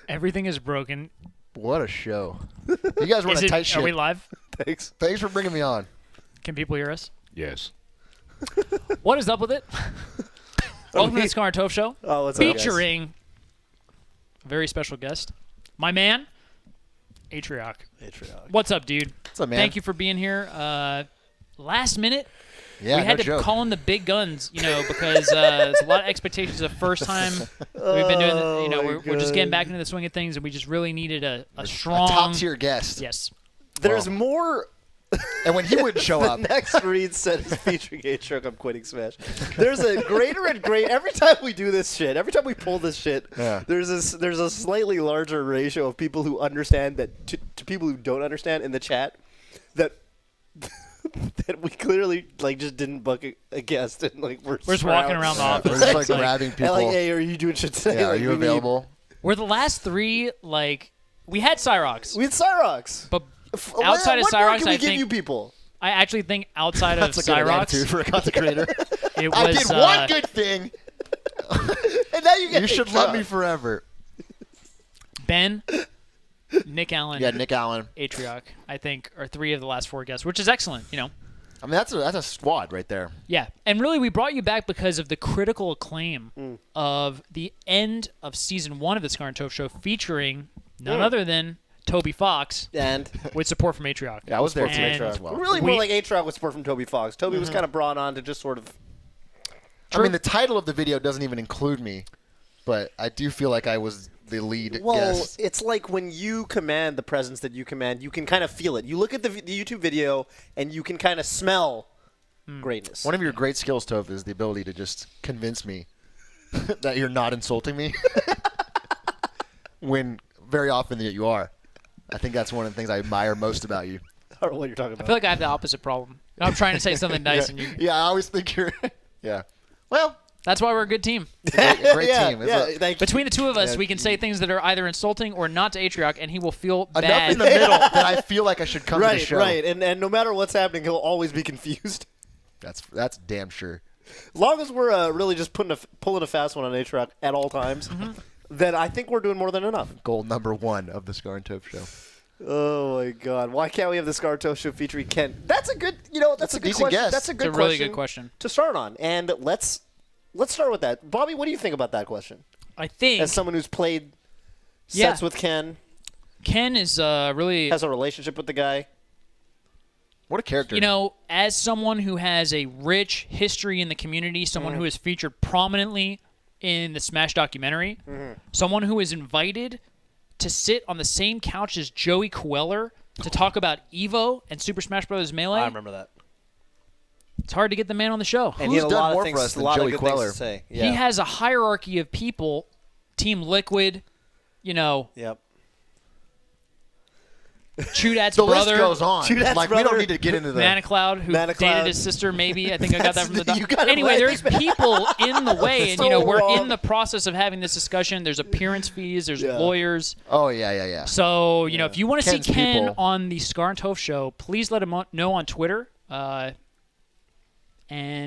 Everything is broken. What a show. You guys run a tight ship. Are we live? Thanks. Thanks for bringing me on. Can people hear us? Yes. What is up with it? Welcome to the Scar and Toph Show. Oh, what's up, guys? Featuring a very special guest, my man, Atrioc. What's up, dude? What's up, man? Thank you for being here. Last minute, Yeah, we had no to joke. call in the big guns, because there's a lot of expectations the first time we've been doing. We're just getting back into the swing of things, and we just really needed a strong, top tier guest. Yes. There's more. And when he wouldn't show The up, next read said is featuring Atrioc. I'm quitting Smash. There's a greater and greater. Every time we do this shit, every time we pull this shit, there's a slightly larger ratio of people who understand that to people who don't understand in the chat that that we clearly just didn't book a guest and we're just walking around the office. we're just grabbing people. And hey, are you doing shit today? Yeah, are you available? We're the last three. We had Cyrox, We had Cyrox. but outside of what more Cyrox, can we I give think you people? I actually think outside of That's a good attitude Cyrox, for a content creator. it I was did one good thing. And now you get You should love me forever. Ben, Nick Allen, Yeah, Nick Allen. Atrioc, I think, are three of the last four guests, which is excellent. I mean, that's a squad right there. Yeah, and really, we brought you back because of the critical acclaim of the end of season 1 of the Scar and Toph Show, featuring none other than Toby Fox, And with support from Atrioc. Yeah, I was there too And as well. really more like Atrioc with support from Toby Fox. Toby was kind of brought on to just sort of. I mean, the title of the video doesn't even include me, but I do feel like I was the lead guest. It's like when you command the presence that you command, you can kind of feel it. You look at the YouTube video and you can kind of smell greatness. One of your great skills, Toph, is the ability to just convince me that you're not insulting me when very often that you are. I think that's one of the things I admire most about you. I don't know what you're talking I about. feel like I have the opposite problem. I'm trying to say something nice, and you. Yeah, I always think you're. Yeah. Well, That's why we're a good team. great yeah, team. Yeah, It's thank you. Between the two of us, Yeah. we can say things that are either insulting or not to Atrioc, and he will feel enough bad. in the middle that I feel like I should come to the Right, show. right. And no matter what's happening, he'll always be confused. That's damn sure. As long as we're really just pulling a fast one on Atrioc at all times, then I think we're doing more than enough. Goal number 1 of the Scar and Toph show. Oh my God! Why can't we have the Scar Toph Show featuring Ken? That's a good, that's a good decent question. guess. That's a good It's a really question good question. to start on. And let's start with that. Bobby, what do you think about that question? I think As someone who's played Yeah. sets with Ken, Ken is really, has a relationship with the guy. What a character. as someone who has a rich history in the community, someone who is featured prominently in the Smash documentary, someone who is invited to sit on the same couch as Joey Queller to talk about Evo and Super Smash Bros. Melee. I remember that. It's hard to get the man on the show. And Who's he had a done lot more of for things, us than a lot Joey of good Queller? things to say. Yeah. He has a hierarchy of people, Team Liquid, Yep. Chudat's the brother, list goes on. Chudat's We brother. don't need to get into the. Manacloud, who Manacloud. dated his sister, maybe. I think I got that from the You doc. got it Anyway, right. there's people in the way, and, So we're wrong. in the process of having this discussion. There's appearance fees. There's lawyers. Oh, yeah. So, if you want to see Ken's Ken people. on the Scar and Toph show, please let him know on Twitter. And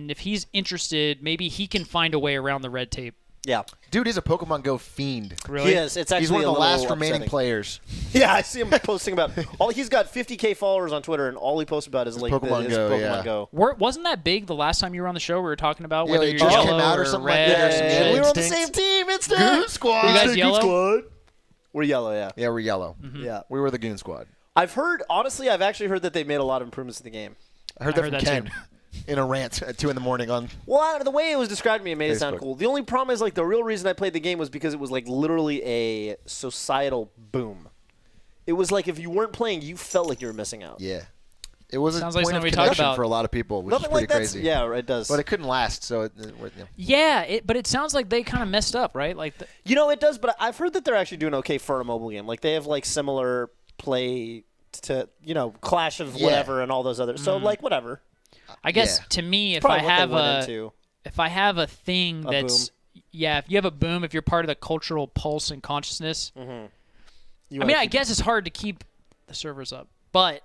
if he's interested, maybe he can find a way around the red tape. Yeah. Dude is a Pokemon Go fiend. Really? He is. It's actually He's one of a the last little remaining upsetting. players. Yeah, I see him posting about he's got 50K followers on Twitter, and all he posts about is Pokemon his Go, Pokemon yeah. Go. Wasn't that big the last time you were on the show? We were talking about Yeah, whether it you're just yellow came out or or something like red that, or or some some shit. shit. We were on the Instinct. same team. It's the Goon Squad. You guys Goon yellow? Squad. We're yellow, yeah. Yeah, we're yellow. Yeah. We were the Goon Squad. I've actually heard that they made a lot of improvements to the game. I heard I that heard from that Ken in a rant at 2 in the morning on. Well, the way it was described to me, it made it sound Facebook. cool. The only problem is, the real reason I played the game was because it was, literally a societal boom. It was like if you weren't playing, you felt like you were missing out. Yeah. It was Sounds a like point of something we talked connection about. for a lot of people, which Nothing is pretty like that. crazy. Yeah, it does. But it couldn't last, so Yeah, but it sounds like they kind of messed up, right? it does, but I've heard that they're actually doing okay for a mobile game. They have, similar play to, Clash of whatever and all those others. So, whatever. I guess Yeah. to me, if Probably I what they have went into. if I have a thing A that's if you have a boom, if you're part of the cultural pulse and consciousness, I guess it's hard to keep the servers up, but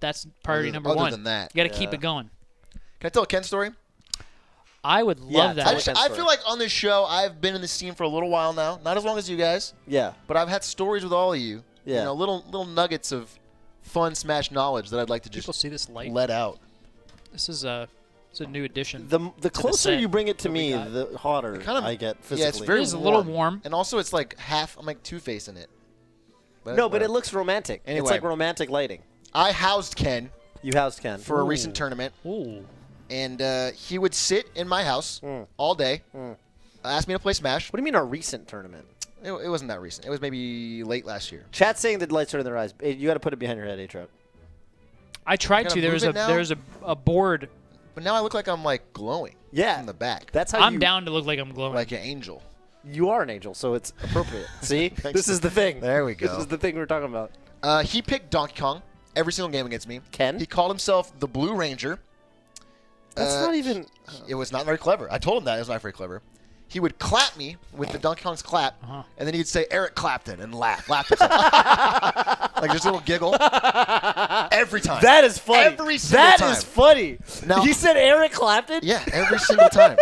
that's priority number other one. than that, you got to keep it going. Can I tell a Ken story? I would love that. I feel like on this show, I've been in the scene for a little while now. Not as long as you guys. Yeah. But I've had stories with all of you. Yeah. You know, little nuggets of fun Smash knowledge that I'd like to just People see this light. let out. This is a new addition. The closer you bring it to me, the hotter I get physically. Yeah, it's very a little warm. And also, it's like half. I'm like two-facing it. But it looks romantic. Anyway. It's like romantic lighting. I housed Ken. You housed Ken for a recent tournament. Ooh. And he would sit in my house all day, ask me to play Smash. What do you mean a recent tournament? It wasn't that recent. It was maybe late last year. Chat's saying the lights are in their eyes. You got to put it behind your head, Atrioc. I tried to. There was a board. But now I look like I'm like glowing. Yeah. From the back. That's how I'm down to look like I'm glowing. Like an angel. You are an angel, so it's appropriate. See? This is the thing. There we go. This is the thing we're talking about. He picked Donkey Kong every single game against me. Ken? He called himself the Blue Ranger. That's not even... It was not very clever. I told him that. It was not very clever. He would clap me with the Donkey Kong's clap, and then he'd say Eric Clapton and laugh like just a little giggle every time. That is funny. Every single time. That is funny. Now, he said Eric Clapton? Yeah, every single time.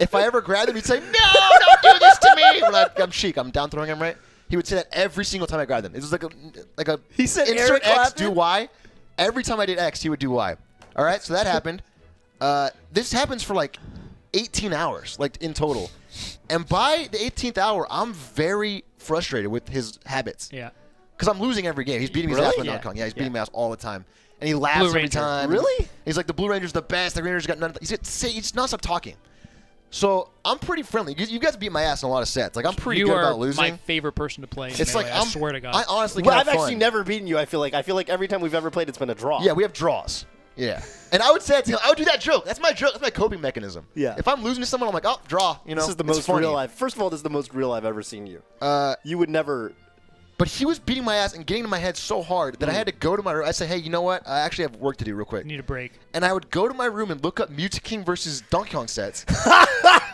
If I ever grabbed him, he'd say, "No, don't do this to me." When I'm Sheik, I'm down throwing him right. He would say that every single time I grabbed him. It was like a. He said insert Eric X, Clapton? do Y. Every time I did X, he would do Y. All right, so that happened. This happens for like 18 hours, like in total. And by the 18th hour, I'm very frustrated with his habits. Yeah. Because I'm losing every game. He's beating me ass with Donkey Kong. Yeah, he's beating me ass all the time. And he laughs every time. Really? He's like, the Blue Ranger's the best. The Green Ranger's got none. He's nonstop talking. So I'm pretty friendly. You guys beat my ass in a lot of sets. Like I'm pretty good about losing. You are my favorite person to play. It's melee, like I swear to God. I honestly I've actually never beaten you. I feel like every time we've ever played, it's been a draw. Yeah, we have draws. Yeah, and I would say it to him. I would do that joke. That's my joke. That's my coping mechanism. Yeah. If I'm losing to someone, I'm like, oh, draw. You know, this is the most real I've. First of all, this is the most real I've ever seen you. You would never. But he was beating my ass and getting in my head so hard that I had to go to my room. I said, hey, you know what? I actually have work to do real quick. You need a break. And I would go to my room and look up Mewtwo King versus Donkey Kong sets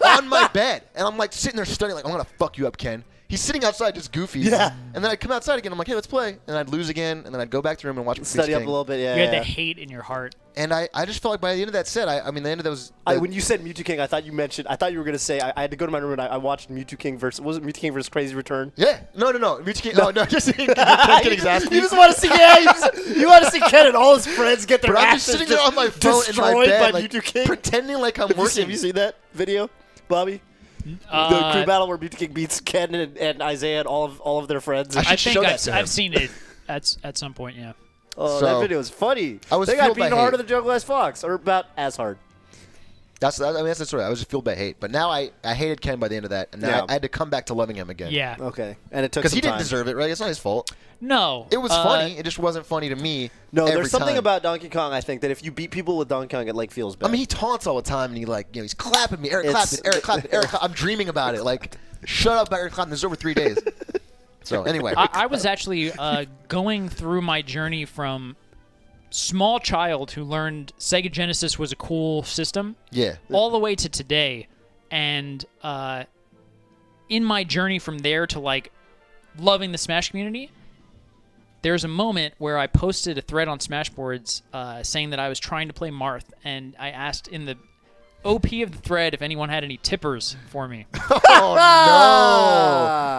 on my bed. And I'm like sitting there studying, like, I'm going to fuck you up, Ken. He's sitting outside just goofy. Yeah. And then I'd come outside again. I'm like, hey, let's play. And I'd lose again. And then I'd go back to the room and watch Study up a little bit, yeah. You had the hate in your heart. And I just felt like by the end of that set, I mean, the end of those. When you said Mewtwo King, I thought you were going to say, I had to go to my room and I watched Mewtwo King versus, was it Mewtwo King versus Crazy Return? Yeah. No. Mewtwo King. No, just getting his ass beat. You just want to see, you want to see Ken and all his friends get their But I'm asses just sitting there on my phone in my destroyed bed, by like, Mewtwo King. pretending like I'm working. Have you seen that video, Bobby? The crew battle where Mewtwo King beats Ken and Isaiah and all of their friends. I think I've seen it at some point, yeah. Oh, So, that video is funny. I was they got fueled by beaten harder hate. than Jungle Ice Fox, or about as hard. That's the story. I was just fueled by hate. But now I hated Ken by the end of that, and now I had to come back to loving him again. Yeah. Okay. And it took Because some he didn't time. deserve it, right? It's not his fault. No. It was funny. It just wasn't funny to me. No, every there's something time. about Donkey Kong, I think, that if you beat people with Donkey Kong, it like feels better. I mean, he taunts all the time, and he's clapping me. Eric It's- Clapton, Eric Clapton, Eric Clapton. I'm dreaming about it. Like, shut up, Eric Clapton. This is over 3 days. So anyway, I was actually going through my journey from small child who learned Sega Genesis was a cool system, all the way to today, and in my journey from there to like loving the Smash community, there's a moment where I posted a thread on Smashboards saying that I was trying to play Marth, and I asked in the OP of the thread if anyone had any tippers for me. Oh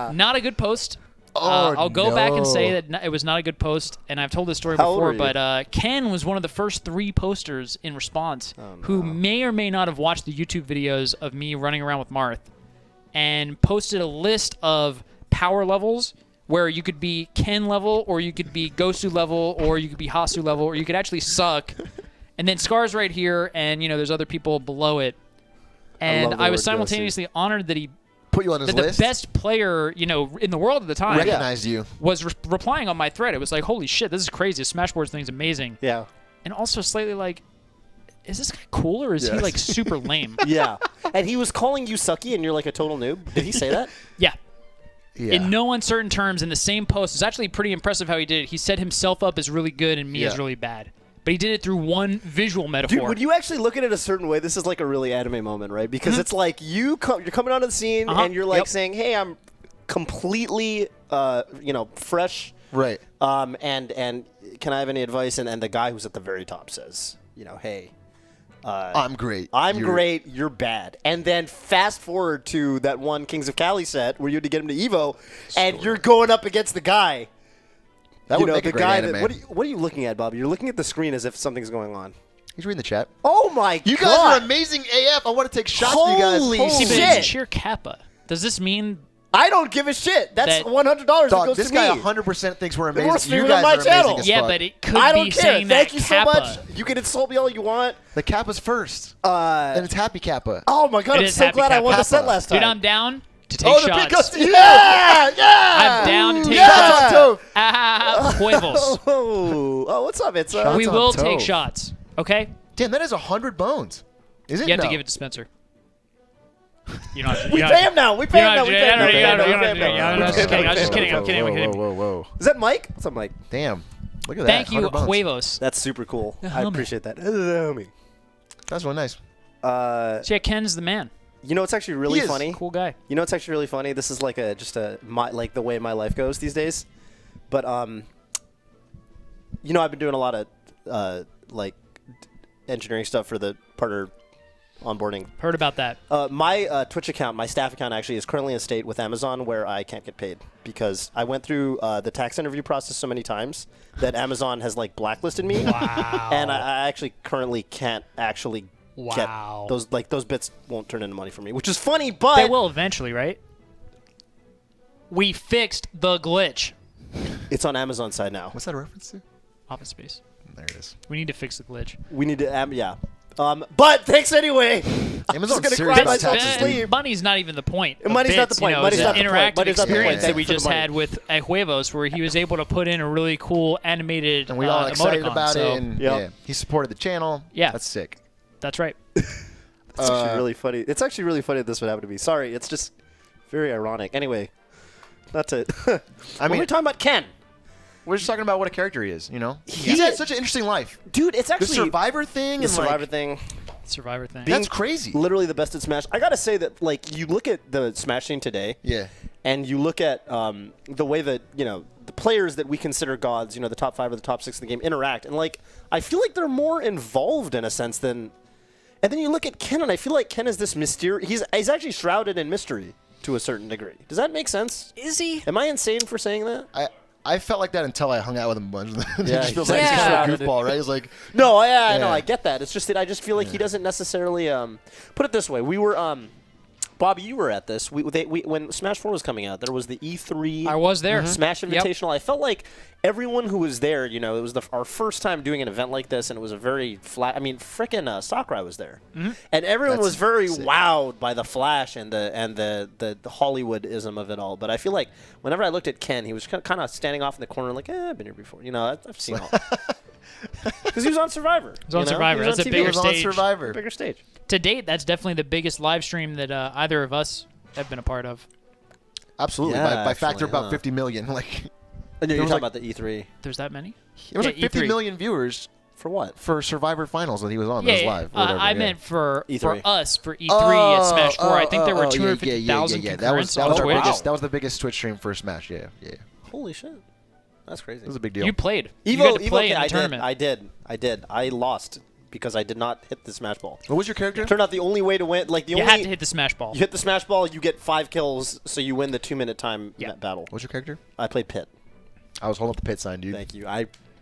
no! Not a good post. Oh, I'll go back and say no. that it was not a good post, and I've told this story How old before, are you? but Ken was one of the first 3 posters in response who may or may not have watched the YouTube videos of me running around with Marth, and posted a list of power levels where you could be Ken level, or you could be Gosu level, or you could be Hasu level, or you could actually suck. And then Scar's right here, and there's other people below it. And love the I was word simultaneously honored that he Put you on his the list. best player, in the world at the time Recognized you. was replying on my thread. It was like, holy shit, this is crazy. The Smashboards thing's amazing. Yeah. And also slightly like, is this guy cool or is he like super lame? Yeah. And he was calling you sucky and you're like a total noob. Did he say that? Yeah. Yeah. In no uncertain terms, in the same post. It's actually pretty impressive how he did it. He set himself up as really good and me as really bad. But he did it through one visual metaphor. Dude, would you actually look at it a certain way? This is like a really anime moment, right? Because it's like you're coming onto the scene and you're like saying, "Hey, I'm completely, fresh, Right. and can I have any advice?" And the guy who's at the very top says, "Hey, I'm great. I'm great. You're bad. And then fast forward to that one Kings of Cali set where you had to get him to Evo, and you're going up against the guy. That would make a great anime. What are you looking at, Bobby? You're looking at the screen as if something's going on. He's reading the chat. Oh my god! You guys are amazing AF. I want to take shots with you guys. Holy See, but shit! it's sheer Kappa. Does this mean I don't give a shit. That's $100 that goes this to guy me. 100% thinks we're We're amazing. You streaming guys on my are channel. amazing as Yeah, fuck. but it could I don't be care. saying Thank that you Kappa. so much. You can insult me all you want. The Kappa's first. And it's Happy Kappa. Oh my god! It I'm is so Happy glad I Kappa. won the set last time. Dude, I'm down to take Oh, the shots. big goes to you. Yeah, yeah. I'm down to take Shots on shots. Toph. Huevos. Oh, what's up? It's Shots We on will Toph. take shots. Okay? Damn, that is 100 bones. Is it? You have to No. give it to Spencer. You don't have to. we pay him now. We pay him now. We pay him now. I was just kidding. I was just kidding. I'm kidding. I'm kidding. Whoa. Is that Mike? What's up, Mike? Damn. Look at that. Thank you, 100 bones. Huevos. That's super cool. I homie. appreciate that. Homie. That's really nice. So yeah, Ken's the man. You know what's actually really He is. funny? Cool guy. You know what's actually really funny? This is like like the way my life goes these days. But you know, I've been doing a lot of like engineering stuff for the partner onboarding. Heard about that. My Twitch account, my staff account, actually is currently in a state with Amazon where I can't get paid because I went through the tax interview process so many times that Amazon has like blacklisted me. Wow. And I actually currently can't actually Wow. get those bits won't turn into money for me, which is funny, but They will eventually, right? We fixed the glitch. it's on Amazon side now. What's that a reference to? Office Space. There it is. We need to fix the glitch. We need to, yeah. But thanks anyway. I'm Amazon's just gonna serious cry about myself to taxes, sleep. Money's not even the point. of Money's not bits, the point. You know, Money's it's not an the point. interactive Money's not the point. experience that we Thank you for just the money. had with Huevos, where he was able to put in a really cool animated And we all excited emoticon, about so it. And Yep. yeah, he supported the channel. Yeah. That's sick. that's right. It's actually really funny. It's actually really funny that this would happen to me. Sorry, it's just very ironic. Anyway, not to. I mean, we're talking about Ken. we're just talking about what a character he is, you know? He- He's had such an interesting life. Dude, it's The actually Survivor thing the and Survivor like, thing. Survivor thing. that's crazy. Literally the best at Smash. I gotta say that, like, you look at the Smash scene today, Yeah. and you look at the way that the players that we consider gods, the top 5 or the top 6 in the game interact, and like I feel like they're more involved in a sense than. And then you look at Ken, and I feel like Ken is this mysterious. He's actually shrouded in mystery to a certain degree. Does that make sense? Is he? Am I insane for saying that? I felt like that until I hung out with him a bunch. It Yeah, just feels like he's yeah. kind of a goofball, right? He's like, No, I know, Yeah. I get that. It's just that I just feel like he doesn't necessarily. Put it this way: we were, Bobby, you were at this. We when Smash 4 was coming out, there was the E3. I was there. Smash Yep. Invitational. I felt like everyone who was there, it was our first time doing an event like this, and it was a very flat. I mean, frickin' Sakurai was there, and everyone That's was very sick. wowed by the flash and the Hollywoodism of it all. But I feel like whenever I looked at Ken, he was kind of standing off in the corner, like, I've been here before. I've seen all. Because he was on Survivor. He was on Survivor. He was That's on a TV. bigger he was on stage. Survivor. Bigger stage. To date, that's definitely the biggest live stream that either of us have been a part of. Absolutely. Yeah, by factor actually, about huh. 50 million. Like, And you're was talking like- about the E3. There's that many? it was Yeah, like 50 E3. million viewers For what? for Survivor Finals that he was on. Yeah, That was live. or whatever, I yeah. meant for E3. us for E3 at Smash 4. I think there were yeah, 250,000 yeah. concurrents That on was our Twitch. biggest. That was the biggest Twitch stream for Smash. Yeah. Holy shit. That's crazy. It was a big deal. You played. You got to play okay, in the tournament. I did. I lost because I did not hit the Smash Ball. What was your character? Turned out the only way to win, like the You only had to hit the Smash Ball. you hit the Smash Ball, you get 5 kills, so you win the 2-minute time battle. What's your character? I played Pit. I was holding up the pit sign, dude. Thank you.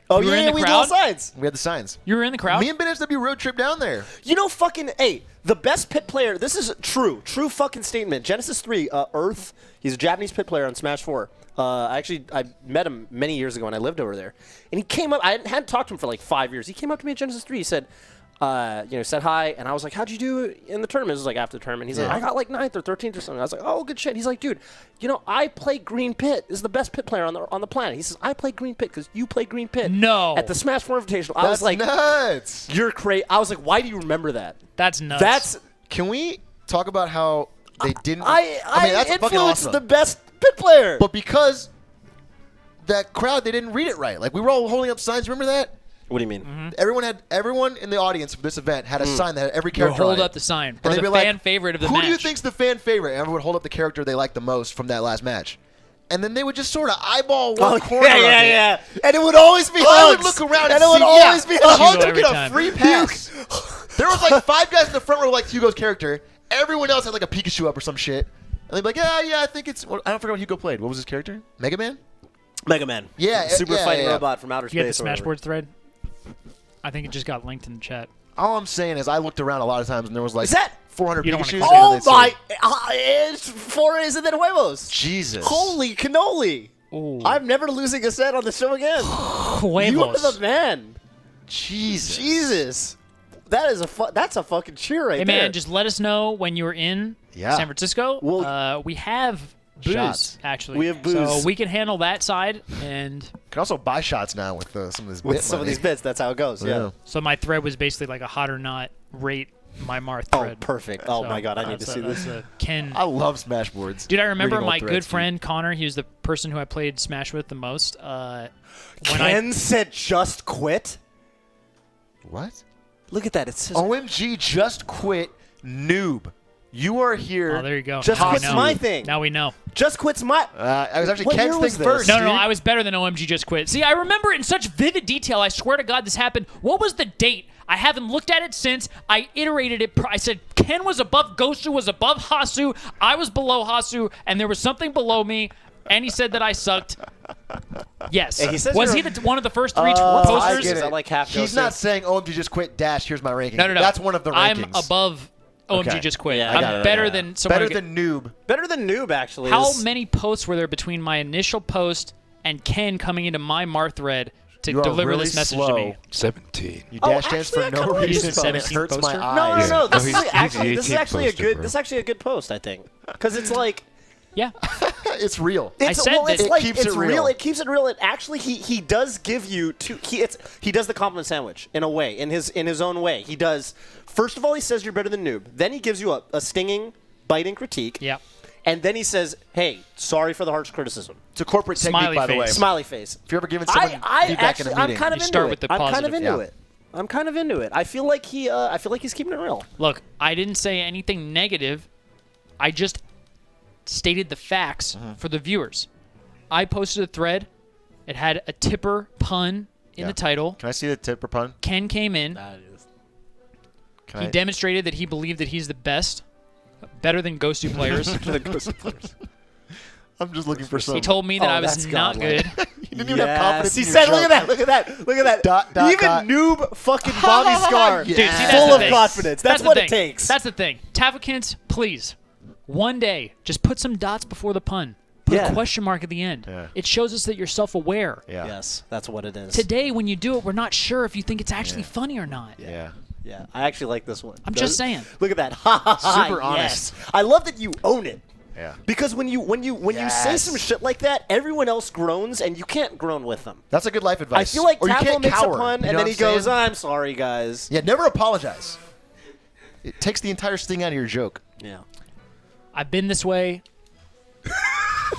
Oh You were yeah, in the we did crowd? all sides. We had the signs. You were in the crowd? Me and BenSW road trip down there. Hey, the best pit player. This is true fucking statement. Genesis 3, Earth. He's a Japanese pit player on Smash 4. I met him many years ago when I lived over there, and he came up. I hadn't talked to him for like 5 years. He came up to me at Genesis 3. He said, said hi, and I was like, "How'd you do in the tournament?" It was like after the tournament. He's like, "I got like 9th or 13th or something." I was like, "Oh, good shit." He's like, "Dude, I play Green Pit. This is the best pit player on the planet." He says, "I play Green Pit because you play Green Pit." No. At the Smash 4 Invitational, I That's was like, nuts. "You're crazy." I was like, "Why do you remember that?" That's nuts. That's Can we talk about how they didn't? I mean, that's fucking influenced awesome. the best pit player. But because that crowd, they didn't read it right. Like we were all holding up signs. Remember that? What do you mean? Mm-hmm. Everyone in the audience for this event had a sign that had every You character. hold on up it. the sign. And For they'd the be like, fan favorite of the Who match. do you think's the fan favorite? And everyone would hold up the character they liked the most from that last match. And then they would just sort of eyeball one corner of it. yeah. And it would always be I Hugs. would look around and and it would see, always be and Hugs. Hugs would every get a time. free pass. There was like 5 guys in the front row like Hugo's character. Everyone else had like a Pikachu up or some shit. And they'd be like, yeah, I think it's. I don't forget what Hugo played. What was his character? Mega Man? Mega Man. Yeah, Super fighting robot from outer You get space. the Smashboards thread? I think it just got linked in the chat. All I'm saying is I looked around a lot of times and there was like Is that 400 You don't Pikachus. wanna- Oh and they'd my! say, It's Flores and then Huevos. Jesus. Holy cannoli! Ooh. I'm never losing a set on the show again. You are Huevos. the man. Jesus. Jesus. That is that's a fucking cheer right Hey, there. man, just let us know when you're in Yeah. San Francisco. Well- We have booze, Shots. actually. We have booze. So we can handle that side. And Can also buy shots now with some of this with bit some of money. these bits, that's how it goes. Yeah. so my thread was basically like a hot or not rate my Marth Oh, thread. perfect. Oh So my god, I need to that's see a- this. that's a Ken. I love Smashboards. Dude, I remember Reading my old good threads, friend Connor. He was the person who I played Smash with the most. When Ken said just quit. dude. What? Look at that. It says OMG, just quit, noob. You are here. Oh, there you go. Just Now we quit's know. my thing. Now we know. just quit's my. I was actually What Ken's year thing was this? first. No, no, dude. I was better than OMG Just Quit. See, I remember in such vivid detail. I swear to God, this happened. What was the date? I haven't looked at it since. I iterated it. I said Ken was above Gosu, was above Hasu. I was below Hasu, and there was something below me. And he said that I sucked. Yes. Hey, he says was he you're- one of the first 3 I posters? get Is it. that like half He's Gosu? not saying OMG just quit dash. Here's my ranking. No, no, no. That's one of the rankings. I'm above OMG Okay. Just Quit. Yeah, I got I'm it, better I got it. than someone. Better than noob. Better than noob, actually. How is- many posts were there between my initial post and Ken coming into my Marth thread to You are deliver really this message slow. to me? 17. You Oh, dash dance actually, for I no kinda like reason. this and it 17th hurts my poster. eyes. No, no, Yeah. no. No, This he's is the actually this is 18th actually a poster, good bro. this is actually a good post, I think, because it's like Yeah. It's real. it's, said well, that it's it like keeps it's it real. It keeps it real. It actually he does give you he does the compliment sandwich in a way in his own way. He does. First of all, he says you're better than noob. Then he gives you a stinging, biting critique. Yeah. And then he says, "Hey, sorry for the harsh criticism." It's a corporate technique, Smiley by the way. face. Smiley face. If you're ever giving someone I feedback actually, in a meeting, I'm kind of You into start it. with the I'm kind of positive. into Yeah. it. I'm kind of into it. I feel like he's keeping it real. Look, I didn't say anything negative. I just stated the facts for the viewers. I posted a thread. It had a tipper pun in Yeah. the title. Can I see the tip or pun? Ken came in. Can He I? demonstrated that he believed that he's the best, better than Ghostu players. I'm just looking for some. He told me that Oh, I was that's not godlike. good. You didn't even have confidence He in your said, joke. "Look at that! Look at that! Look at that! Dot, dot, Even dot. noob fucking Bobby Scar, Dude, Dude, see, that's full the of thing. confidence. That's the what thing. it takes. That's the thing. Tavakins, please, one day, just put some dots before the pun. Put Yeah. a question mark at the end. Yeah. It shows us that you're self-aware. Yeah. Yes, that's what it is. Today, when you do it, we're not sure if you think it's actually funny or not. Yeah. Yeah, I actually like this one. I'm just saying. Look at that. Ha ha ha. Super yes. honest. I love that you own it. Yeah. Because when you say Yes. some shit like that, everyone else groans and you can't groan with them. That's a good life I advice. feel like or you Tapo can't makes cower, a pun you and know then what he I'm goes, saying? "I'm sorry, guys." Yeah, never apologize. It takes the entire sting out of your joke. Yeah. I've been this way.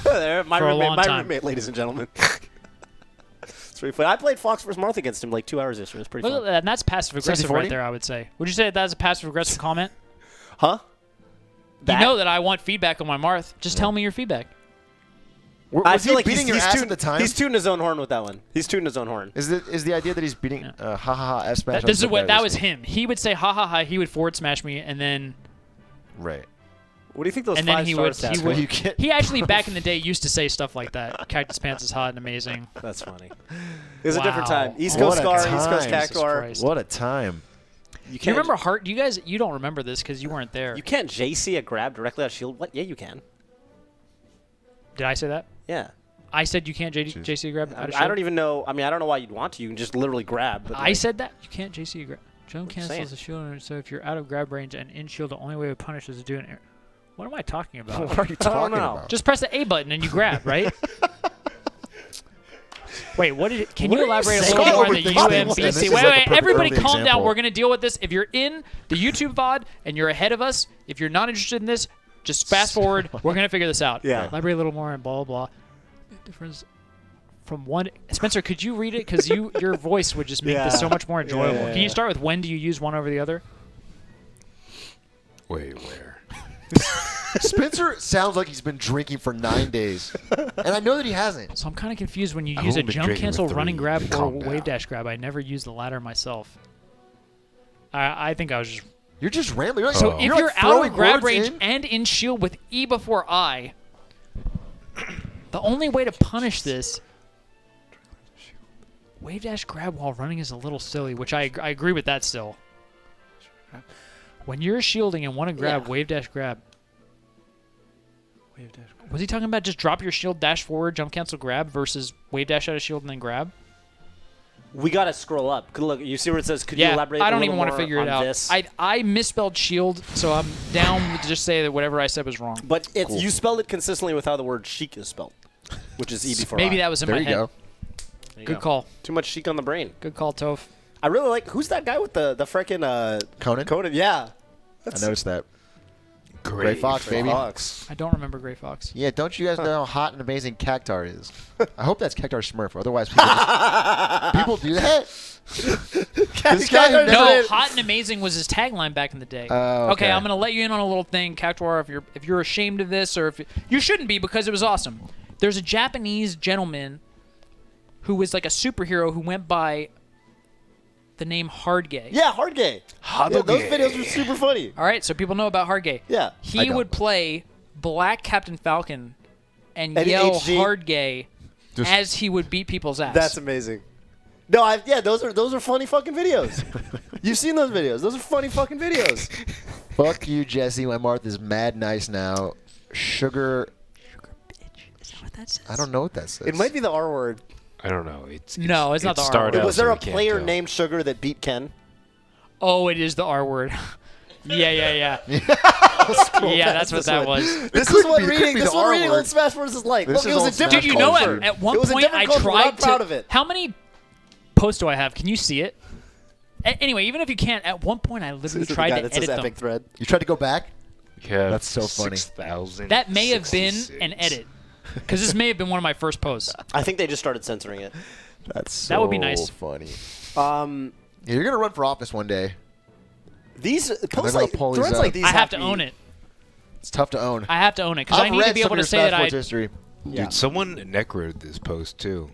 There, my For a roommate, long my time. roommate, ladies and gentlemen. It's pretty funny. I played Fox vs. Marth against him like 2 hours yesterday. It was pretty Look at fun. that. And that's passive-aggressive 60-40? right there, I would say. Would you say that's a passive-aggressive comment? Huh? You know that I want feedback on my Marth. Just tell me your feedback. Was I he feel like beating your ass tooting, at the time? He's tooting his own horn with that one. He's tooting his own horn. Is the idea that he's beating ha ha ha F smash? This is what that was him. He would say ha ha ha. He would forward smash me, and then Right. What do you think those and then 5 he star would stats he were? would you get- he actually back in the day used to say stuff like that. Cactus Pants is hot and amazing. That's funny. It was a different Wow. time. East What Coast a Scar, East time. Coast Jesus Cactuar. Christ. What a time. You Do you remember Heart? You don't remember this because you weren't there. You can't JC a grab directly out of shield. What? Yeah, you can. Did I say that? Yeah. I said you can't JC grab out of I don't shield? even know. I mean, I don't know why you'd want to. You can just literally grab. But I said that you can't JC grab. Joan saying. cancels the shield, so if you're out of grab range and in shield, the only way to punish is to do an air. What am I talking about? What are you talking know. about? Just press the A button and you grab, right? Wait, what did it? Can you elaborate a saying? little more on the Overthink things, and this UMBC? is Wait, like a wait, perfect everybody early calm down. example. We're going to deal with this. If you're in the YouTube VOD and you're ahead of us, if you're not interested in this, just fast forward. We're going to figure this out. Yeah. Elaborate a little more and blah, blah, blah. Difference from one. Spencer, could you read it? Because your voice would just make this so much more enjoyable. Yeah. Can you start with when do you use one over the other? Wait, where? Spencer sounds like he's been drinking for 9 days, and I know that he hasn't. So I'm kind of confused when you I've use a only been jump drinking cancel, with running three. grab, or Calm wave down. dash grab. I never use the latter myself. I think I was just. You're just rambling. You're like, So if you're you're like out throwing of grab words range in. and in shield with E before I, the only way to punish this wave dash grab while running is a little silly, which I agree with that still. When you're shielding and want to grab, wave dash grab. Wave dash grab. Was he talking about just drop your shield, dash forward, jump cancel, grab versus wave dash out of shield and then grab? We gotta scroll up. Look, you see where it says? Could you Yeah, elaborate? I don't a even want want to figure it out. This? I misspelled shield, so I'm down to just say that whatever I said was wrong. But it's you spelled it consistently with how the word chic is spelled, which is E before Maybe I. that was in There my you head. go. There you Good go. call. Too much chic on the brain. Good call, Toph. I really like. Who's that guy with the frickin' Conan? Conan, yeah. I noticed that. Great. Gray Fox, baby. Fox. I don't remember Gray Fox. Yeah, don't you guys know how hot and amazing Cactar is? I hope that's Cactar Smurf. Otherwise, people do that. This guy who Cactar- never No, did- hot and amazing was his tagline back in the day. Okay. I'm gonna let you in on a little thing, Cactuar. If you're ashamed of this, or if you shouldn't be because it was awesome. There's a Japanese gentleman who was like a superhero who went by the name Hard Gay. Yeah, hard gay. Yeah, those videos were super funny. All right, so people know about Hard Gay. Yeah. I He don't. would play Black Captain Falcon and And yell HG. Hard Gay Just- as he would beat people's ass. That's amazing. No, those are funny fucking videos. You've seen those videos. Those are funny fucking videos. Fuck you, Jesse. My Martha's mad nice now. Sugar. Is that what that says? I don't know what that says. It might be the R word. I don't know. It's No, it's not the R started word. out Was there so a we can't player tell. named Sugar that beat Ken? Oh, it is the R word. Yeah, that's what that was. This could is what be- it could reading. be This the is what R reading word. old Smashboards is like. This Look, is it was a old different Dude, you know culture. what? At one It was a point, different I culture, but I'm tried to. proud of it. How many posts do I have? Can you see it? Anyway, even if you can't, at one point I literally This is the tried guy to that says edit epic them. thread. You tried to go back? Yeah, That's so funny. 6,000. That may have been an edit, because this may have been one of my first posts. I think they just started censoring it. That's so That would be nice. funny. Um, Yeah, you're gonna run for office one day. these they're posts gonna like pull these threads up. like these I have to be- own it. It's tough to own. I have to own it because I I've need to read be some able of to your say that Smashboards I. history. Yeah. Dude, someone necroed this post too.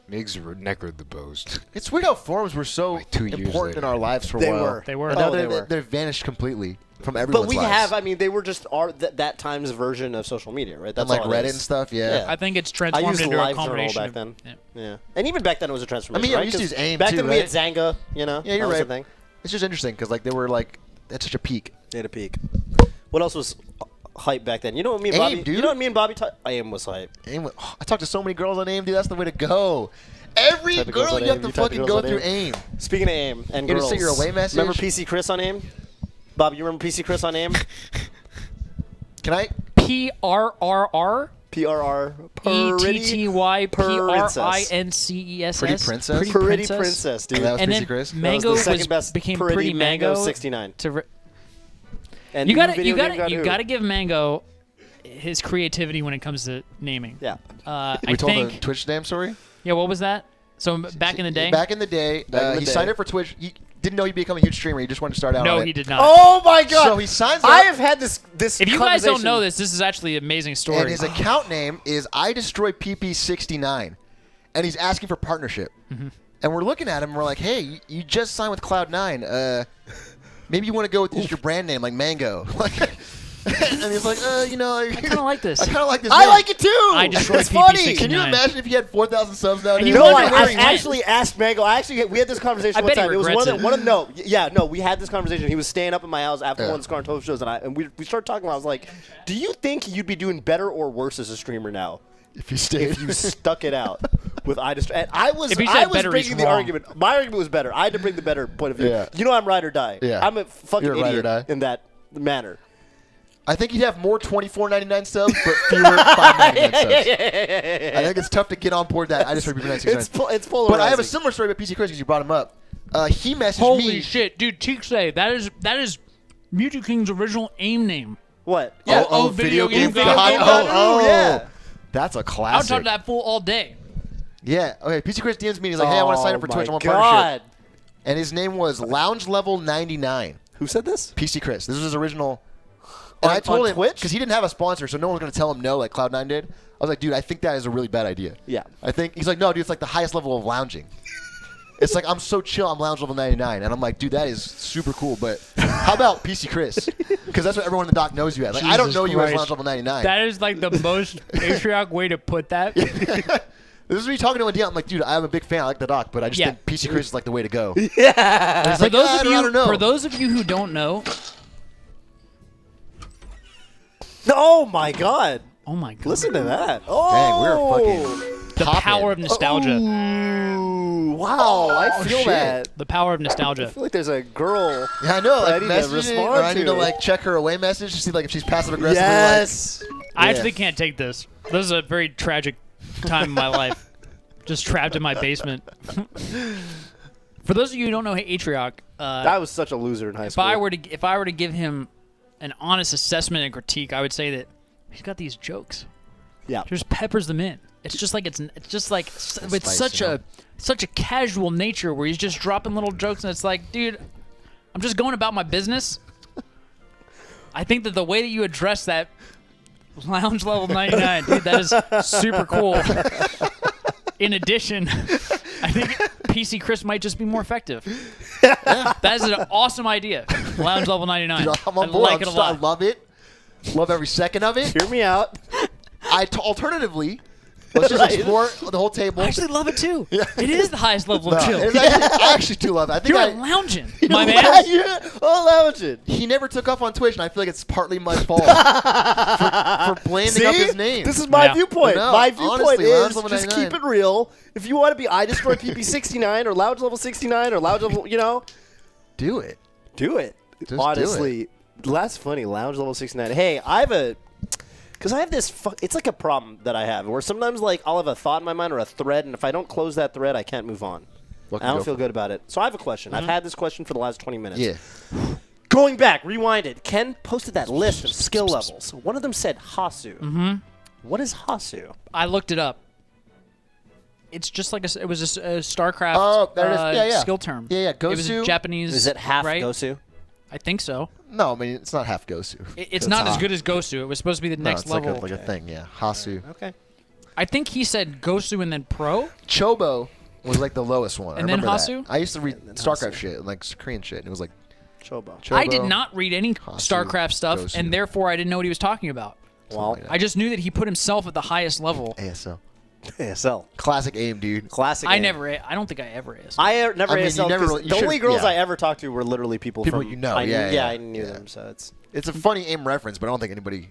Migs necroed the post. It's weird how forums were so Like 2 years important in later. our lives for a They while. were. They were. And now Oh, they they're, were. they're vanished completely from everyone's But we lives. have. I mean, they were just that time's version of social media, right? That's and like all it Reddit is. and stuff, yeah. Yeah. I think it's I transformed used into a LiveJournal combination back of- then. yeah. Yeah, and even back then it was a transformation. I mean, yeah, we right? used to 'Cause use AIM back too, then we had right? Zanga. You know, Yeah, you're that was right. the thing. It's just interesting because like they were like at such a peak. They had a peak. What else was hype back then? You know what me and AIM, Bobby. dude. You know what me and Bobby. AIM was hype. AIM, I talked to so many girls on AIM, dude. That's the way to go. Every Type of girls girl on you have AIM, to you type of fucking girls go on through AIM. AIM. Speaking of AIM and You gonna girls, say your away message? Remember PC Chris on AIM? Bob, you remember PC Chris on AIM? Can I? PRRR PRR. ETTYPRINCESS. Pretty Princess? Pretty Princess, dude. And that was And PC then Chris? Mango that was the second was best. became Pretty Pretty Mango 69. to And you who gotta video you game gotta got you who? gotta give Mango his creativity when it comes to naming. Yeah. I We told think. the Twitch damn story. Yeah, what was that? So back in the day. Back in the day, Back in the he day. signed up for Twitch. He didn't know he'd become a huge streamer. He just wanted to start out. No, on it. he did not. Oh my God! So he signs up. I have had this. If you guys don't know conversation- this is actually an amazing story. And his account name is I Destroy PP69, and he's asking for partnership. Mm-hmm. And we're looking at him, and we're like, "Hey, you just signed with Cloud9. Maybe you want to go with just your brand name, like Mango." And he's like, "You know, I kind of like this. I kind of like this. I name. like it too. I Destroy It's funny. PP69. Can you imagine if he had 4,000 subs now? And you No, wonder I where he went. actually asked Mango. We had this conversation I one bet he time. It was regrets one of it. no, we had this conversation. He was staying up at my house after one of the Scar and Toph shows, and we started talking. I was like, "Do you think you'd be doing better or worse as a streamer now If you stayed. if you stuck it out with I Destroy?" And I was If he said better, he's bringing the wrong. argument. My argument was better. I had to bring the better point of view. Yeah. You know, I'm ride or die. Yeah. I'm a fucking You're a ride or idiot die. in that manner. I think he'd have more $24.99 subs, but fewer $5.99 subs. I think it's tough to get on board that. I just repeat It's polarizing. But I have a similar story about PC Chris because you brought him up. He messaged Holy me. shit, dude! Tikse, that is Mewtwo King's original AIM name. What? Yeah. Oh, video game God. God. Oh, yeah. That's a I would classic. talk to that fool all day. Yeah. Okay. PC Chris DMs me. He's like, "Hey, I want to sign up for Oh Twitch. I my want God. partnership." And his name was Lounge Level 99. Who said this? PC Chris. This was his original. And On- I told on him Twitch? because he didn't have a sponsor, so no one was going to tell him no, like Cloud9 did. I was like, "Dude, I think that is a really bad idea." Yeah. I think he's like, "No, dude, it's like the highest level of lounging." It's like, I'm so chill, I'm lounge level 99. And I'm like, dude, that is super cool. But how about PC Chris? Because that's what everyone in the doc knows you as. Like, I don't Jesus know you as Christ. lounge level 99. That is like the most Atrioc way to put that. This is me talking to a DM. I'm like, dude, I'm a big fan. I like the doc, but I just think PC Chris is like the way to go. Yeah. It's like, I don't know. For those of you who don't know, Oh my God. oh my god, Listen to that. Oh. Dang, we're fucking the popping. power of nostalgia. Ooh, wow. I feel shit. that. The power of I nostalgia. feel like there's a girl. Yeah, I know. I Like, need to messaging, respond or I need to to. like check her away message to see like if she's passive aggressively. Yes. I Yeah. actually can't take this. This is a very tragic time in my life. Just trapped in my basement. For those of you who don't know Atrioc, I was such a loser in high school. if I were to give him an honest assessment and critique, I would say that he's got these jokes. Yeah. Just peppers them in. It's just like with spice, you know? such a casual nature where he's just dropping little jokes and it's like, dude, I'm just going about my business. I think that the way that you address that lounge level 99, dude, that is super cool. In addition, I think PC Chris might just be more effective. That is an awesome idea. Lounge level 99. Dude, I'm on I board. like it a I lot. love it. Love every second of it. Hear me out. Alternatively, let's just Right. explore the whole table. I actually love it too. It is the highest level of No, chill. it's actually, I actually do love it. I think You're lounging, my Yeah, man. yeah. Oh, lounging. he never took off on Twitch, and I feel like it's partly my fault for blanding up his name. This is my Yeah. viewpoint. No, My viewpoint honestly, is Lounge Level just 99. keep it real. If you want to be I Destroy PP 69 or Lounge Level 69 or Lounge Level, Do it. do it. Just do Honestly, that's funny. Lounge Level 69. Hey, because I have this, it's like a problem that I have where sometimes like I'll have a thought in my mind or a thread, and if I don't close that thread, I can't move on. What I can don't go feel for? good about it. So I have a question. I've had this question for the last 20 minutes. Yeah. Going back, rewinded. Ken posted that list of skill levels. One of them said Hasu. Mm-hmm. What is Hasu? I looked it up. It's just like it was a StarCraft Oh, there it is. Yeah, yeah. skill term. Yeah, yeah. It was Gosu. Japanese. Is it half right? Gosu? I think so. No, I mean it's not half Gosu. It's not as good as Gosu. It was supposed to be the No, next it's level. like a thing. Yeah, Hasu. Okay. I think he said Gosu and then Pro. Chobo was like the lowest one. And I then remember Hasu? that. I used to read then StarCraft Hasu. shit and like Korean shit, and it was like Chobo. Chobo, I did not read any Hasu, StarCraft stuff, Gosu. and therefore I didn't know what he was talking about. Well, like that. I just knew that he put himself at the highest level. ASL. ASL. Classic aim, dude. Classic. I game. don't think I ever is. I never I mean, you ASL. never 'cause really- you the only should- girls yeah. I ever talked to were literally people People from you know, I yeah, knew, yeah, I knew yeah. them. So it's It's a funny aim reference, but I don't think anybody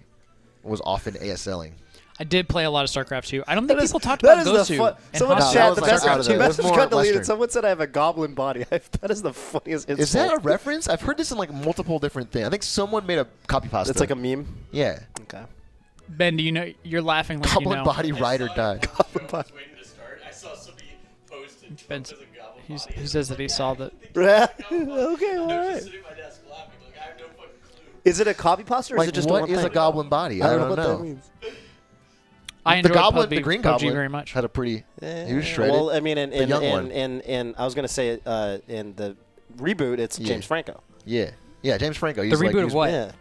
was often ASLing. I did play a lot of StarCraft too. I don't think people talked that about is the Gosu. fun. and Someone Hasu. that chat was the like best. out of The the- it was message more got deleted. Western. Someone said I have a goblin body. That is the funniest insult. Is that a reference? I've heard this in like multiple different things. I think someone made a copy pasta. It's like a meme. yeah. Okay. Ben, do you know? You're laughing like Goblin you know. body ride or die. I was waiting to start. I saw somebody post it. Ben's- as a goblin He body. says that he saw that. Okay, all I was right. just sitting at my desk laughing. Like, I have no fucking clue. Is it a copy pasta or is Like, it just what one is thing? a goblin body? I don't know what know. that means. I The enjoyed goblin, PUBG, the green PUBG goblin, very much. had a pretty. He was shredded. Well, I mean, The young one. and I was gonna say in the reboot, it's Yeah. James Franco. yeah, yeah. James Franco. He's The like, reboot he of was, what? Yeah.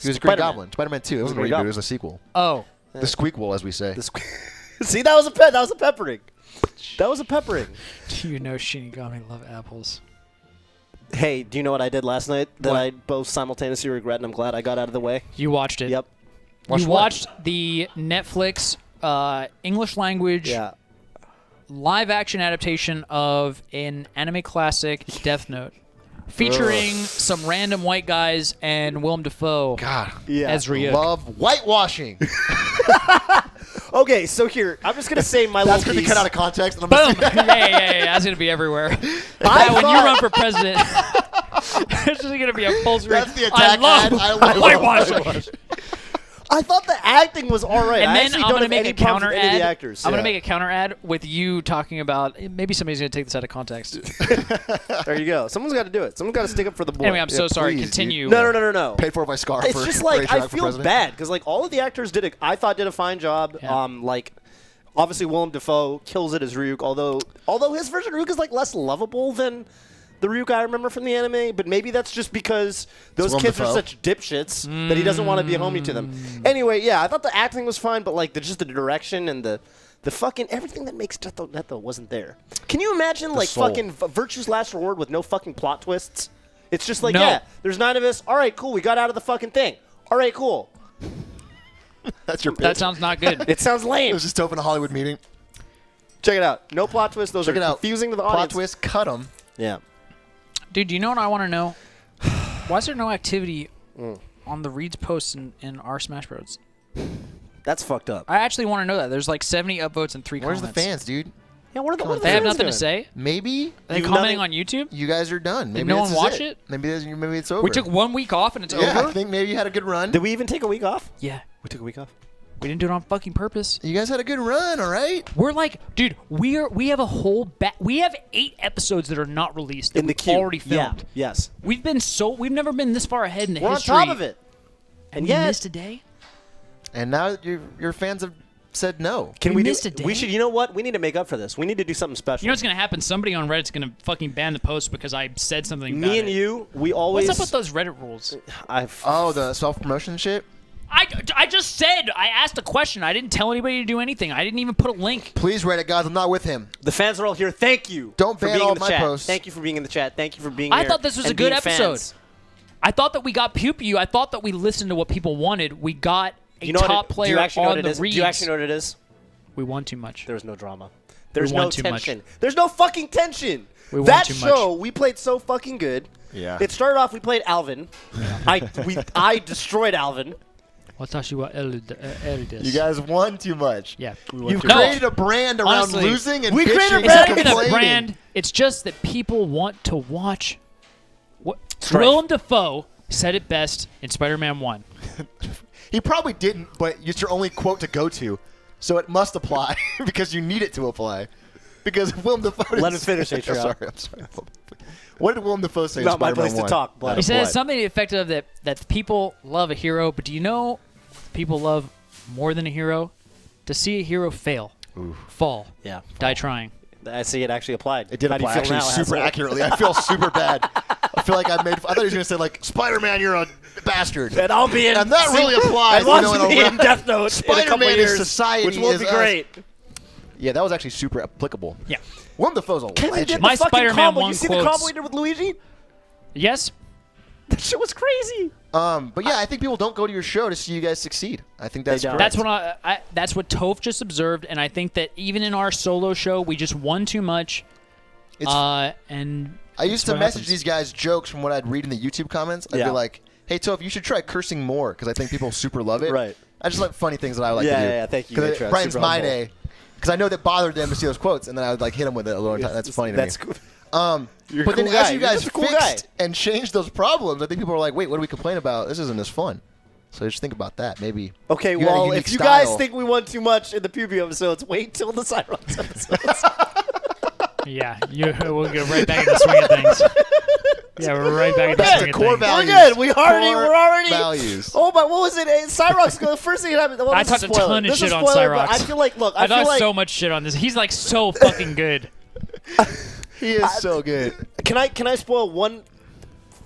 He was a Green Spider-Man. Goblin. Spider-Man 2. It wasn't a Green reboot. It Goblin. was a sequel. Oh, The squeakquel, as we say. See, that was a pet. That was a peppering. That was a peppering. do you know Shinigami love apples? Hey, do you know what I did last night that What? I both simultaneously regret and I'm glad I got out of the way? You watched it. Yep. Watched You what? watched the Netflix English language Yeah. live action adaptation of an anime classic, Death Note, featuring some random white guys and Willem Dafoe God. Yeah. as Ryuk. Love whitewashing. Okay, so here I'm just gonna say my That's little going to be piece. cut out of context. And I'm Boom! gonna yeah. That's gonna be everywhere. When you thought- run for president, it's just gonna be a full screen. That's the attack I ad. love I love whitewashing. I thought the acting was all right. And I then actually I'm don't gonna have make any a problems counter with any of ad. the actors. I'm gonna Yeah. make a counter ad with you talking about maybe somebody's gonna take this out of context. There you go. Someone's got to do it. Someone's got to stick up for the boy. Anyway, I'm so sorry. please, Continue. No. Paid for by Scar. It's for, just for like I Atrioc for feel president. bad because like all of the actors did a fine job. Yeah. Like obviously Willem Dafoe kills it as Ryuk, although his version of Ryuk is like less lovable than the Ryuk I remember from the anime, but maybe that's just because those Willem kids are Dafoe? such dipshits that he doesn't want to be a homie to them. Anyway, yeah, I thought the acting was fine, but like just the direction and the The fucking everything that makes Death though wasn't there. Can you imagine like soul. fucking Virtue's Last Reward with no fucking plot twists? It's just like, No. yeah, there's 9 of us. All right, cool. We got out of the fucking thing. All right, cool. That's your pitch. That sounds not good. It sounds It lame. was just Toph in a Hollywood meeting. Check it out. No plot twists. Those Check are it out. confusing to the Plot audience. twist, cut them. Yeah. Dude, do you know what I want to know? Why is there no activity on the Reed's posts in our Smashboards? That's fucked up. I actually want to know that. There's like 70 upvotes and 3 Where's comments. the fans, dude? Yeah, what are the They have fans nothing doing? to say? Maybe Are they You've commenting nothing- on YouTube? you guys are done. Maybe no this one is watch it? Maybe it's over. We took 1 week off and it's yeah, over? I think maybe you had a good run. Did we even take a week off? Yeah. We took a week off. We didn't do it on fucking purpose. You guys had a good run, all right? We're like, dude, we have a whole we have 8 episodes that are not released that In the we've queue. already filmed. Yeah. Yes. We've never been this far ahead in the We're history. on top of it. And We yet, missed a day. And now your fans have said no. can we we missed do, a day. We should. You know what? We need to make up for this. We need to do something special. You know what's gonna happen? Somebody on Reddit's gonna fucking ban the post because I said something. about Me and it. you, we always. What's up with those Reddit rules? Oh, the self-promotion shit? I just said I asked a question. I didn't tell anybody to do anything. I didn't even put a link. Please, Reddit guys, I'm not with him. The fans are all here. Thank you. Don't for ban being all in the my chat. posts. Thank you for being in the chat. Thank you for being I here thought this was and a good being episode. fans. I thought that we got pew pew. I thought that we listened to what people wanted. We got a You know top what player do you actually know on what it the is? Reeds. Do you actually know what it is? We won too much. There's no drama. There's won no too much. tension. There's no fucking tension. We won that too show, we played so fucking good. Yeah. It started off, we played Alvin. I destroyed Alvin. Watashi wa Eridis. You guys won too much. Yeah. You've No. created a brand around Honestly, losing and we bitching created a and brand- It's not even a complaining. brand. It's just that people want to watch. What Strife. Willem Dafoe said it best in Spider-Man 1. He probably didn't, but it's your only quote to go to, so it must apply because you need it to apply. Because Willem Dafoe. Let him finish, I'm Atrioc. sorry. What did Willem Dafoe say? in Not my Spider-Man place to 1? talk, but- He says What? something to the effect of that people love a hero, but do you know people love more than a hero? To see a hero fail, fall, Yeah. die trying. I see it actually applied. It did How do you apply feel actually now, super asshole? accurately. I feel super bad. I feel like I thought he was gonna say like Spider-Man, you're a bastard. And I'll be in. And that really applies. And watch you know, me in a in Death Note in a couple Spider-Man years, is society, which will is be us. great. Yeah, that was actually super applicable. Yeah. Willem Dafoe's a Kevin did legend. the My fucking Spider-Man combo. 1 You see quotes. the combo he did with Luigi? Yes. That shit was crazy. But yeah, I think people don't go to your show to see you guys succeed. I think that's don't. correct. That's what that's what Toph just observed, and I think that even in our solo show, we just won too much. It's- And I used to what message happens. these guys jokes from what I'd read in the YouTube comments. I'd Yeah. be like, "Hey, Toph, you should try cursing more because I think people super love it." Right. I just like funny things that I like Yeah, to do. yeah, thank you, 'Cause Atrioc, Brian's super my helpful. day. Because I know that bothered them to see those quotes, and then I would like hit them with it a little time. That's funny to That's me. cool. You're a But then cool as guy. you You're guys just a cool fixed guy. and changed those problems, I think people are like, "Wait, what do we complain about? This isn't as fun." So just think about that. Maybe. Okay, you got a well, unique if you guys style. think we won too much in the Puby episodes, wait till the Cyrox episodes. yeah, we'll go right back in the swing of things. Yeah, we're right back in the Back swing to of core things. values. We're good. We're already. values. Oh my! What was it? Cyrox. The first thing that happened. Well, I this is talked a spoiler. ton of This is shit on spoiler, but Cyrox. I feel like, look, I I feel talked like. so much shit on this. He's like so fucking good. He is so good. Can I spoil one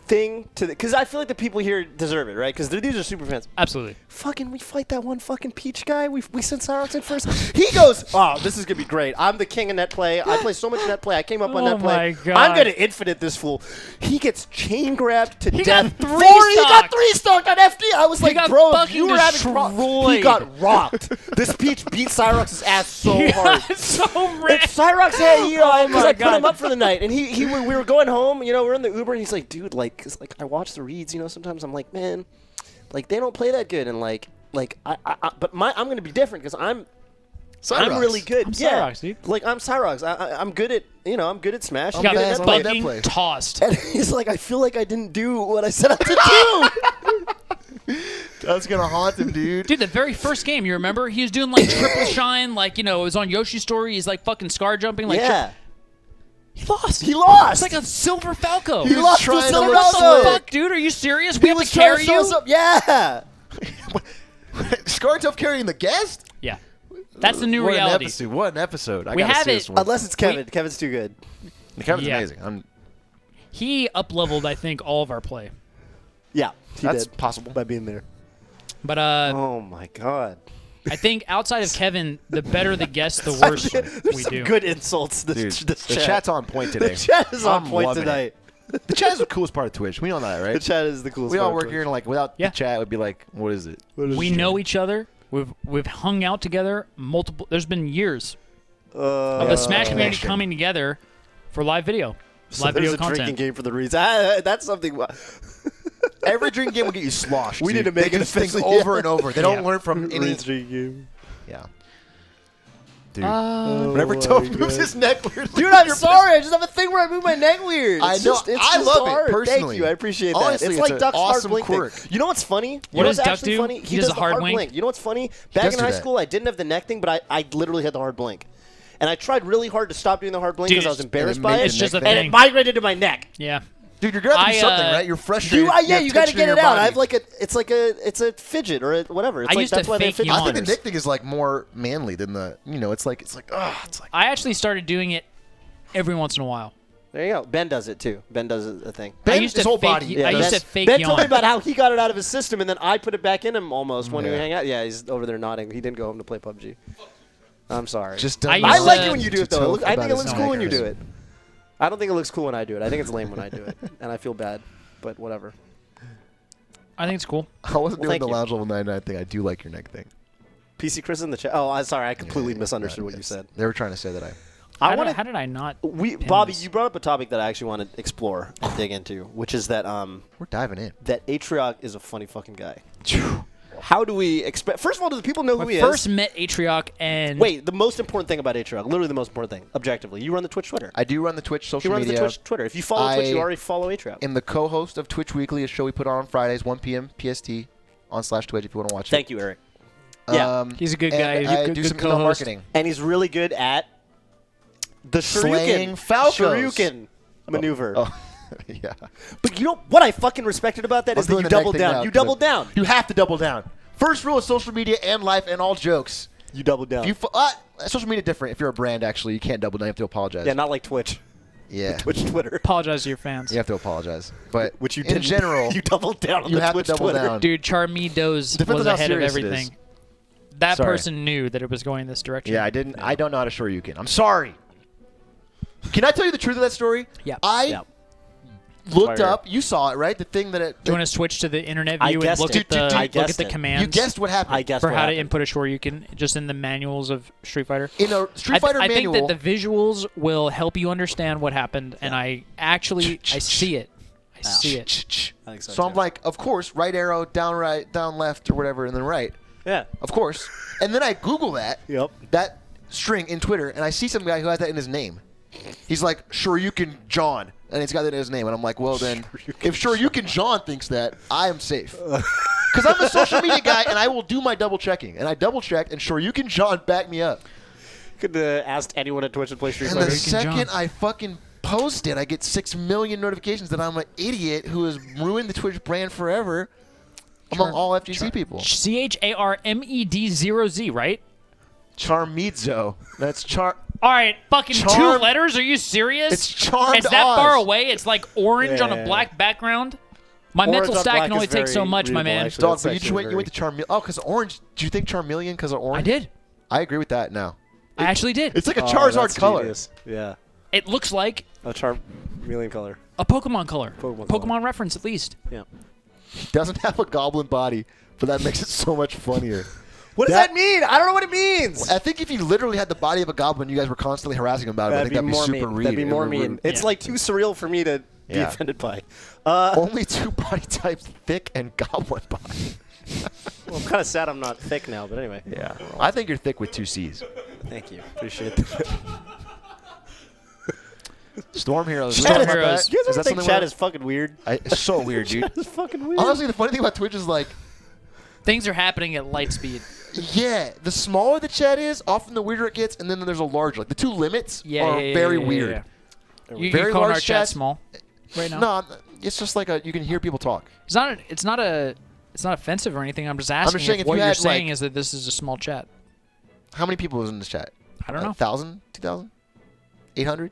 thing to because I feel like the people here deserve it, right? Because these are super fans. Absolutely. Fucking, we fight that one fucking Peach guy. We sent Cyrox in first. He goes, "Oh, this is gonna be great. I'm the king of net play. I play so much net play. I came up on Oh net play. my God. I'm gonna infinite this fool." He gets chain grabbed to He death. got He got three-stocked. 3-stocked on FD. I was like, got bro, if fucking you were having problems. He destroyed. got rocked. This Peach beat Cyrox's ass so hard. so And rich. Cyrox had, you know, Oh because my I put him God. up for the night, and we were going home, you know, we're in the Uber, and he's like, dude, like, cause like I watch the reads, you know, sometimes I'm like, man, like they don't play that good, and but I'm gonna be different because I'm Cyrox. really good. I'm yeah, Cyrox, dude. like I'm Cyrox. I'm good at, you know, I'm good at Smash. He I'm got good at bad net play. play. That play. fucking tossed. And he's like, I feel like I didn't do what I set out to do. That's gonna haunt him, dude. Dude, the very first game, you remember? He was doing like triple shine, like, you know, it was on Yoshi's story. He's like fucking scar jumping. Like, Yeah, he lost. he lost. It's like a silver Falco. He was lost to trying to Silver look Falco. What the sick. fuck, dude? Are you serious? We he have was to carry trying to show you? us up. Yeah. Scartuff carrying the guest? Yeah. That's the new What reality. An episode. What an episode. I We gotta have see it- this one. Unless it's Kevin. Kevin's too good. Kevin's Yeah. amazing. He up-leveled, I think, all of our play. Yeah, he That's did possible. by being there. But Oh my god. I think outside of Kevin, the better the guest, the worse There's we some do. good insults. This The chat. chat's on point today. The chat is on I'm point loving tonight. it. The chat is the coolest part of Twitch. We know that, right? The chat is the coolest. We all part work of here, and like without Yeah. the chat, it would be like, what is it? We know each other. We've hung out together multiple. There's been years of the Smash community connection. coming together for live video, So live there's video a drinking content. game for the Reeds. That's something. Every drinking game will get you sloshed. We dude. need to make they it do things officially- over and over. They don't Yeah. learn from any. Reeds drinking game. Yeah. Dude. Oh Whenever my Toph moves God. his neck weird. Dude, I'm sorry. I just have a thing where I move my neck weird. I It's know. Just, it's I just love it, hard. personally. Thank you. I appreciate that. Honestly, it's it's like an Duck's awesome hard blink quirk. thing. You know what's funny? What you know does what's Duck actually do? funny? He does the the hard blink? blink. You know what's funny? Back does in do high that. school, I didn't have the neck thing, but I literally had the hard blink. And I tried really hard to stop doing the hard blink Dude, because I was it's- embarrassed and it by made it. It's just a and thing. it migrated to my neck. Yeah. Dude, you're gonna have to do I, something, right? You're frustrated. You got to tension get in it your out. body. I have like it's a fidget or whatever. It's I like, used to that's why they have fake fidget I think the yawners. Nick thing is like more manly than the. It's like it's like. I actually started doing it every once in a while. There you go. Ben does it too. Ben does a thing. Ben, I used his to whole fake, body. I Yeah, used Ben- to fake Ben yawn. told me about how he got it out of his system, and then I put it back in him almost when we Yeah. hang out. Yeah, he's over there nodding. He didn't go home to play PUBG. I'm sorry. Just I doesn't used I like to- it when you do it to though. Toph I about think it his looks neck cool when you or do his- it. I don't think it looks cool when I do it. I think it's lame when I do it, and I feel bad. But whatever. I think it's cool. I wasn't Well, doing the thank you. lounge level 99 thing. I do like your neck thing. PC Chris in the chat. Oh, I'm sorry. I completely Yeah, misunderstood what you yes. said. They were trying to say that I. How did I not? Bobby, this? you brought up a topic that I actually want to explore and dig into, which is that We're diving in. that Atrioc is a funny fucking guy. How do we expect? First of all, do the people know who I he first is? met Atrioc and Wait, the most important thing about Atrioc, literally the most important thing, objectively, you run the Twitch Twitter. I do run the Twitch He social runs media. the Twitch Twitter. If you follow Twitch, you I already follow Atrioc. am the co-host of Twitch Weekly, a show we put on Fridays, 1 p.m. PST on /Twitch if you want to watch Thank you, Eric. Yeah. He's a good and guy. He's a I good- do good some email co-host. marketing. And he's really good at the Slaying Shoryuken. Falcons. Shoryuken maneuver. Oh, yeah. But you know what I fucking respected about that I'm is that doing you the neck doubled thing down. now, You 'cause doubled down. You have to double down. First rule of social media and life and all jokes. You doubled down. If you social media different. If you're a brand, actually, you can't double down. You have to apologize. Yeah, not like Twitch. Yeah. Twitch Twitter. Apologize to your fans. You have to apologize. But Which you in didn't. general, you doubled down on you the have to Twitch double Twitter. down. Dude, Charmido's Depends was on how ahead of serious it is. everything. That Sorry. person knew that it was going this direction. Yeah, I didn't. I don't know how to Shoryuken. I'm sorry. Can I tell you the truth of that story? Yeah. I Yeah. looked Fire. up. You saw it, right? The thing that it. Do you want to switch to the internet I view and guessed look it. at the I look guessed at the it. commands you guessed what happened. I guessed for what how to happened. input a Shoryuken just in the manuals of Street Fighter? In a Street Fighter I manual. think that the visuals will help you understand what happened, and I see it. I see it. I think so I'm too. like, of course, right arrow, down right, down left, or whatever, and then right. Yeah. Of course. And then I Google that. Yep. That string in Twitter, and I see some guy who has that in his name. He's like, Shoryuken John, and he's got that in his name. And I'm like, well, then, if Shoryuken John thinks that, I am safe. Because I'm a social media guy, and I will do my double checking. And I double checked, and Shoryuken John backed me up. Could have asked anyone at Twitch to play Street And Fighter. the Shoryuken second John. I fucking post it, I get 6 million notifications that I'm an idiot who has ruined the Twitch brand forever among all FGC people. CHARMED0Z, right? Charmizo. That's All right, fucking Charm- 2 letters? Are you serious? It's Charmed It's that Oz. far away. It's like orange on Yeah. a black background. My Orange mental on stack black can only is take so very much, my readable, man. actually. Dog, That's but you actually went to Charmeleon. Oh, because orange. Do you think Charmeleon because of orange? I did. I agree with that now. I actually did. It's like a Oh, Charizard that's color. genius. Yeah. It looks like A Charmeleon color. a Pokemon color. Pokemon Pokemon color. reference, at least. Yeah. Doesn't have a goblin body, but that makes it so much funnier. What does That- that mean? I don't know what it means. I think if you literally had the body of a goblin, you guys were constantly harassing him about it. I That'd think be that'd more be super mean. rude. That'd be more mean. It's Yeah. like too surreal for me to be Yeah. offended by. Only 2 body types, thick and goblin body. Well, I'm kind of sad I'm not thick now, but anyway. Yeah. I think you're thick with 2 C's. Thank you. Appreciate that. Storm Heroes. Storm Is that- Heroes. You guys is ever that think something chat where- is fucking weird? It's so weird, dude. It's fucking weird. Honestly, the funny thing about Twitch is like, Things are happening at light speed. yeah, the smaller the chat is, often the weirder it gets, and then there's a larger. Like the 2 limits Yeah, are yeah, very yeah, weird. Yeah. You, Very you're calling large our chat chats. small right now? No, it's just like you can hear people talk. It's not. It's not offensive or anything. I'm just asking saying if if what you you're had, saying like- is that this is a small chat. How many people was in this chat? I don't know. 1,000? 2,000? 800?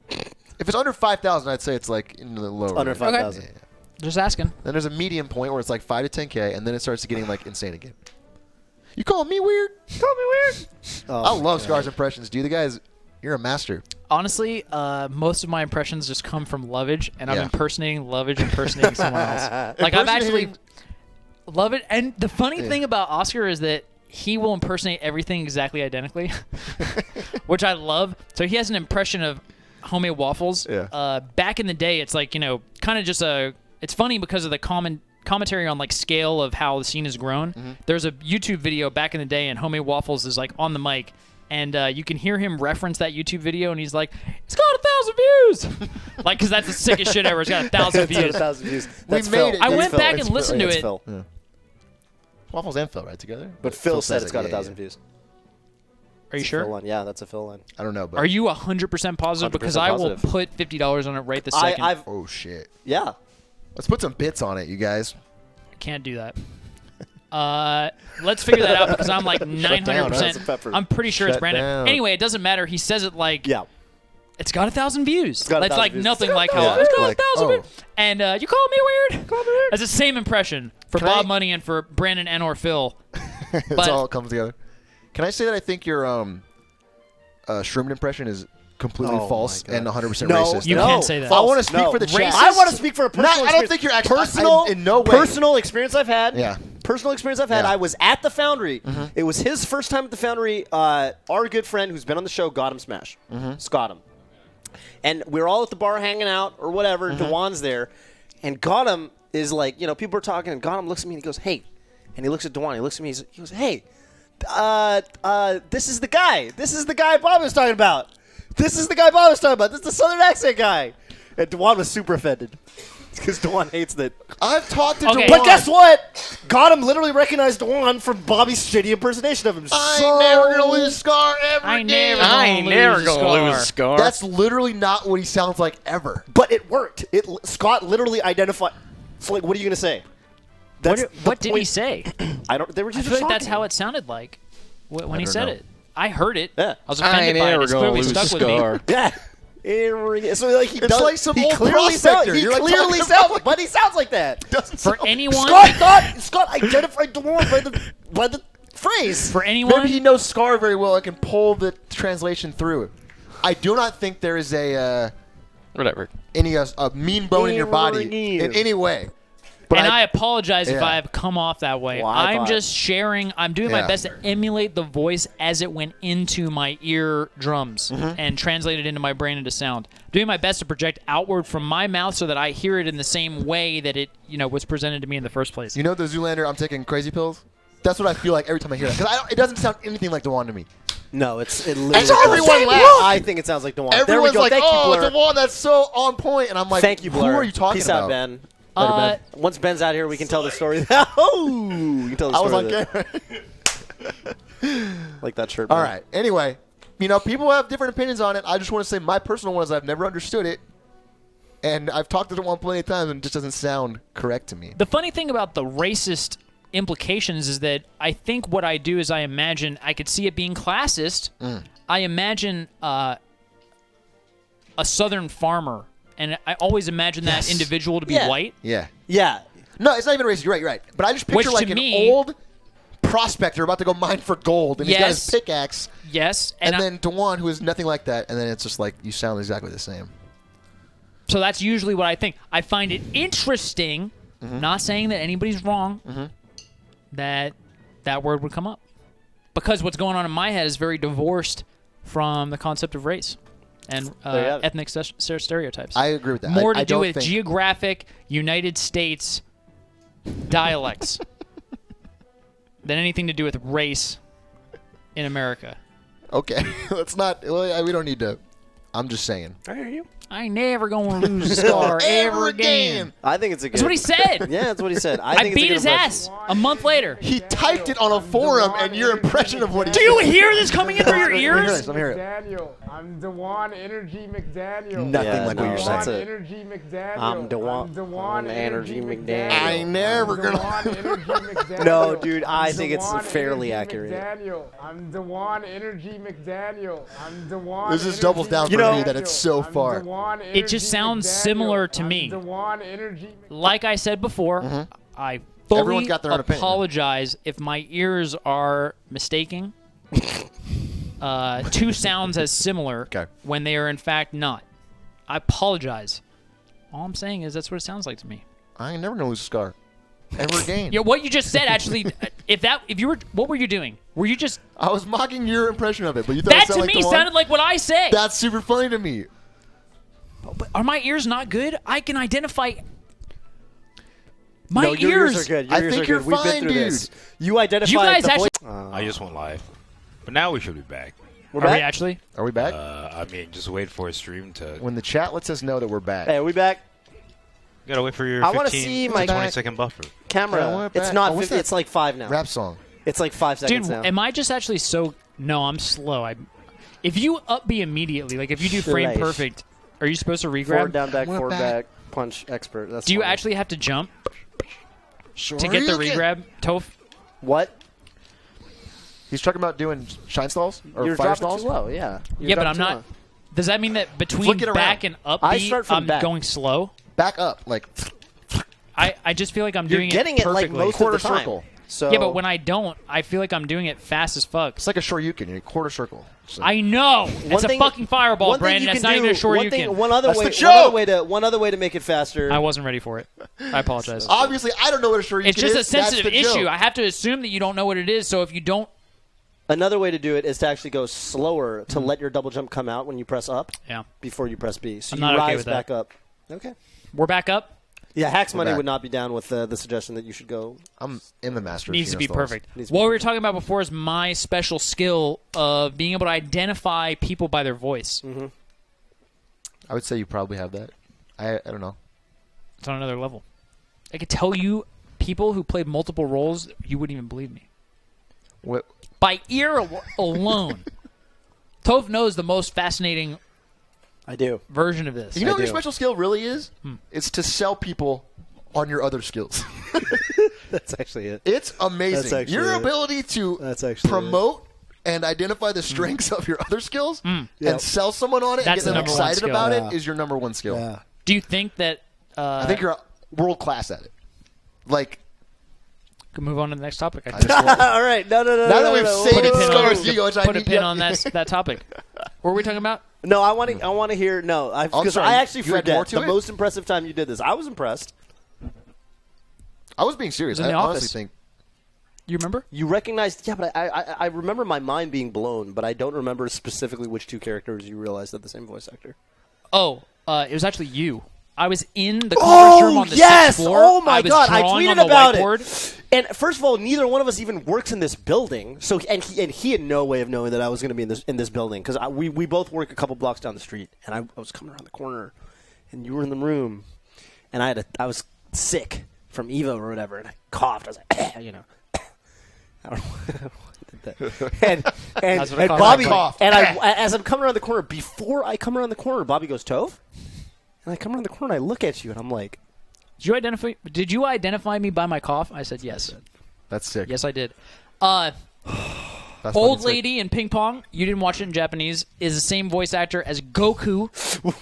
If it's under 5,000, I'd say it's like in the lower. Under range. 5,000. Yeah, yeah. Just asking. Then there's a medium point where it's like 5 to 10K, and then it starts getting like insane again. You call me weird? Call me weird. Oh, I love Scar's impressions, dude. The guy's, you're a master. Honestly, most of my impressions just come from Lovage, and I'm Yeah. impersonating Lovage, impersonating someone else. Like I've actually love it. And the funny thing about Oscar is that he will impersonate everything exactly identically, which I love. So he has an impression of homemade waffles. Yeah. Back in the day, it's like, kind of just it's funny because of the commentary on like scale of how the scene has grown. There's a YouTube video back in the day, and homemade waffles is like on the mic, and you can hear him reference that YouTube video, and he's like, "It's got 1,000 views," like because that's the sickest shit ever. It's got 1,000 It's got views. 1,000 views. We That's made Phil. it. I That's went Phil. back It's and Phil. listened Yeah, to it's it. Phil. Waffles and Phil, right, together? But Phil said it's got yeah, 1,000 yeah. views. Are you It's a Phil sure? line. Yeah, that's a Phil line. I don't know, but Are you 100% positive? Because 100% I will positive. put $50 on it right this second. I've oh shit. yeah. Let's put some bits on it, you guys. Can't do that. Let's figure that out because I'm like down, huh? That's a 900%. pepper. I'm pretty sure it's Shut Brandon. down. Anyway, it doesn't matter. He says it like Yeah. it's got 1,000 views. got That's 1,000 like views. nothing It's got like how 1,000. it's got Like, 1,000 oh. views. And you call me weird? That's the same impression for Can Bob I- Money and for Brandon and or Phil. It's But- all comes together. Can I say that I think your Sherman impression is completely Oh, false my God. and 100% No, racist? You no. can't say that. I want to False. speak for the No. chat. I want to speak for a personal I don't experience. think you're actually personal. in no way. Personal experience I've had. Yeah. Personal experience I've had. Yeah. I was at the Foundry. It was his first time at the Foundry. Our good friend who's been on the show, Gotham Smash, Scottum, and we're all at the bar hanging out or whatever. Dewan's there, and Gotham is like, people are talking, and Gotham looks at me and he goes, "Hey," and he looks at Dewan. He looks at me. He goes, "Hey, this is the guy. This is the guy Bob was talking about. This is the guy Bob was talking about. This is the Southern accent guy." And Dewan was super offended because Dewan hates that. I've talked to Okay. Dewan. But guess what? Gotham literally recognized Dewan from Bobby's shitty impersonation of him. I So- ain't never going to lose Scar ever I again. never gonna lose Scar. That's literally not what he sounds like ever. But it worked. Scott literally identified. So, like, what are you gonna say? That's What the did he point. say? I don't. They were I just. feel like that's shocking. how it sounded like when he don't said know. it. I heard it. Yeah. I was offended by it. It's clearly stuck with me. Yeah. So like he It's does. like some he old clearly prospector. He You're like clearly talking sounds. about- But he sounds like that. Doesn't For sound- anyone, Scott identified Dewan by the phrase. for anyone, Maybe he knows Scar very well and can pull the translation through. I do not think there is a Whatever. a mean bone in your body in any way. But and I apologize if Yeah. I have come off that way. Well, I I'm thought- just sharing. I'm doing my Yeah. best to emulate the voice as it went into my ear drums and translate it into my brain into sound. Doing my best to project outward from my mouth so that I hear it in the same way that it, was presented to me in the first place. You know the Zoolander, I'm taking crazy pills? That's what I feel like every time I hear that. Because it doesn't sound anything like Dewan to me. No, it And literally. everyone laughs. I think it sounds like Dewan. Everyone's there we go. like, Thank oh, you, Blur. Dewan, that's so on point. And I'm like, Thank you, Blur. who are you talking Peace about? out, Ben. Uh, Once Ben's out here, we can tell the story. Oh, we can tell the I was story. like, Like that shirt. all Ben. right. Anyway, people have different opinions on it. I just want to say my personal one is I've never understood it. And I've talked to Dewan plenty of times and it just doesn't sound correct to me. The funny thing about the racist implications is that I think what I do is I could see it being classist. I imagine a Southern farmer, and I always imagine that individual to be Yeah. white. Yeah. Yeah. No, it's not even racist. You're right. You're right. But I just picture Which to like an me- old prospector about to go mine for gold, and he's got his Yes. pickaxe, Yes, and I- then Dewan, who is nothing like that, and then it's just like you sound exactly the same. so that's usually what I think. I find it interesting, not saying that anybody's wrong, that word would come up. Because what's going on in my head is very divorced from the concept of race and There you have it. ethnic stereotypes. I agree with that. More to I do don't with think- geographic United States dialects than anything to do with race in America. Okay, let's not. Well, we don't need to. I'm just saying. I hear you. I ain't never gonna lose a scar ever again. I think it's a good. That's what he said. Yeah, that's what he said. I think beat it's his a good impression. ass a month later. He typed it on a forum, and your impression of what he Do you hear this coming in through your ears? Let me hear it. McDaniel. I'm Dewan Energy McDaniel. Nothing Yeah, like no, what you're that's saying. it. Energy McDaniel. I'm Dewan Energy McDaniel. I ain't never gonna- Dewan Energy McDaniel. No, dude, I I'm think it's Dewan fairly Energy accurate. McDaniel. I'm Dewan Energy McDaniel. I'm Dewan This just Energy doubles down for me that it's so I'm far. Dewan It just Energy sounds McDaniel. similar to I'm me. Dewan Energy Like I said before, I Everyone's got their own opinion. apologize if my ears are mistaking two sounds as similar when they are in fact not. I apologize. All I'm saying is that's what it sounds like to me. I ain't never gonna lose a scar. Ever again. Yeah, what you just said actually. What were you doing? Were you just? I was mocking your impression of it, but you thought That it sounded to like me the one? sounded like what I say. That's super funny to me. But are my ears not good? I can identify. My No, your ears are good. Your I ears think are you're good. We've fine, been through dude. this. You identified You guys the actually. I just went live. But now we should be back. We're Are we back? actually? Are we back? I mean, just wait for a stream to... When the chat lets us know that we're back. Hey, are we back? You gotta wait for your I wanna 15 see to my 20-second buffer. Camera. Yeah, we're It's back. not Oh, what's 50, that? it's like 5 now. Rap song. It's like 5 seconds Dude, now. am I just actually so? No, I'm slow. If you up B immediately, like if you do frame Nice. perfect, are you supposed to regrab? Forward, down, back, We're forward, back. back, punch, expert. That's Do you funny. actually have to jump Sure to get the you can. regrab, Toph? What? He's talking about doing shine stalls or You're fire dropping stalls. too low, yeah. You're Yeah, but dropping I'm too not. low. Does that mean that between Flick it back around. and up I B, start from I'm back. going slow? Back up, like I just feel like I'm You're doing getting it it like perfectly. most quarter of the time. circle. So Yeah, but when I don't, I feel like I'm doing it fast as fuck. It's like a shoryuken. You're a quarter circle. So I know. It's a fucking fireball, one thing Brandon. you That's can not do- even a short one thing- you can. One other That's way. the One other way to make it faster. I wasn't ready for it. I apologize. obviously, I don't know what a shoryuken is. It's just a That's sensitive the issue. joke. I have to assume that you don't know what it is. So if you don't, Another way to do it is to actually go slower to let your double jump come out when you press up yeah, before you press B. So I'm you not okay rise with that. back up. Okay. we're back up. Yeah, Hacks Money back. would not be down with the suggestion that you should go. I'm in the master. of Needs to Shino be stalls. perfect. Needs to be What we were talking about before is my special skill of being able to identify people by their voice. I would say you probably have that. I don't know. It's on another level. I could tell you people who played multiple roles. You wouldn't even believe me. What? By ear alone. Toph knows the most fascinating I do. version of this. You know what your do. special skill really is? It's to sell people on your other skills. That's actually it. It's That's amazing. actually Your it. ability to That's actually promote and identify the strengths of your other skills Yep. and sell someone on it That's and the get them number one excited skill. about Yeah. it is your number one skill. Yeah. Do you think that... I think you're world class at it. Like, Can move on to the next topic. I I think. just want, All right. No. now that we've no. saved Put a pin on Scar's it. ego, which I Put a need- pin yeah, on that topic. What were we talking about? No, I want to hear. No, because sorry, I actually you had more forget to the it? most impressive time you did this. I was impressed. I was being serious. It was in I the honestly office. think You remember? You recognized, yeah, but I remember my mind being blown, but I don't remember specifically which two characters you realized had the same voice actor. Oh, it was actually you. I was in the conference room on the yes! sixth floor. Oh my I was god! I drawing tweeted on the about whiteboard. it. And first of all, neither one of us even works in this building. So he had no way of knowing that I was going to be in this building because we both work a couple blocks down the street, and I was coming around the corner, and you were in the room, and I was sick from Evo or whatever, and I coughed. I was like, you know. I don't know why I did that. And That's what I call Bobby, it. Cough. and as I'm coming around the corner, before I come around the corner, Bobby goes, Toph? And I come around the corner, and I look at you, and I'm like, Did you identify me by my cough? I said yes. that's sick. Yes, I did. That's Old fucking sick. lady in ping pong. You didn't watch it in Japanese. Is the same voice actor as Goku,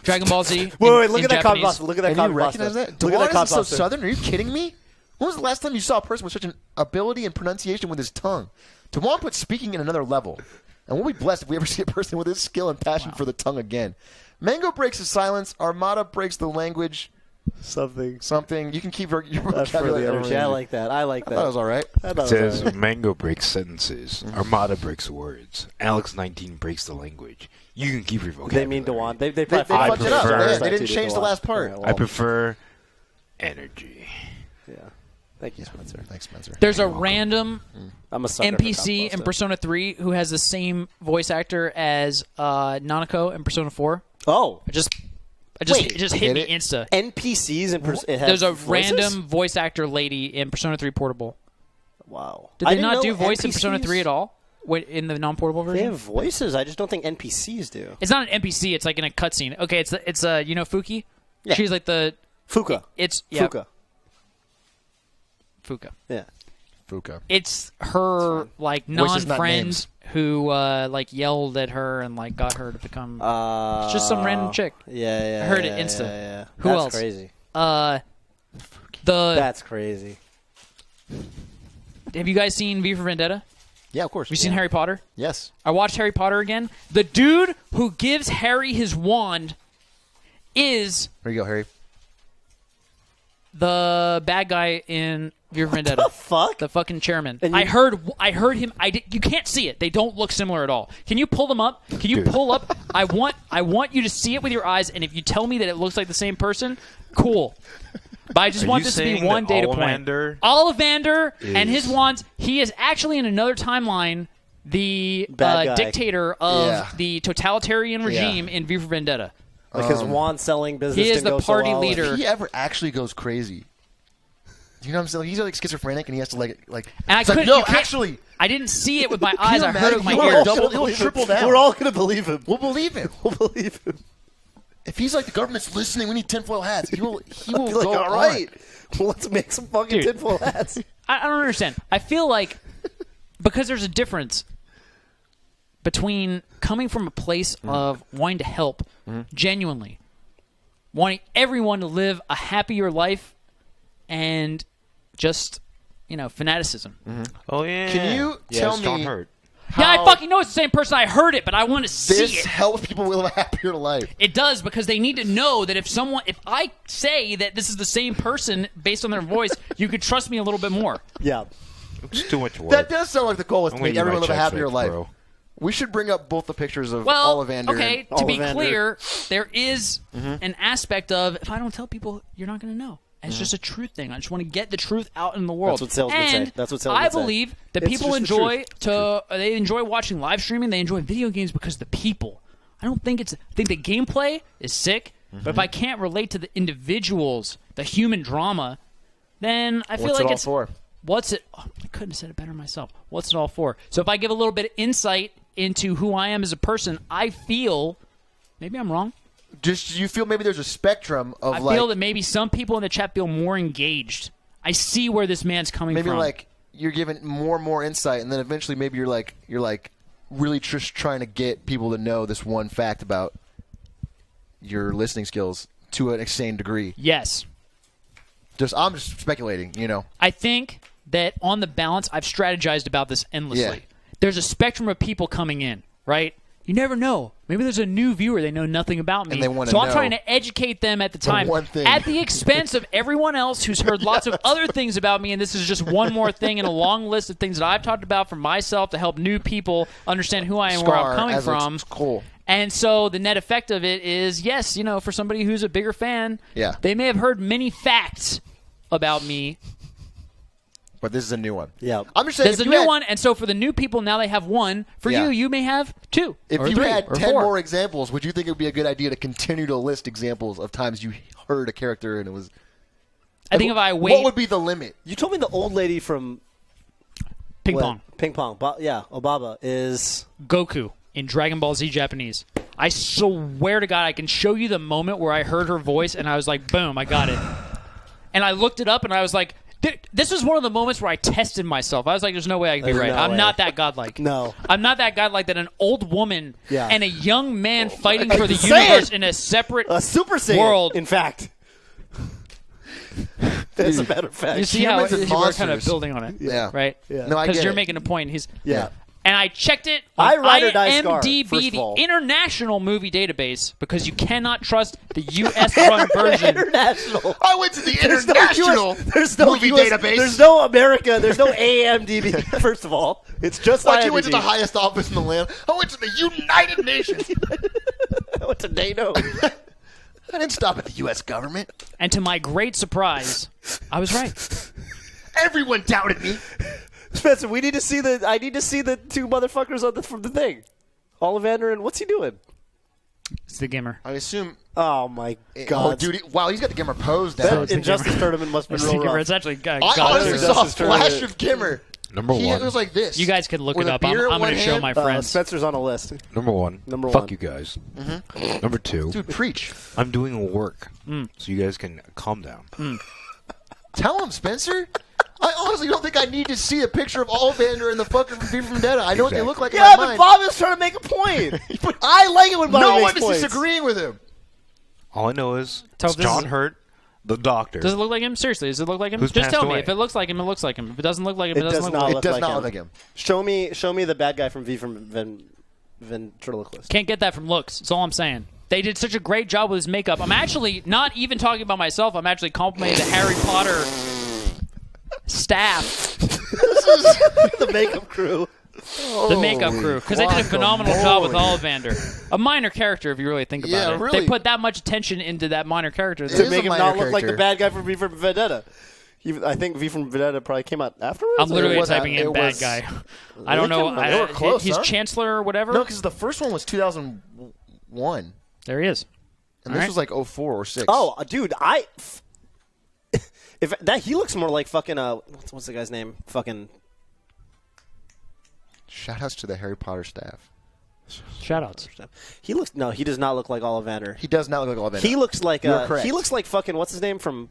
Dragon Ball Z. wait, look in at that Japanese. Cosmo. Look at that And you Cosmo. recognize that? Look at that Dewan isn't so Cosmo. southern. Are you kidding me? When was the last time you saw a person with such an ability and pronunciation with his tongue? Dewan puts speaking in another level. And we'll be blessed if we ever see a person with his skill and passion for the tongue again. Mango breaks the silence. Armada breaks the language. Something. You can keep your That's for vocabulary. the energy. I like that. I like I thought it that. was all right. I thought It it was all says right. Mango breaks sentences. Armada breaks words. Alex 19 breaks the language. You can keep your vocabulary. They mean Dewan. They They probably fucked it up. prefer- They didn't change the last part. I prefer energy. Yeah. Thank you, Spencer. Thanks, Spencer. There's a random I'm a sucker NPC for in Cosmo Persona 3 who has the same voice actor as Nanako in Persona 4. stuff. Oh, Wait, it just hit Get me it? insta. NPCs and There's a random voice actor lady in Persona 3 Portable. Wow. Did I they didn't not know do voice in NPCs Persona 3 at all? In the non-portable They version? have voices. I just don't think NPCs do. It's not an NPC. It's like in a cutscene. Okay, it's you know Fuki? Yeah. She's like the... Fuka. It's... Yeah, Fuka. Fuka. Yeah. Fuka. It's her, like, Voices, not non-friend names. who, like, yelled at her and, like, got her to become... it's just some random chick. Yeah. I heard it yeah, instant. Yeah. Who That's else? crazy. The That's crazy. Have you guys seen V for Vendetta? Yeah, of course. Have you seen Harry Potter? Yes. I watched Harry Potter again. The dude who gives Harry his wand is There you go, Harry. the bad guy in V for Vendetta. The fuck? The fucking chairman. And I you- heard him. You can't see it. They don't look similar at all. Can you pull them up? Can you pull up? I want you to see it with your eyes, and if you tell me that it looks like the same person, cool. But I just Are want you this to be saying one that data Ollivander point. Ollivander and is- his wands. He is actually in another timeline the Bad guy. dictator of the totalitarian regime in V for Vendetta. Like his wand selling business. He is didn't the go so party well. leader. If he ever actually goes crazy, you know what I'm saying? He's like schizophrenic, and he has to like. And I it's like, couldn't. no, you can't- actually, I didn't see it with my you eyes. I heard it with my imagine? ears. He'll triple down. We're all gonna believe him. We'll believe him. We'll believe him. If he's like the government's listening, we need tinfoil hats. He will Be like, go all right, well, let's make some fucking Dude. tinfoil hats. I don't understand. I feel like because there's a difference between coming from a place of wanting to help genuinely, wanting everyone to live a happier life, and just fanaticism. Oh yeah. Can you yeah, tell it's John me Hurt. Yeah, I how fucking know it's the same person. I heard it, but I want to see this it. helps people live a happier life? It does because they need to know that if I say that this is the same person based on their voice, you could trust me a little bit more. Yeah. It's too much work. That does sound like the goal is to I'm gonna make get everyone my live a checks happier fixed, life. bro. We should bring up both the pictures of Well, Ollivander. okay, and to be Ollivander. clear, there is an aspect of if I don't tell people, you're not going to know. It's just a truth thing. I just want to get the truth out in the world. That's what salesmen say. And That's what salesmen I say. believe that It's people just the they enjoy watching live streaming. They enjoy video games because of the people. I think the gameplay is sick, but if I can't relate to the individuals, the human drama, then I feel What's like it all it's for? what's it? Oh, I couldn't have said it better myself. What's it all for? So if I give a little bit of insight into who I am as a person, I feel maybe I'm wrong. Just you feel maybe there's a spectrum of I like feel that maybe some people in the chat feel more engaged. I see where this man's coming maybe from. like you're given more and more insight, and then eventually maybe you're like really just trying to get people to know this one fact about your listening skills to an insane degree. Yes. I'm just speculating, I think that on the balance, I've strategized about this endlessly. Yeah. There's a spectrum of people coming in, right? You never know. Maybe there's a new viewer. They know nothing about me. And they wanna so I'm know trying to educate them at the time. one thing. At the expense of everyone else who's heard lots of other things about me. And this is just one more thing in a long list of things that I've talked about for myself to help new people understand who I am, where I'm coming from. It's cool. And so the net effect of it is, yes, for somebody who's a bigger fan, Yeah. they may have heard many facts about me. But this is a new one. Yeah. I'm just saying There's a if you new had- one, and so for the new people, now they have one. For Yeah. you may have two. If or you three, had or 10 four. more examples, would you think it would be a good idea to continue to list examples of times you heard a character and it was? I think if I wait, What would be the limit? You told me the old lady from ping what? pong, Ping pong. Obaba is. Goku in Dragon Ball Z Japanese. I swear to God, I can show you the moment where I heard her voice and I was like, boom, I got it. And I looked it up and I was like, this was one of the moments where I tested myself. I was like, there's no way I can be There's right. no I'm way. not that godlike. No. I'm not that godlike that an old woman Yeah. and a young man fighting for the Saiyan! universe in a separate A Super Saiyan. world. In fact. As a matter of fact. You see how Humans and we're kind of monsters. building on it, Yeah. right? Yeah. No, I Because get you're it. making a point. He's Yeah. And I checked it I on ride or die Scar, IMDb, first of the all. international movie database, because you cannot trust the U.S. run version. International. I went to the There's no international US there's no movie US database. There's no America. There's no AMDB. First of all, it's just like IMDb. you went to the highest office in the land. I went to the United Nations. I went to NATO. I didn't stop at the U.S. government. And to my great surprise, I was right. Everyone doubted me. Spencer, I need to see the two motherfuckers from the thing. Ollivander and what's he doing? It's the Gimmer. I assume. Oh my Oh, god, dude! Wow, he's got the Gimmer pose that down. it's the Injustice tournament must have It's been the real Gimmer. rough. It's actually I honestly Justice saw a flash tournament. of Gimmer. Number He one. was like this. You guys could look with it a up. I'm beer in going one to show hand. my friends. Spencer's on a list. Number one. Number Fuck one. you guys. Number two. Dude, preach. I'm doing work, so you guys can calm down. Tell him, Spencer. I honestly don't think I need to see a picture of Ollivander and the fucker from V from Vendetta. I know what they look like Yeah, in my but mind. Bob is trying to make a point. I like it when Bob no makes one is points. disagreeing with him. All I know is Toph, it's this John is- Hurt. The doctor. Does it look like him? Seriously, does it look like him? Who's Just tell passed me. away? If it looks like him, it looks like him. If it doesn't look like him, it doesn't look like him. It does not look like him. Show me the bad guy from Ventriloquist. Can't get that from looks. That's all I'm saying. They did such a great job with his makeup. I'm actually not even talking about myself. I'm actually complimenting the Harry Potter staff, The makeup crew. the makeup crew, because they did a phenomenal job with Ollivander. A minor character, if you really think about Yeah, it. really. They put that much attention into that minor character. It To is make a him minor not look like the character. bad guy from V for Vendetta. I think V from Vendetta probably came out afterwards. I'm literally It was- typing in it bad was- guy. I don't know. They were close, He's huh? Chancellor or whatever. No, because the first one was 2001, There he is. and All this right. was like 04 or 6. Oh, dude, if that he looks more like fucking what's the guy's name? Fucking Shoutouts to the Harry Potter staff. Shoutouts. he does not look like Ollivander. He does not look like Ollivander. He looks like You're correct. he looks like fucking what's his name from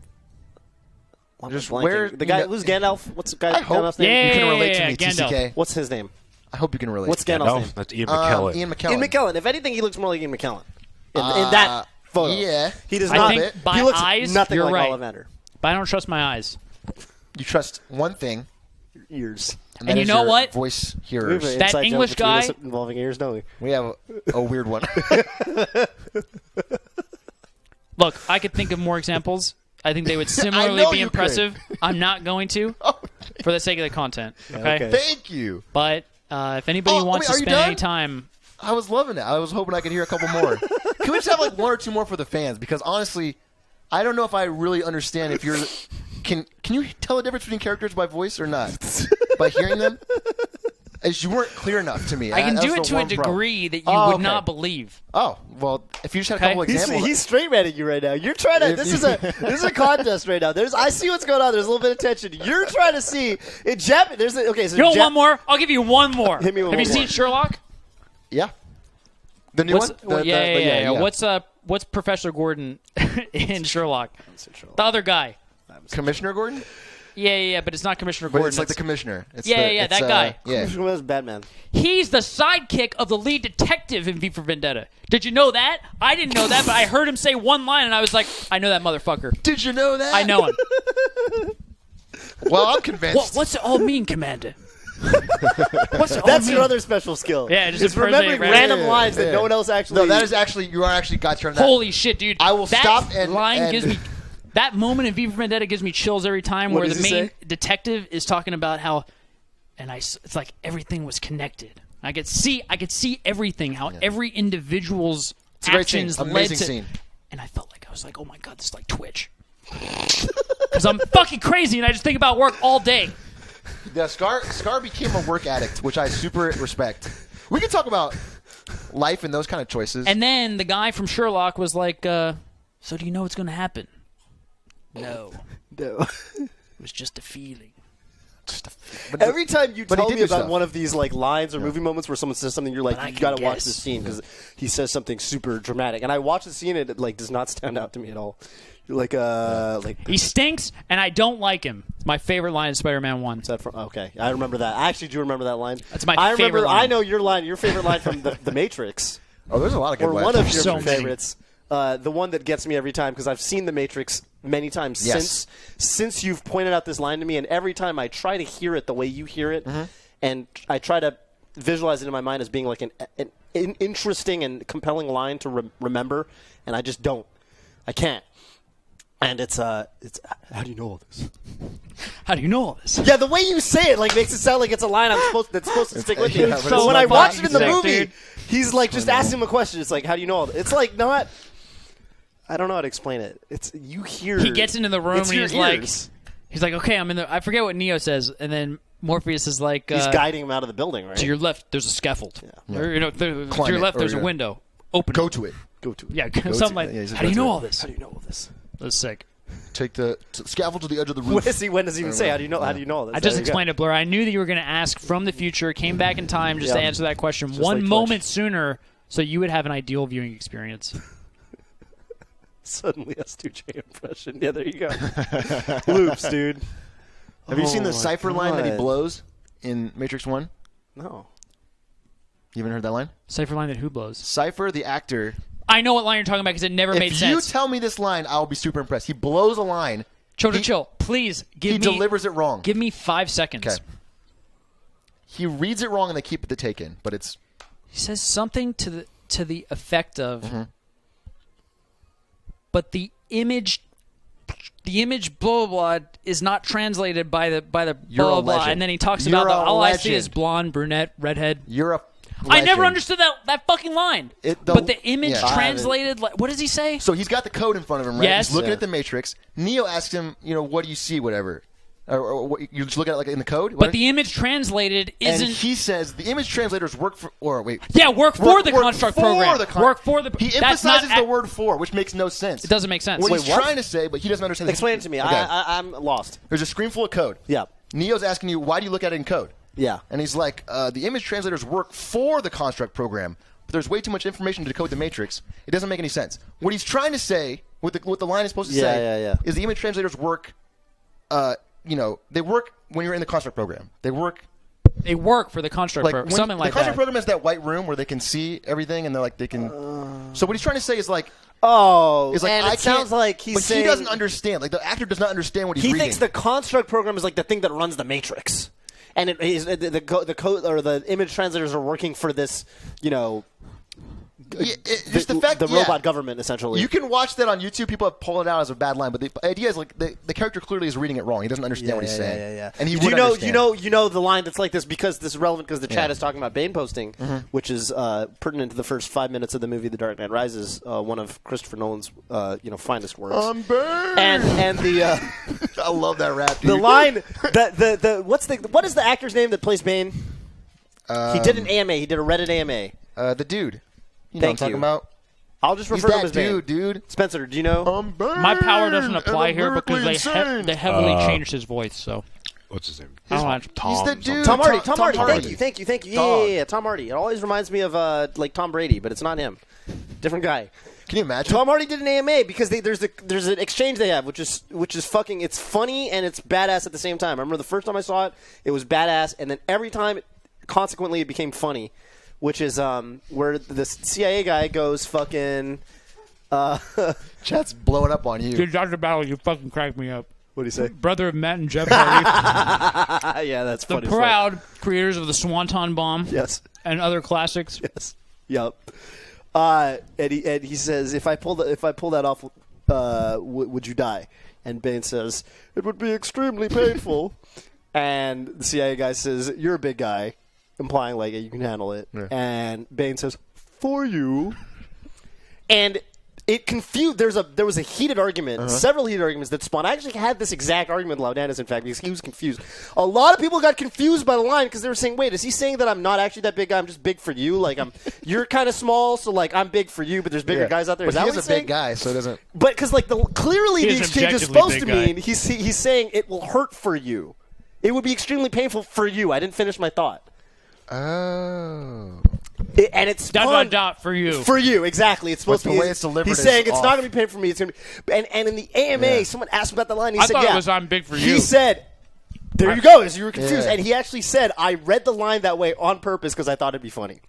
Just blanking. where- the guy you know- who's Gandalf? What's the guy? I hope Gandalf's name? Yeah. you can relate to me, Gandalf. TCK. What's his name? I hope you can relate. What's to Gandalf's No, name? that's Ian McKellen. Ian McKellen. Ian McKellen. If anything, he looks more like Ian McKellen in that photo. Yeah. He does I not. think by he looks eyes, nothing you're like right. Ollivander. But I don't trust my eyes. You trust one thing, Ears. and, that And you is know your what? voice We have hearers. an That inside joke English between guy- us involving ears, don't we? We have a weird one. Look, I could think of more examples. I think they would similarly know be you impressive. I'm not going to, Oh, for the sake of the content. Okay. okay. thank you. But if anybody Oh, wants wait, to are you spend any done? time, I was loving it. I was hoping I could hear a couple more. Can we just have like one or two more for the fans? Because honestly, I don't know if I really understand if you're. Can you tell the difference between characters by voice or not? By hearing them? As you weren't clear enough to me. I can That do was it the to a one problem. degree that you Oh, would okay. not believe. Oh, well, if you just had a Okay. couple examples. He's straight manning you right now. You're trying to. This is a contest right now. I see what's going on. There's a little bit of tension. You're trying to see in Jap. There's okay. So You want one more? I'll give you one more. Hit me with Have you one seen more. Sherlock? Yeah. The new What's, one? yeah. What's Professor Gordon in Sherlock? The other guy. Commissioner Gordon? Yeah, but it's not Commissioner But Gordon. it's like the commissioner. It's Yeah, that guy. Yeah. Who's Batman? He's the sidekick of the lead detective in V for Vendetta. Did you know that? I didn't know that, but I heard him say one line, and I was like, I know that motherfucker. Did you know that? I know him. Well, I'm convinced. What's it all mean, Commander? What's it all That's mean? your other special skill. Yeah, just it's impersonate remembering random- random lines that Yeah. no one else actually. No, that is actually, you are actually got your. Holy shit, dude. I will that stop and- line and- gives me... That moment in V for Vendetta gives me chills every time What where does the he main say? detective is talking about how... It's like everything was connected. I could see everything, how every individual's It's a great scene. actions led Amazing to... scene. And I felt like, I was like, oh my God, this is like Twitch. Because I'm fucking crazy and I just think about work all day. Yeah, Scar became a work addict, which I super respect. We can talk about life and those kind of choices. And then the guy from Sherlock was like, so do you know what's going to happen? No. No. It was just a feeling. Every time you But he tell did me do about stuff. one of these like lines or movie moments where someone says something, you're like, But I you can got to watch guess. this scene because he says something super dramatic, and I watch the scene and it like does not stand out to me at all. You're like He stinks, and I don't like him. It's my favorite line in Spider-Man 1. Is that from, okay, I remember that. I actually do remember that line. That's my I remember, favorite line. I know your line. Your favorite line from the Matrix, oh, there's a lot of good or lines. one of your So many. favorites. The one that gets me every time because I've seen the Matrix many times Yes. since you've pointed out this line to me, and every time I try to hear it the way you hear it, Mm-hmm. and I try to visualize it in my mind as being like an interesting and compelling line to remember, and I just don't. I can't. And it's how do you know all this? How do you know all this? Yeah, the way you say it like makes it sound like it's a line that's supposed to stick with me. yeah, but So it's when not I watch it in the sick, movie, dude. he's like just asking him a question. It's like, how do you know all this? It's like not. I don't know how to explain it. It's you hear. He gets into the room it's and your he's ears. like, okay, I'm in the... I forget what Neo says, and then Morpheus is like... He's guiding him out of the building, right? to your left, there's a scaffold. Yeah. Or, to Climb your it, left, or, there's a yeah. window. Open Go it. to it. Go to it. Yeah, to something it. like, Yeah, he's how do you go to know it. all this? How do you know all this? That's sick. Take the scaffold to the edge of the roof. When does he even say? How do you know? How do you know all this? I just explained it, Blur. I knew that you were going to ask from the future, came back in time just to Yeah. answer that question Just one like Twitch. moment sooner so you would have an ideal viewing experience. Suddenly S2J impression. Yeah, there you go. Loops, dude. Have you seen Oh the my cipher line that he God. blows in Matrix 1? No. You haven't heard that line? Cypher line that who blows? Cypher, the actor, I know what line you're talking about because it never made If sense. you tell me this line, I'll be super impressed. He blows a line. Chill. Please give He me. delivers it wrong. Give me 5 seconds. Okay. He reads it wrong and they keep the take in, but it's. He says something to the effect of. But the image blah blah blah is not translated by the You're blah a blah, legend. and then he talks You're about a all I see legend. is blonde, brunette, redhead. You're a. I never legend. understood that fucking line. But the image yeah. translated, like, what does he say? So he's got the code in front of him, right? Yes. He's looking Yeah. at the Matrix. Neo asks him, what do you see, whatever. Or what, you just look at it like in the code? But the image translated And isn't. he says the image translators work for. Or wait. Yeah, work for the construct program. Work for the. He that's not emphasizes the word "for," which makes no sense. It doesn't make sense. What Wait, he's what? trying to say, but he doesn't understand. Explain it to me. Okay. I'm lost. There's a screen full of code. Yeah. Neo's asking you, why do you look at it in code? Yeah. And he's like, the image translators work for the construct program, but there's way too much information to decode the matrix. It doesn't make any sense. What he's trying to say, what the line is supposed to say, is the image translators work, they work when you're in the construct program. They work for the construct program. when Something like the construct that. program is that white room where they can see everything and they're like, they can. So what he's trying to say is like, Oh, is like and I it sounds can't- like he's but saying he doesn't understand. Like the actor does not understand what he's he reading. thinks the construct program is like the thing that runs the Matrix, and the code or the image translators are working for this, just the fact the yeah. robot government essentially. You can watch that on YouTube. People have pulled it out as a bad line, but the idea is like the character clearly is reading it wrong. He doesn't understand what he's saying. Yeah. And he Do would understand. you know the line that's like this because this is relevant because the chat is talking about Bane posting, which is pertinent to the first 5 minutes of the movie The Dark Knight Rises, one of Christopher Nolan's finest works. I'm burned. And the I love that rap. Dude. the line what is the actor's name that plays Bane? He did an AMA. He did a Reddit AMA. The dude. You know Thank what I'm talking you. about? I'll just He's refer to him that as Bane. dude. Spencer, do you know? I'm burned. My power doesn't apply and here I'm because lyrically they heavily changed his voice. So What's his name? I don't know. He's the dude. Tom Hardy. Tom Hardy. Hardy. Thank you. Dog. Yeah. Tom Hardy. It always reminds me of like Tom Brady, but it's not him. Different guy. Can you imagine? Tom Hardy did an AMA because there's an exchange they have, which is fucking. It's funny and it's badass at the same time. I remember the first time I saw it, it was badass, and then every time, consequently, it became funny, which is where the CIA guy goes fucking. Chat's blowing up on you. Dude, Dr. Battle, you fucking cracked me up. What do you say? Brother of Matt and Jeff Hardy, Yeah, that's the funny. proud creators of the Swanton Bomb Yes. and other classics. Yes. Yep. And he says, if I pull that off, would you die? And Bane says, it would be extremely painful. And the CIA guy says, you're a big guy, implying like you can handle it. Yeah. And Bane says, for you. And it confused. There was a heated argument, several heated arguments that spawned. I actually had this exact argument with Laudanis, in fact, because he was confused. A lot of people got confused by the line because they were saying, "Wait, is he saying that I'm not actually that big guy? I'm just big for you? Like you're kind of small, so like I'm big for you, but there's bigger guys out there." But Is that he what is he's a big saying? guy, so it doesn't. But because like clearly He the is exchange is objectively supposed to big guy. mean he's saying it will hurt for you. It would be extremely painful for you. I didn't finish my thought. Oh. And it's For you. For you, exactly. It's supposed But to the be. way it's delivered he's is saying it's off. not going to be paid for me. It's going to be. And in the AMA, someone asked him about the line. He I said, thought "Yeah." it was I'm big for He you. said, "There you go." So you were confused, Yeah. and he actually said, "I read the line that way on purpose because I thought it'd be funny."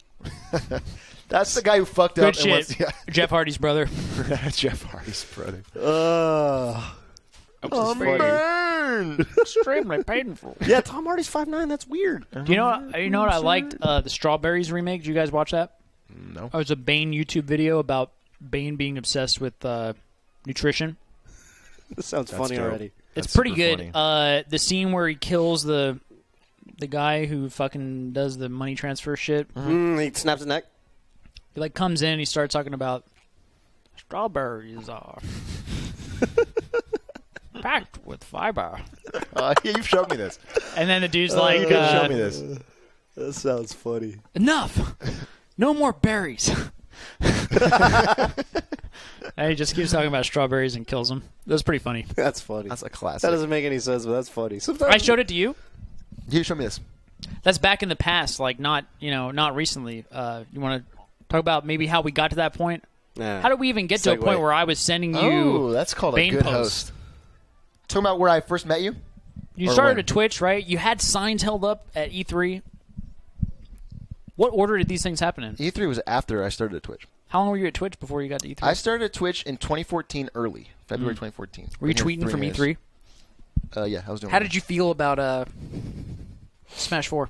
That's the guy who fucked Good up. And shit. Jeff Hardy's brother. Jeff Hardy's brother. I'm burned. Extremely painful. Yeah, Tom Hardy's 5'9". That's weird. Do you know what I liked? The Strawberries remake. Did you guys watch that? No. Oh, it was a Bane YouTube video about Bane being obsessed with nutrition. This sounds funny dope. already. It's That's pretty super good. funny. The scene where he kills the guy who fucking does the money transfer shit. He snaps his neck. He like comes in and he starts talking about strawberries are packed with fiber. Yeah, you've showed me this. And then the dude's like, You did show me this. That sounds funny. enough. No more berries. And he just keeps talking about strawberries and kills them. That was pretty funny. That's funny. That's a classic. That doesn't make any sense, but that's funny. Sometimes I showed it to you. You showed me this. That's back in the past, like not recently. You want to talk about maybe how we got to that point? Nah. How did we even get to a Segue. point where I was sending you? Oh, that's called Bane a good posts? host. Talking about where I first met you? You Or started when? a Twitch, right? You had signs held up at E3. What order did these things happen in? E3 was after I started at Twitch. How long were you at Twitch before you got to E3? I started at Twitch in 2014 early, February 2014. Were you Been here tweeting 3 from years. E3? Yeah, I was doing How that. did you feel about Smash 4?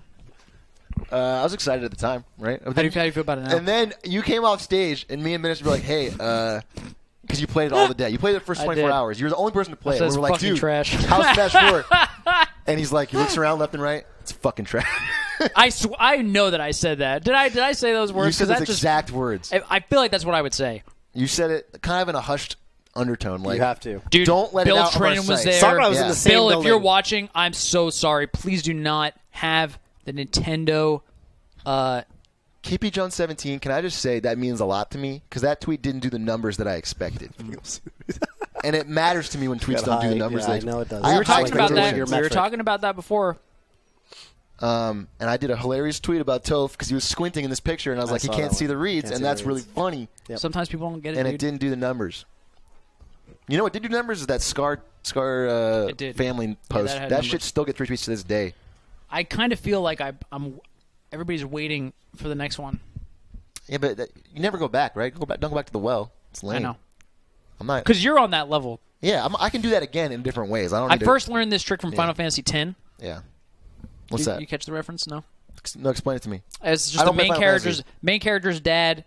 I was excited at the time, right? How do you feel about it now? And then you came off stage, and me and Minister were like, hey, because you played it all the day. You played it the first 24 did. hours. You were the only person to play it. That's We were like, fucking dude, trash. how's Smash 4? And he's like, he looks around left and right. It's fucking trash. I know that I said that. Did I say those words? You said 'Cause those that exact words. I feel like that's what I would say. You said it kind of in a hushed undertone. Like, You have to. Dude, don't let Bill it out of our Trennan was sight. there. Sakura was in Yeah. the same Bill, building. if you're watching, I'm so sorry. Please do not have the Nintendo. KP Jones 17, can I just say that means a lot to me? Because that tweet didn't do the numbers that I expected. And it matters to me when tweets don't do the numbers. Yeah, I know it does. I We have were high talking about that. expectations. We were talking about that before. And I did a hilarious tweet about Toph because he was squinting in this picture, and I was like, he saw can't that see one. the reads, Can't and see the that's really reads. funny. Yep. Sometimes people don't get it, And dude. it didn't do the numbers. You know what did do numbers is that Scar It did. family post. that had that numbers. shit still gets retweets to this day. I kind of feel like I'm. Everybody's waiting for the next one. Yeah, but you never go back, right? Don't go back to the well. It's lame. I know. I'm not. Because you're on that level. Yeah, I can do that again in different ways. I don't. I Need first learned this trick from Yeah. Final Fantasy X. Yeah. What's you, that? You catch the reference? No. No, explain it to me. It's I just the don't play main Final character's dad,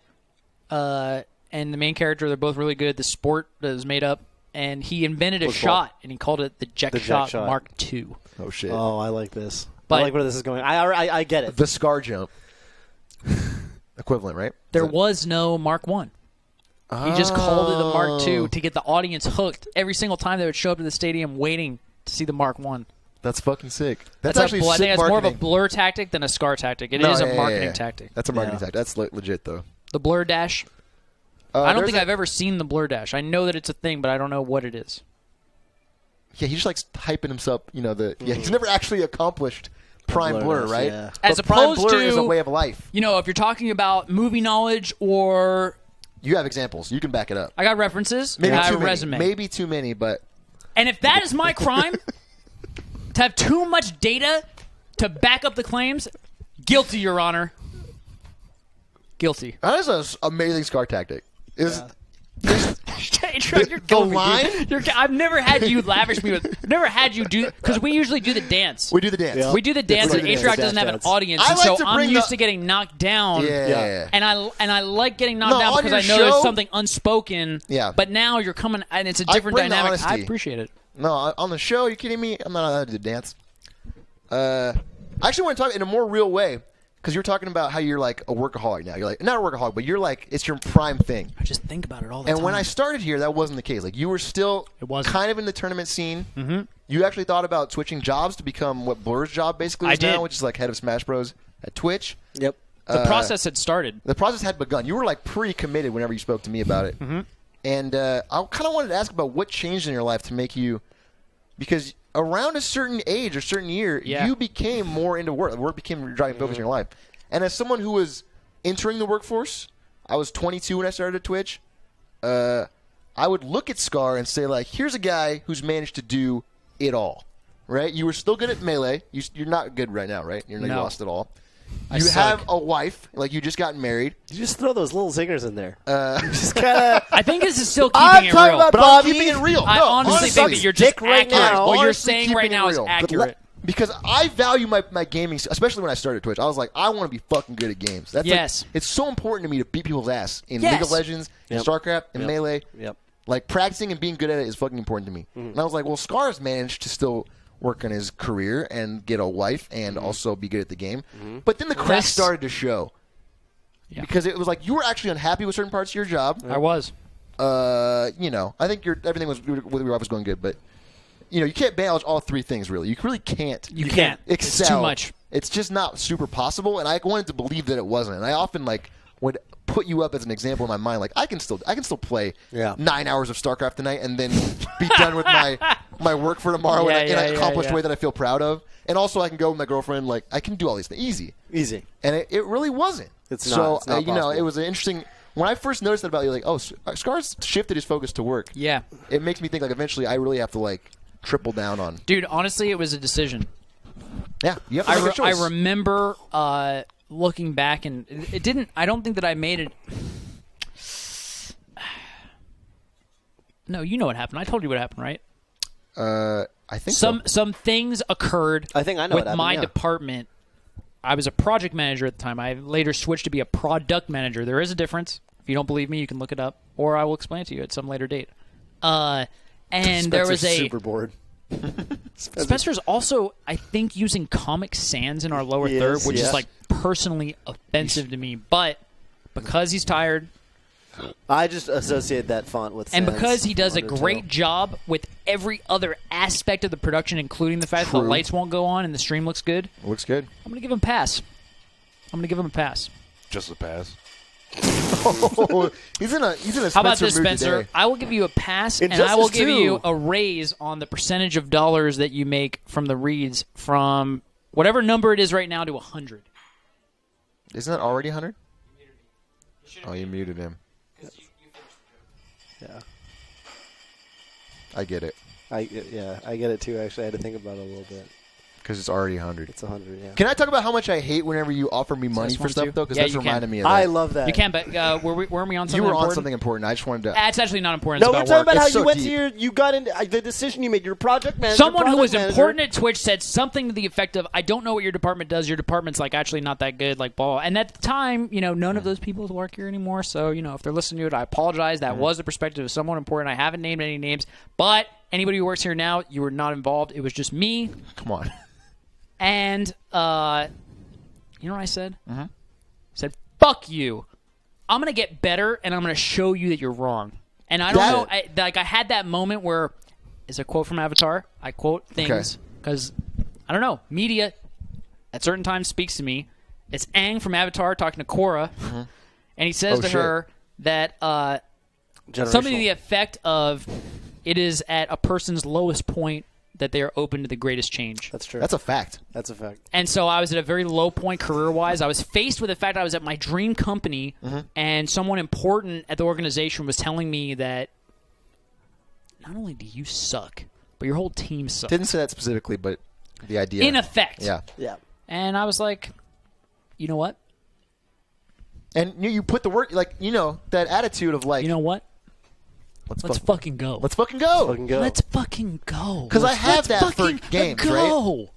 and the main character. They're both really good at the sport that is made up, and he invented a Football. shot, and he called it the Jack The Jack Shot Shot. Mark II. Oh shit. Oh, I like this. But- I like where this is going. I get it. The Scar jump. Equivalent, right? There Is it- was no Mark I. He just called it the Mark II to get the audience hooked. Every single time they would show up to the stadium waiting to see the Mark I. That's fucking sick. That's actually I sick think it's more of a marketing. blur tactic than a Scar tactic. It No, is yeah, a yeah, marketing yeah. tactic. That's a marketing Yeah. tactic. That's legit though. The blur dash. I don't there's think a- I've ever seen the blur dash. I know that it's a thing, but I don't know what it is. Yeah, he just likes hyping himself. You know he's never actually accomplished Prime Blur, dash, right? yeah. As But Prime opposed Blur to- is a way of life. You know, if you're talking about movie knowledge or You have examples. You can back it up. I got references, Maybe I have too a many. resume. Maybe too many, but And if that is my crime, to have too much data to back up the claims, guilty, Your Honor. Guilty. that is an amazing Scar tactic. You're killing me, line? dude. I've never had you lavish me with. I've never had you do because we usually do the dance. We do the dance. Yeah. We do the dance, we and do the Atrioc dance. doesn't have an Dance. audience, I and like so to I'm bring used the- to getting knocked down. Yeah. And I like getting knocked No, down on because I your know there's show- something unspoken. Yeah. But now you're coming, and it's a I different bring the dynamic. I honesty. appreciate it. No, on the show, are you kidding me? I'm not allowed to do dance. I actually want to talk in a more real way because you're talking about how you're like a workaholic now. You're like not a workaholic, but you're like it's your prime thing. I just think about it all the And time. when I started here, that wasn't the case. Like you were still It wasn't. kind of in the tournament scene. Mm-hmm. You actually thought about switching jobs to become what Blur's job basically I is now, did. which is like head of Smash Bros. At Twitch. Yep. the process had started. The process had begun. You were like pretty committed whenever you spoke to me about it. Mm-hmm. And I kind of wanted to ask about what changed in your life to make you, because around a certain age or certain year, Yeah. you became more into work. Work became your driving focus in your life. And as someone who was entering the workforce, I was 22 when I started at Twitch. I would look at Scar and say, like, here's a guy who's managed to do it all, right? You were still good at Melee. You're not good right now, right? You No. lost it all. I You suck. have a wife, like you just got married. You just throw those little zingers in there. Just kind of. I think this is still keeping I'm it talking real. about But Bobby. I'm keeping it real. I No, honestly think that you're just dick right accurate. now. What you're Honestly saying keeping right it now is real. But accurate. Because I value my gaming, especially when I started Twitch. I was like, I want to be fucking good at games. That's Yes. like, it's so important to me to beat people's ass in Yes. League of Legends, in Yep. StarCraft, in Yep. Melee. Yep. Like practicing and being good at it is fucking important to me. And I was like, well, Scar's managed to still work on his career and get a wife and also be good at the game. But then the cracks This- started to show. Yeah. Because it was like you were actually unhappy with certain parts of your job. I was. I think everything was with your wife was going good, but you can't manage all three things really. You really can't. You can't. Excel. It's too much. It's just not super possible, and I wanted to believe that it wasn't. And I often would put you up as an example in my mind. Like I can still play 9 hours of StarCraft tonight, and then be done with my work for tomorrow in an accomplished way that I feel proud of. And also, I can go with my girlfriend. Like I can do all these things easy. And it really wasn't. It's so not. It's not possible. it was an interesting. When I first noticed that about you, like, oh, Scar's shifted his focus to work. Yeah. It makes me think like eventually I really have to triple down on. Dude, honestly, it was a decision. Yeah, you have to make a choice. I remember looking back, and it didn't. I don't think that I made it. No, you know what happened. I told you what happened, right? I think so. Some things occurred I think I know with what happened, my yeah. department. I was a project manager at the time. I later switched to be a product manager. There is a difference. If you don't believe me, you can look it up, or I will explain it to you at some later date. And there was Spencer's a super bored. Spencer's also, I think, using Comic Sans in our lower He third, is, which yeah. is like personally offensive to me. But because he's tired, I just associate that font with and Sans because he does a Undertow. great job with every other aspect of the production, including the fact that the True. lights won't go on and the stream looks good, Looks good. I'm going to give him a pass. Just a pass. He's in a Spencer How about this, mood Spencer? today. I will give you a pass, and I Injustice will give 2. you a raise on the percentage of dollars that you make from the reads from whatever number it is right now to 100. Isn't that already 100? Oh, you muted him. Yeah. I get it. I get it too. Actually, I had to think about it a little bit. Because it's already 100. It's 100. Yeah. Can I talk about how much I hate whenever you offer me money this for one stuff, too? though? Because Yeah, that's you can. reminding me of that. I love that. You can, but weren't we on something You were on important? something important. I just wanted to... It's actually not important. No, It's we're about talking work. about how It's you so went deep. to you got into the decision you made. Your project manager. Someone who project was manager. important at Twitch said something to the effect of, I don't know what your department does. Your department's like actually not that good, like ball. And at the time, none of those people work here anymore. So, if they're listening to it, I apologize. That was the perspective of someone important. I haven't named any names. But anybody who works here now, you were not involved. It was just me. Come on. And, you know what I said? I said, fuck you. I'm going to get better, and I'm going to show you that you're wrong. And I don't know. I had that moment where, it's a quote from Avatar. I quote things because, I don't know, media at certain times speaks to me. It's Aang from Avatar talking to Korra, and he says to her that something to the effect of, it is at a person's lowest point that they are open to the greatest change. That's true. That's a fact. That's a fact. And so I was at a very low point career-wise. I was faced with the fact I was at my dream company, and someone important at the organization was telling me that not only do you suck, but your whole team sucks. Didn't say that specifically, but the idea. In effect. Yeah. Yeah. And I was like, you know what? And you put the work, that attitude of like, You know what? let's fucking go. Let's fucking go. Fucking go. Let's fucking go. Because I have Let's that for fucking games, go. right?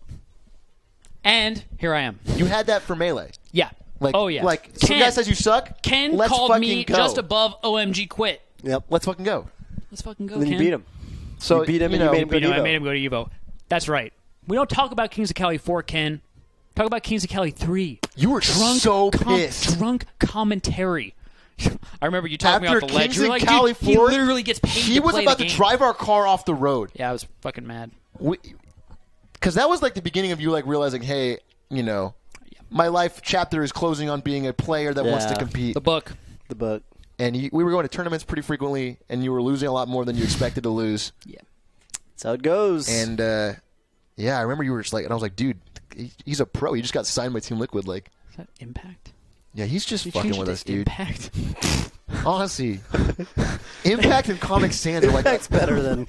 And here I am. You had that for Melee. Yeah. Like, oh, yeah. Like, some guy says you suck. Ken let's called fucking me go. just above OMG quit. Yep. Let's fucking go. Let's fucking go, And then Ken. you beat him. So You beat him and you made him go to I Evo. made him go to Evo. That's right. We don't talk about Kings of Cali 4, Ken. Talk about Kings of Cali 3. You were so pissed. Drunk commentary. I remember you talking me After off the ledge. Kings You were of like, Cali dude, he 4, literally gets paid he to was play about the to game. drive our car off the road. Yeah, I was fucking mad. Because that was like the beginning of you realizing, hey, my life chapter is closing on being a player that wants to Yeah. compete. The book. The book. And we were going to tournaments pretty frequently, and you were losing a lot more than you expected to lose. Yeah. That's how it goes. And yeah, I remember you were just like, and I was like, dude, he's a pro. He just got signed by Team Liquid. Like, Is that Impact? yeah, he's just They fucking changed with it us, to dude. Impact. Honestly, Impact and Comic Sans are like Impact's better than.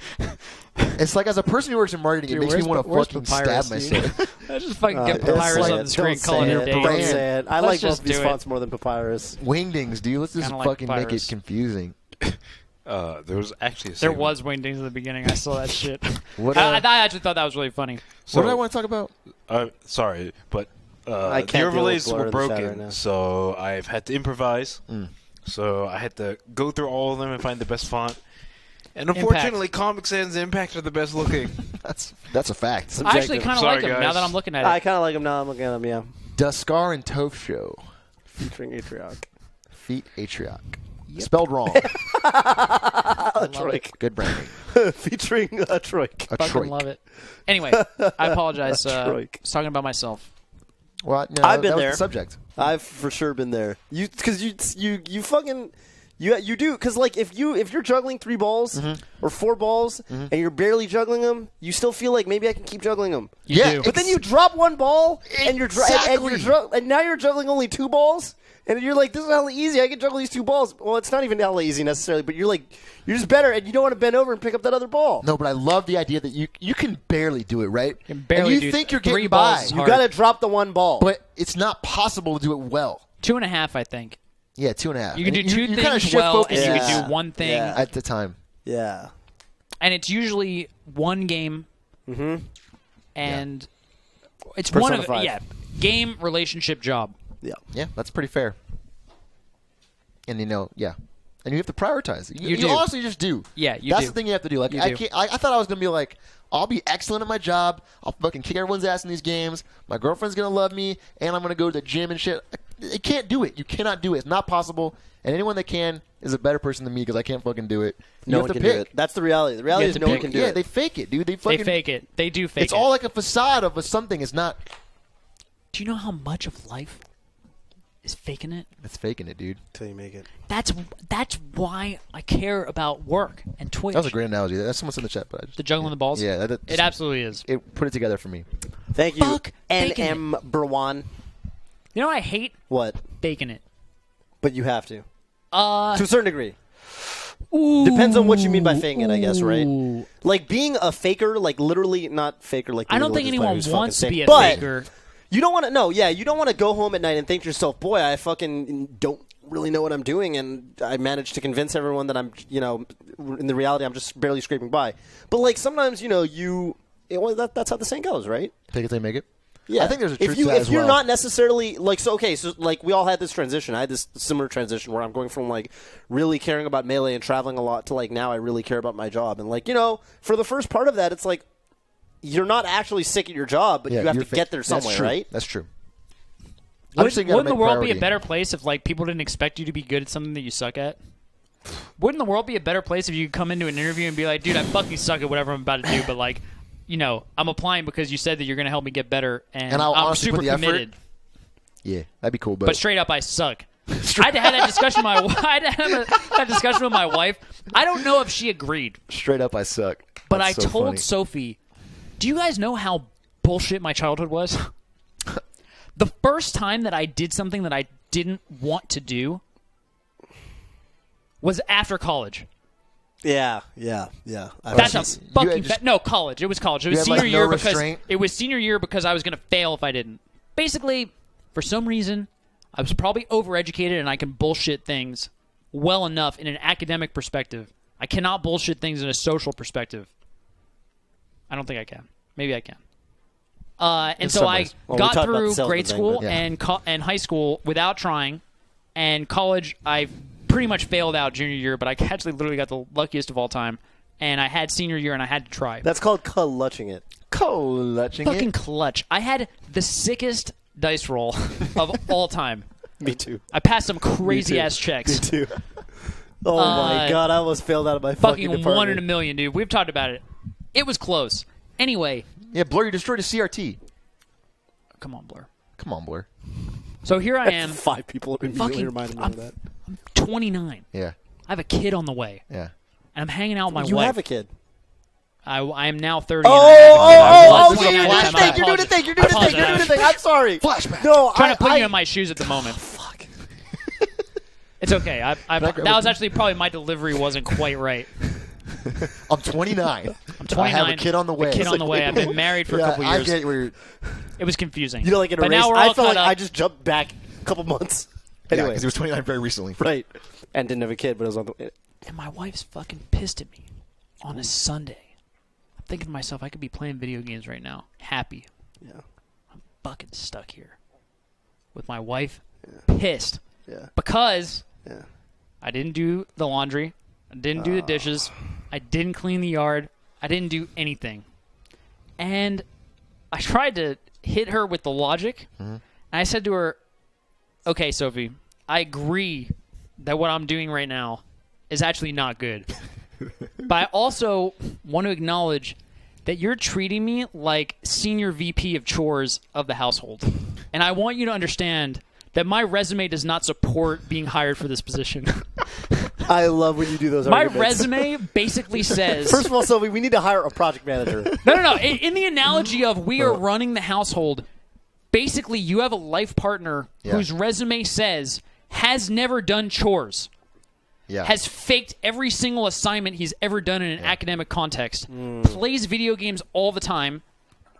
It's like as a person who works in marketing, Dude, it makes me want to where's fucking Papyrus, stab dude? myself. I just fucking get It's Papyrus like- on the screen, don't calling say it it. a Don't day. say it. I Let's like just both these do it. fonts more than Papyrus. Wingdings, dude. Let's just Kinda like fucking make it Papyrus. confusing. There was actually a There segment. was wingdings in the beginning. I saw that shit. What, I actually thought that was really funny. So, what did I want to talk about? Sorry, but I the can't deal with overlays Blur were in the chat broken, right now. so I've had to improvise. So I had to go through all of them and find the best font. And unfortunately, Comic Sans and Impact are the best looking. That's a fact. I actually kind of Sorry, like him now guys. that I'm looking at I it. kind of like him now. I'm looking at him. Yeah. Duskar and Toph show. Featuring Atrioc. Feet Atrioc. Spelled wrong. Atrioc. Good branding. Featuring Atrioc. A Fucking troik. love it. Anyway, I apologize. I Troik. was talking about myself. Well, no, I've been that was there. the subject. I've for sure been there. Because you fucking you do because like if you're juggling 3 balls or 4 balls and you're barely juggling them, you still feel like maybe I can keep juggling them. You Yeah, do. But then you drop 1 ball and you're Exactly. and now you're juggling only 2 balls. And you're like, this is hella easy. I can juggle these 2 balls. Well, it's not even hella easy necessarily, but you're just better, and you don't want to bend over and pick up that other ball. No, but I love the idea that you can barely do it, right? can barely and do you think you're 3 getting balls by, is You hard. got to drop the 1 ball. but it's not possible to do it well. 2.5, I think. Yeah, 2.5. You can do And 2 you things kinda shift well, focus and you Yeah. can do 1 thing. Yeah. at the time. Yeah. And it's usually one game. Mm-hmm. And it's Persona one of 5. game, relationship, job. Yeah. Yeah, that's pretty fair. And and you have to prioritize. You do. honestly just do. Yeah, you That's do. the thing you have to do. Like You I do. can't. I thought I was gonna be like, I'll be excellent at my job. I'll fucking kick everyone's ass in these games. My girlfriend's gonna love me, and I'm gonna go to the gym and shit. You can't do it. You cannot do it. It's not possible. And anyone that can is a better person than me because I can't fucking do it. No you one have to can pick. do it. That's the reality. The reality You is have to no one pick. can do Yeah, it. they fake it, dude. They They fucking fake it. They do fake It's it. all like a facade of something. It's not. Do you know how much of life is faking it? It's faking it, dude. Until you make it. That's why I care about work and Twitch. That was a great analogy. That's someone's in the chat, but I just, The juggling the balls? Yeah, that It absolutely is. it put it together for me. Thank you, Fuck bacon NM Burwan. You know what I hate? What? Baking it. But you have to. Uh, To a certain degree. ooh, Depends on what you mean by faking it, I guess, right? ooh. Like being a faker, like literally not faker like the I don't League think of Legends player anyone who's fucking wants to fake. be a But faker. you don't want to you don't want to go home at night and think to yourself, boy, I fucking don't really know what I'm doing, and I managed to convince everyone that I'm, in the reality, I'm just barely scraping by. But like sometimes, that's how the saying goes, right? Take it, they make it. Yeah, I think there's a truth to that if as you're well. not necessarily like so like we all had this transition. I had this similar transition where I'm going from like really caring about Melee and traveling a lot to like now I really care about my job, and like for the first part of that, it's like you're not actually sick at your job, but you have to get there somewhere, That's true. right? That's true. I just think Wouldn't you gotta the world make be a priority. better place if like people didn't expect you to be good at something that you suck at? Wouldn't the world be a better place if you could come into an interview and be like, dude, I fucking suck at whatever I'm about to do, but like, I'm applying because you said that you're going to help me get better, and I'll I'm honestly super put the effort. committed. Yeah, that'd be cool. But straight up, I suck. I had to have that discussion with my I had to have that discussion with my wife. I don't know if she agreed, straight up, I suck. but That's I so told funny. Sophie, do you guys know how bullshit my childhood was? The first time that I did something that I didn't want to do was after college. Yeah. That's a You fucking had just- no college. It was college. It was had, senior like, no year because restraint? it was senior year because I was going to fail if I didn't. Basically, for some reason, I was probably overeducated and I can bullshit things well enough in an academic perspective. I cannot bullshit things in a social perspective. I don't think I can. Maybe I can. And so some I ways. Well, we got talked about the through salesman grade thing, school but- Yeah. and high school without trying. And college, I pretty much failed out junior year, but I actually literally got the luckiest of all time. And I had senior year, and I had to try. That's called clutching it. Clutching Fucking it. clutch. I had the sickest dice roll of all time. Me too. I passed some crazy-ass checks. Me too. Oh my god, I almost failed out of my fucking Fucking department. 1 in a million, dude. We've talked about it. It was close. Anyway, Yeah, Blur, you destroyed a CRT. come on, Blur. Come on, Blur. So here I am, 5 people immediately fucking, reminded me I'm of that. 29. Yeah, I have a kid on the way, yeah. and I'm hanging out with my You wife. have a kid. I am now 30. Oh, and I have a kid. I was this is a doing it at the flashback. time. I You're doing a apologize. thing. You're doing a thing. You're doing a apologize. thing. I'm sorry. Flashback. No, Trying to put you in my shoes at the moment. Fuck. It's okay. That was actually probably my delivery wasn't quite right. I'm 29. I'm 29. I have a kid on the way. A kid on the way. I've been married for a Yeah, couple I years. get where you're. It was confusing. You know, like in a but race, now we're I all felt caught like up. I just jumped back a couple months. Yeah, Anyway, because he was 29 very recently. right, and didn't have a kid, but it was on the. And my wife's fucking pissed at me on a Sunday. I'm thinking to myself, I could be playing video games right now, happy. Yeah, I'm fucking stuck here with my wife, pissed yeah, because yeah. I didn't do the laundry, I didn't do the dishes, I didn't clean the yard, I didn't do anything. And I tried to hit her with the logic, and I said to her, okay, Sophie, I agree that what I'm doing right now is actually not good. But I also want to acknowledge that you're treating me like senior VP of chores of the household. And I want you to understand that my resume does not support being hired for this position. I love when you do those. My arguments. resume basically says... First of all, Sylvie, we need to hire a project manager. No. In the analogy of we are running the household, basically you have a life partner whose resume says has never done chores. Yeah. Has faked every single assignment he's ever done in an academic context, plays video games all the time,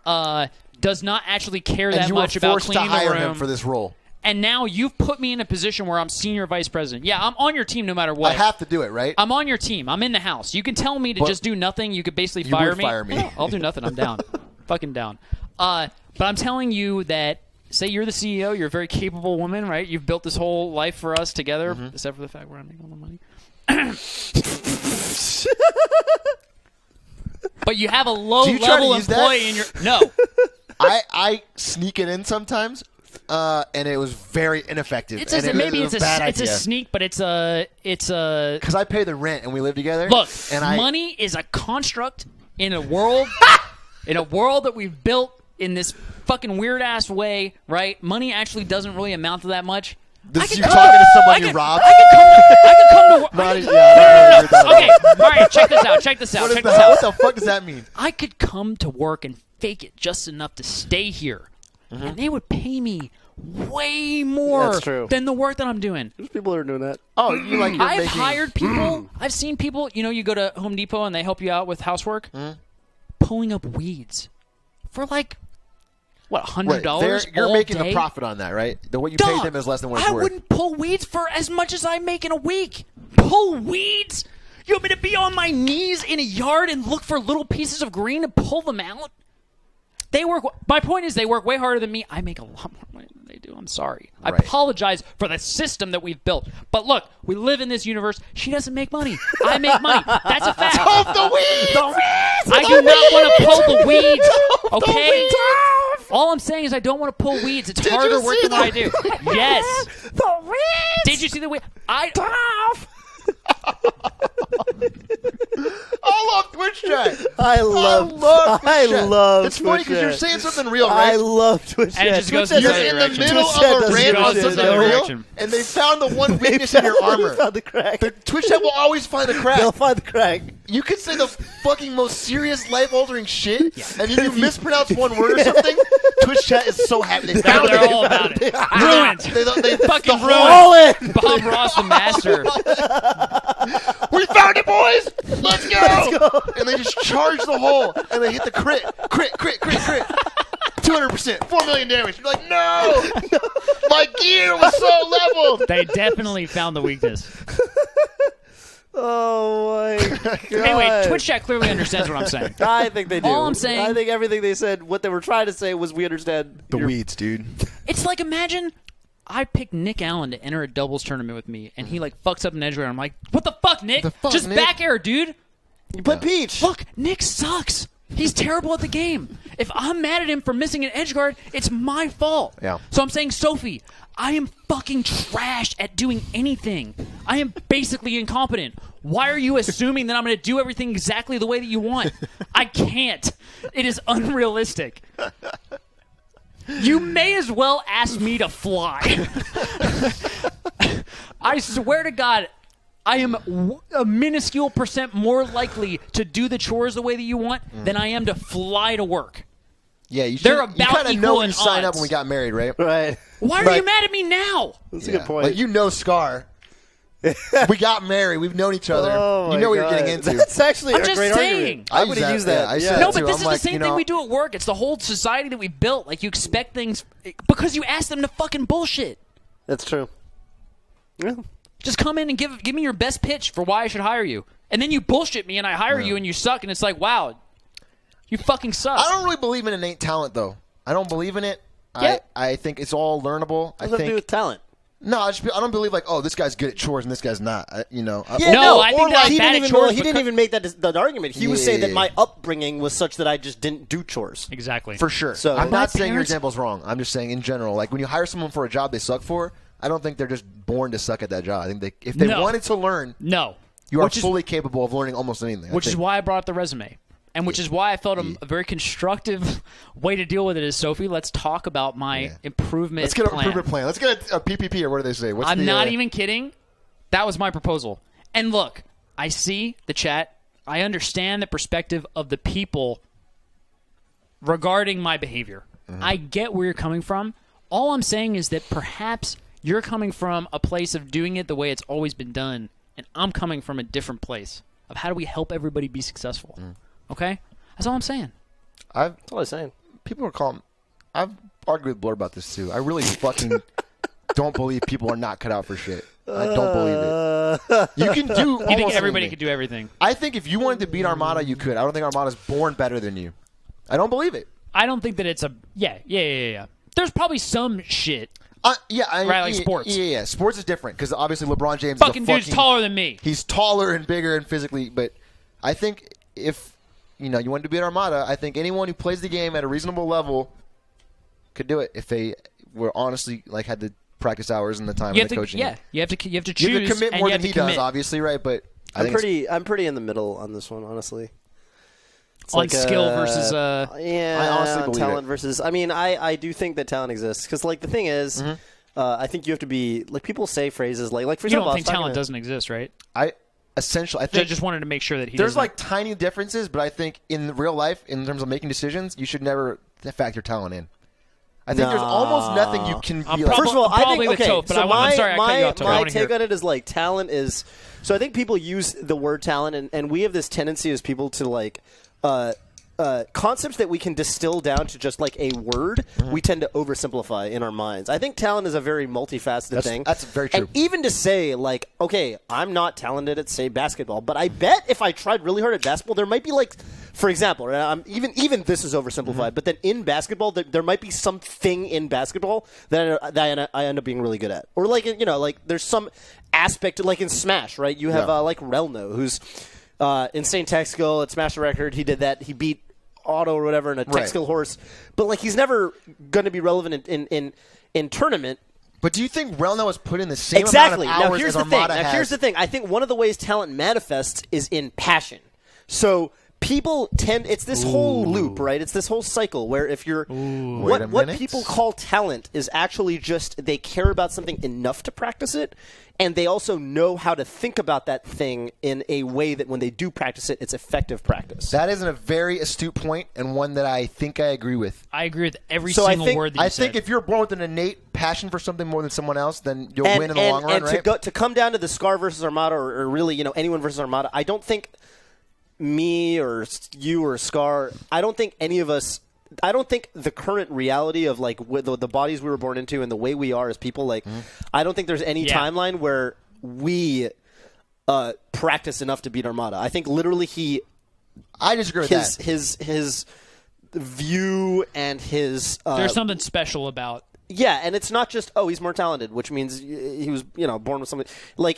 does not actually care and that you were much about forced to cleaning the hire room. him for this role. And now you've put me in a position where I'm senior vice president. Yeah, I'm on your team no matter what. I have to do it, right? I'm on your team. I'm in the house. You can tell me to just do nothing. You could basically You fire would me. fire me. No, I'll do nothing. I'm down. Fucking down. But I'm telling you that, say you're the CEO. You're a very capable woman, right? You've built this whole life for us together, except for the fact where I'm making all the money. But you have a low-level employee in your... No. I sneak it in sometimes, and it was very ineffective. It's and maybe it was a bad it's a idea. sneak, but it's a Because I pay the rent and we live together. look. and Money is a construct in a world that we've built in this fucking weird ass way, right? Money actually doesn't really amount to that much. This is you talking to someone you robbed. I could come to work. Not- yeah, I don't know what you're Okay, all right, check this out. Check this out. What is Check that? this out. What the fuck does that mean? I could come to work and fake it just enough to stay here, and they would pay me way more That's true. than the work that I'm doing. There's people that are doing that. Oh, you like you're I've making... hired people. I've seen people. You know, you go to Home Depot and they help you out with housework, pulling up weeds for like what $100. You're all making day? a profit on that, right? What you Dog, paid them is less than what it's I worth. wouldn't pull weeds for as much as I make in a week. Pull weeds? You want me to be on my knees in a yard and look for little pieces of green and pull them out? They work. My point is, they work way harder than me. I make a lot more money than they do. I'm sorry. I Right. apologize for the system that we've built. But look, we live in this universe. She doesn't make money. I make money. That's a fact. the weeds! I do not want to pull the weeds. Okay. All I'm saying is I don't want to pull weeds. It's harder work than what I do. Yes. The weeds! Did you see the weed? I love Twitch chat. I love Twitch chat. It's funny Twitch because you're chat. saying something real, I right? love Twitch And it chat. just goes Twitch in chat the You're other in the direction. middle Twitch chat of a doesn't rant do on shit. something The other real, direction. and they found the one weakness in your armor. They found the crack. The Twitch chat will always find a crack. They'll find the crack. You could say the fucking most serious, life-altering shit, and if you mispronounce one word or something, Twitch chat is so happy they found They're it. all about it. Ruined. They Fucking the ruined. All in. Bob Ross, the master. We found it, boys! Let's go! And they just charge the hole, and they hit the crit. 200%, 4 million damage. You're like, no! My gear was so leveled! They definitely found the weakness. Oh my god. Anyway, Twitch chat clearly understands what I'm saying. I think they do. All I'm saying- I think everything they said, what they were trying to say was we understand. weeds, dude. It's like, imagine I picked Nick Allen to enter a doubles tournament with me, and he like fucks up an edge guard. I'm like, what the fuck, Nick? The fuck, Just Nick? back air, dude. You put Peach. Look, Nick sucks. He's terrible at the game. If I'm mad at him for missing an edge guard, it's my fault. Yeah. So I'm saying, Sophie, I am fucking trash at doing anything. I am basically incompetent. Why are you assuming that I'm going to do everything exactly the way that you want? I can't. It is unrealistic. You may as well ask me to fly. I swear to God, I am a minuscule percent more likely to do the chores the way that you want than I am to fly to work. Yeah, you They're should. about You kind of know equal when in you signed up odds. when we got married, right? Right. Why are Right. you mad at me now? That's a good point. Like, you know Scar. We got married. We've known each other. Oh you know what my you're getting God. into. That's actually I'm a just great saying. argument. I I would have used that. I Yeah. said No, that but too. this I'm is like, the same you thing know, we do at work. It's the whole society that we built. Like, you expect things because you ask them to fucking bullshit. That's true. Yeah. Just come in and give me your best pitch for why I should hire you. And then you bullshit me and I hire you and you suck and it's like, wow, you fucking suck. I don't really believe in innate talent, though. I don't believe in it. Yeah. I think it's all learnable. I What's that to do think. with talent? No, I don't believe like, oh, this guy's good at chores and this guy's not. No, No, I think or that I'm he bad didn't at even chores he didn't because- even make that argument. He was saying that Yeah. my upbringing was such that I just didn't do chores. Exactly. For sure. So- I'm My not saying your parents- example's wrong. I'm just saying in general, like when you hire someone for a job they suck for, I don't think they're just born to suck at that job. I think if they No. wanted to learn, No. you are Which is- fully capable of learning almost anything. Which is why I brought up the resume. And which is why I felt a very constructive way to deal with it is, Sophie, let's talk about my improvement Let's get an plan. improvement plan. Let's get a PPP or what do they say? What's I'm the, not even kidding. That was my proposal. And look, I see the chat. I understand the perspective of the people regarding my behavior. I get where you're coming from. All I'm saying is that perhaps you're coming from a place of doing it the way it's always been done, and I'm coming from a different place of how do we help everybody be successful. Okay? That's all I'm saying. I've That's all I'm saying. people are calling. I've argued with Blur about this too. I really fucking don't believe people are not cut out for shit. I don't believe it. You can do. You think almost everybody anything. could do everything? I think if you wanted to beat Armada, you could. I don't think Armada's born better than you. I don't believe it. I don't think that it's a yeah. There's probably some shit. Right, like sports. Yeah. Sports is different because obviously LeBron James Fucking is a dude's taller than me. He's taller and bigger and physically, but I think if you wanted to beat Armada, I think anyone who plays the game at a reasonable level could do it if they were honestly had the practice hours and the time and the coaching. Yeah, you have to choose. You have to commit and more you than have he to commit. does, obviously, right? But I'm pretty in the middle on this one, honestly. It's on skill versus I honestly believe talent it. versus. I mean, I do think that talent exists because the thing is, I think you have to be people say phrases like for you example, don't think talent doesn't exist, right? I think I just wanted to make sure that he there's doesn't. tiny differences, but I think in real life, in terms of making decisions, you should never factor talent in. I think there's almost nothing you can be First of all, I think probably with Toph, but so I'm sorry I cut you off, Toph. I my wanna hear take on it is talent is. So I think people use the word talent, and we have this tendency as people to concepts that we can distill down to just a word, we tend to oversimplify in our minds. I think talent is a very multifaceted thing. That's very true. And even to say, okay, I'm not talented at, say, basketball, but I bet if I tried really hard at basketball, there might be, for example, even this is oversimplified, but then in basketball, there might be something in basketball that I end up being really good at. Or, there's some aspect, in Smash, right? You have, Relno, who's insane tech skill at Smash the Record. He did that. He beat Otto or whatever in a tech skill horse. But, he's never going to be relevant in tournament. But do you think Relno has put in the same Exactly. amount of hours Now, here's as the thing. Armada has? Here's the thing. I think one of the ways talent manifests is in passion. So people tend – it's this whole loop, right? It's this whole cycle where if you're – what people call talent is actually just they care about something enough to practice it, and they also know how to think about that thing in a way that when they do practice it, it's effective practice. That is a very astute point and one that I think I agree with. I agree with every single word that you said. I think if you're born with an innate passion for something more than someone else, then you'll win in the long run, right? And to come down to the Scar versus Armada or really anyone versus Armada, I don't think me or you or Scar, I don't think any of us – I don't think the current reality of with the bodies we were born into and the way we are as people, I don't think there's any timeline where we practice enough to beat Armada. I think literally I disagree with that. His view and his there's something special about. Yeah, and it's not just he's more talented, which means he was born with something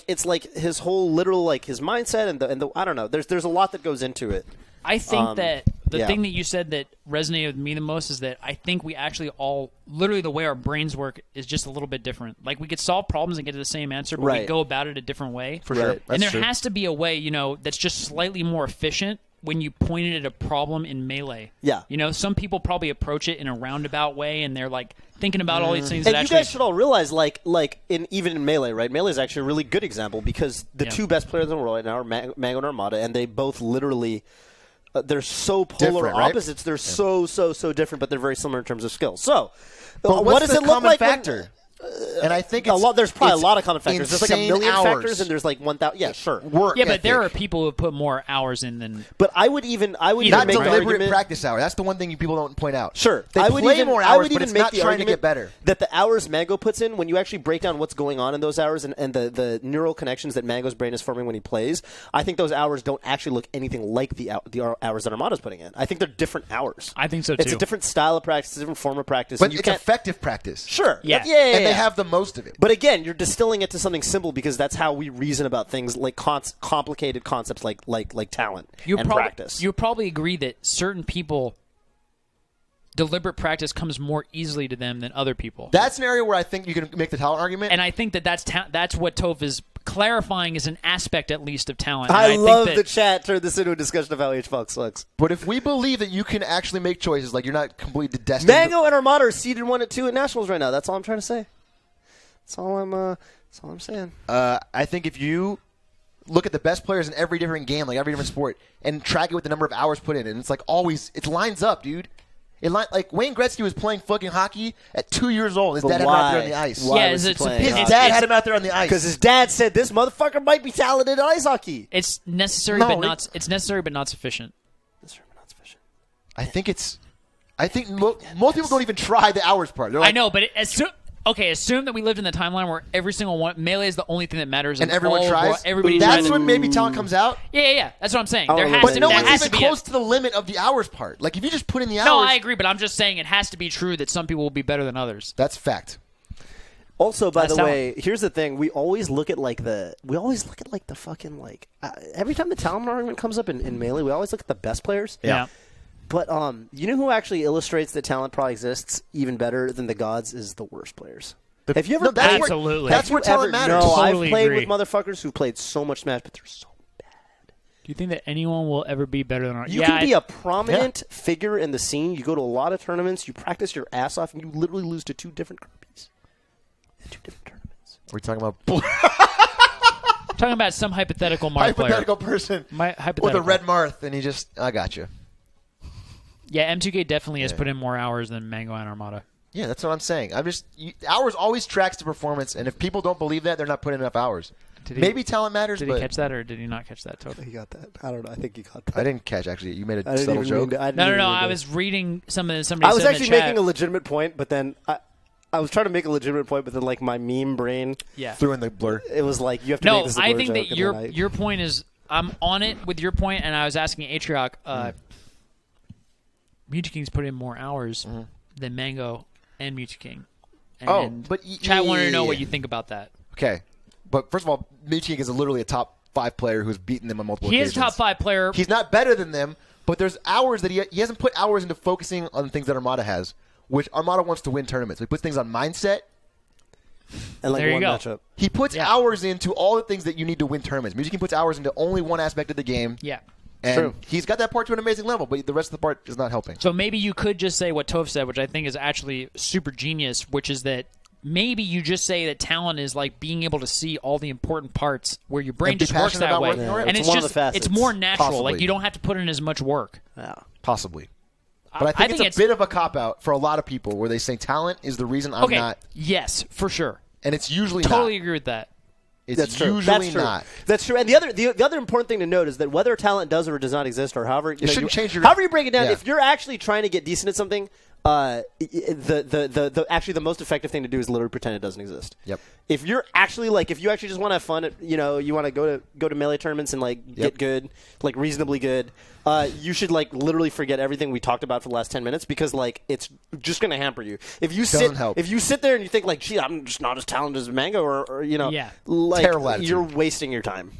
it's his whole literal his mindset and the I don't know. There's a lot that goes into it. I think that the thing that you said that resonated with me the most is that I think we actually all, literally the way our brains work is just a little bit different. We could solve problems and get to the same answer, but we go about it a different way. For sure. And there has to be a way, that's just slightly more efficient when you pointed at a problem in Melee. Yeah. Some people probably approach it in a roundabout way, and they're thinking about all these things. And that you guys should all realize, even in Melee, right? Melee is actually a really good example because the two best players in the world right now are Mango and Armada, and they both literally... they're so polar different, right? opposites. They're so different, but they're very similar in terms of skill. So, but what does the it look common like? factor? And I think it's there's probably a lot of common factors. There's a million hours. factors, and there's 1,000. Yeah, sure. Work but there ethic. are people who have put more hours in than. But I would even not make the deliberate argument, practice hour. That's the one thing people don't point out. Sure, they play more hours, but it's not trying to get better. That the hours Mango puts in, when you actually break down what's going on in those hours and the neural connections that Mango's brain is forming when he plays, I think those hours don't actually look anything like the hours that Armada's putting in. I think they're different hours. I think so too. It's a different style of practice, a different form of practice. But it's effective practice. Sure. Yeah. And they have the most of it. But again, you're distilling it to something simple because that's how we reason about things like complicated concepts like talent and practice. You probably agree that certain people, deliberate practice comes more easily to them than other people. That's an area where I think you can make the talent argument. And I think that's what Toph is clarifying as an aspect, at least, of talent. I think love that the chat turned this into a discussion of how H-Fox looks. But if we believe that you can actually make choices, you're not completely destined. Mango and Armada are seeded 1 and 2 at Nationals right now. That's all I'm trying to say. That's all I'm saying. I think if you look at the best players in every different game, every different sport, and track it with the number of hours put in, and it's always it lines up, dude. Wayne Gretzky was playing fucking hockey at 2 years old. His dad had him out there on the ice. Why was he playing His hockey? dad had him out there on the ice Because his dad said this motherfucker might be talented at ice hockey. it's necessary, No, but not. It's necessary, but not sufficient. I think most people don't even try the hours part. They're I know, but Okay, assume that we lived in the timeline where every single one Melee is the only thing that matters, And everyone all tries. Everybody That's tries. when maybe talent comes out. Yeah. That's what I'm saying. Oh, There has but to, No there one's has even to be close to the limit of the hours part. Like if you just put in the hours. No, I agree, but I'm just saying it has to be true that some people will be better than others. That's fact. Also, by That's the way, here's the thing: we always look at the fucking every time the talent argument comes up in Melee, we always look at the best players. Yeah. But you know who actually illustrates that talent probably exists even better than the gods is the worst players. Have you ever? No, that's played- where- Absolutely. That's where talent ever- matters. No, Totally I've played agree. with motherfuckers who played so much Smash, but they're so bad. Do you think that anyone will ever be better than ours? You can be a prominent figure in the scene. You go to a lot of tournaments. You practice your ass off, and you literally lose to 2 different Kirby's in 2 different tournaments. We're talking about talking about some hypothetical Marth hypothetical player. person Hypothetical. with a red Marth, and he just, I got you. Yeah, M2K definitely has put in more hours than Mango and Armada. Yeah, that's what I'm saying. Hours always tracks to performance, and if people don't believe that, they're not putting enough hours. Maybe talent matters, Did but he catch that or did he not catch that? Totally. He got that. I don't know. I think he got that. I didn't catch. Actually, you made I a didn't subtle even joke. mean to- I didn't No. even mean I to. was reading somebody said I was in actually the chat. making a legitimate point, but then I was trying to make a legitimate point, but then like my meme brain, Yeah. Threw in the blur. it was like you have to No, make this a I blur think joke, that and then your point is I'm on it with your point, and I was asking Atrioc. Mewtwo King's put in more hours than Mango and Mewtwo King. And but chat wanted to know what you think about that. Okay, but first of all, Mewtwo is literally a top 5 player who's beaten them on multiple He occasions. is a top 5 player. He's not better than them, but there's hours that he hasn't put hours into focusing on things that Armada has, which Armada wants to win tournaments. He puts things on mindset. and like There you one go. matchup. He puts hours into all the things that you need to win tournaments. Mewtwo puts hours into only one aspect of the game. Yeah. And True. he's got that part to an amazing level, but the rest of the part is not helping. So maybe you could just say what Toph said, which I think is actually super genius, which is that maybe you just say that talent is like being able to see all the important parts where your brain And be just works passionate that about way. working on it. And It's it's one of just the facets. it's more natural. Possibly. Like you don't have to put in as much work. Yeah. Possibly. But I think it's a bit of a cop-out for a lot of people where they say talent is the reason I'm Okay. not. Yes, for sure. And it's usually Totally not. agree with that. It's That's true. usually That's true. not. That's true. And the other important thing to note is that whether talent does or does not exist, or however you know, shouldn't change your- however you break it down, Yeah. if you're actually trying to get decent at something, the most effective thing to do is literally pretend it doesn't exist. Yep. If you're actually if you actually just want to have fun, you want to go to Melee tournaments and get good, reasonably good, you should literally forget everything we talked about for the last 10 minutes because it's just going to hamper you. If you help. if you sit there and you think gee, I'm just not as talented as Mango or Yeah. Terrible attitude. you're wasting your time.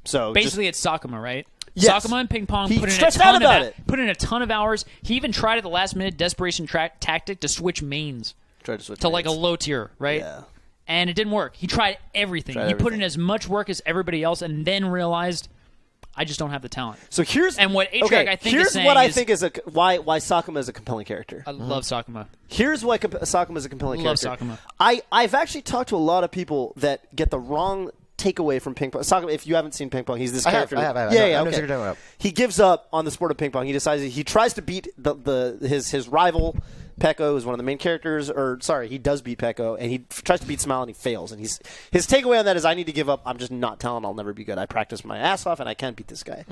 So Basically, it's Sakuma, right? Yes. Sakuma and Ping Pong He put in stressed out about it. put in a ton of hours. He even tried at the last minute desperation tactic to switch mains try to switch to lanes. a low tier, right? Yeah. And it didn't work. He tried everything. He put in as much work as everybody else, and then realized, I just don't have the talent. So here's And what Atrioc, I think, here's is saying what I is- think is why Sakuma is a compelling character. I love Sakuma. Here's why Sakuma is a compelling Love character. Sakuma. I've actually talked to a lot of people that get the wrong takeaway from ping pong. Sakuma, if you haven't seen ping pong, he's this I have, character. I have. Yeah, I know yeah. what Okay. you're talking about. He gives up on the sport of ping pong. He decides he tries to beat his rival. Pekko is one of the main characters, he does beat Pekko, and he tries to beat Smile, and he fails. And his takeaway on that is, I need to give up. I'm just not talented. I'll never be good. I practice my ass off, and I can't beat this guy.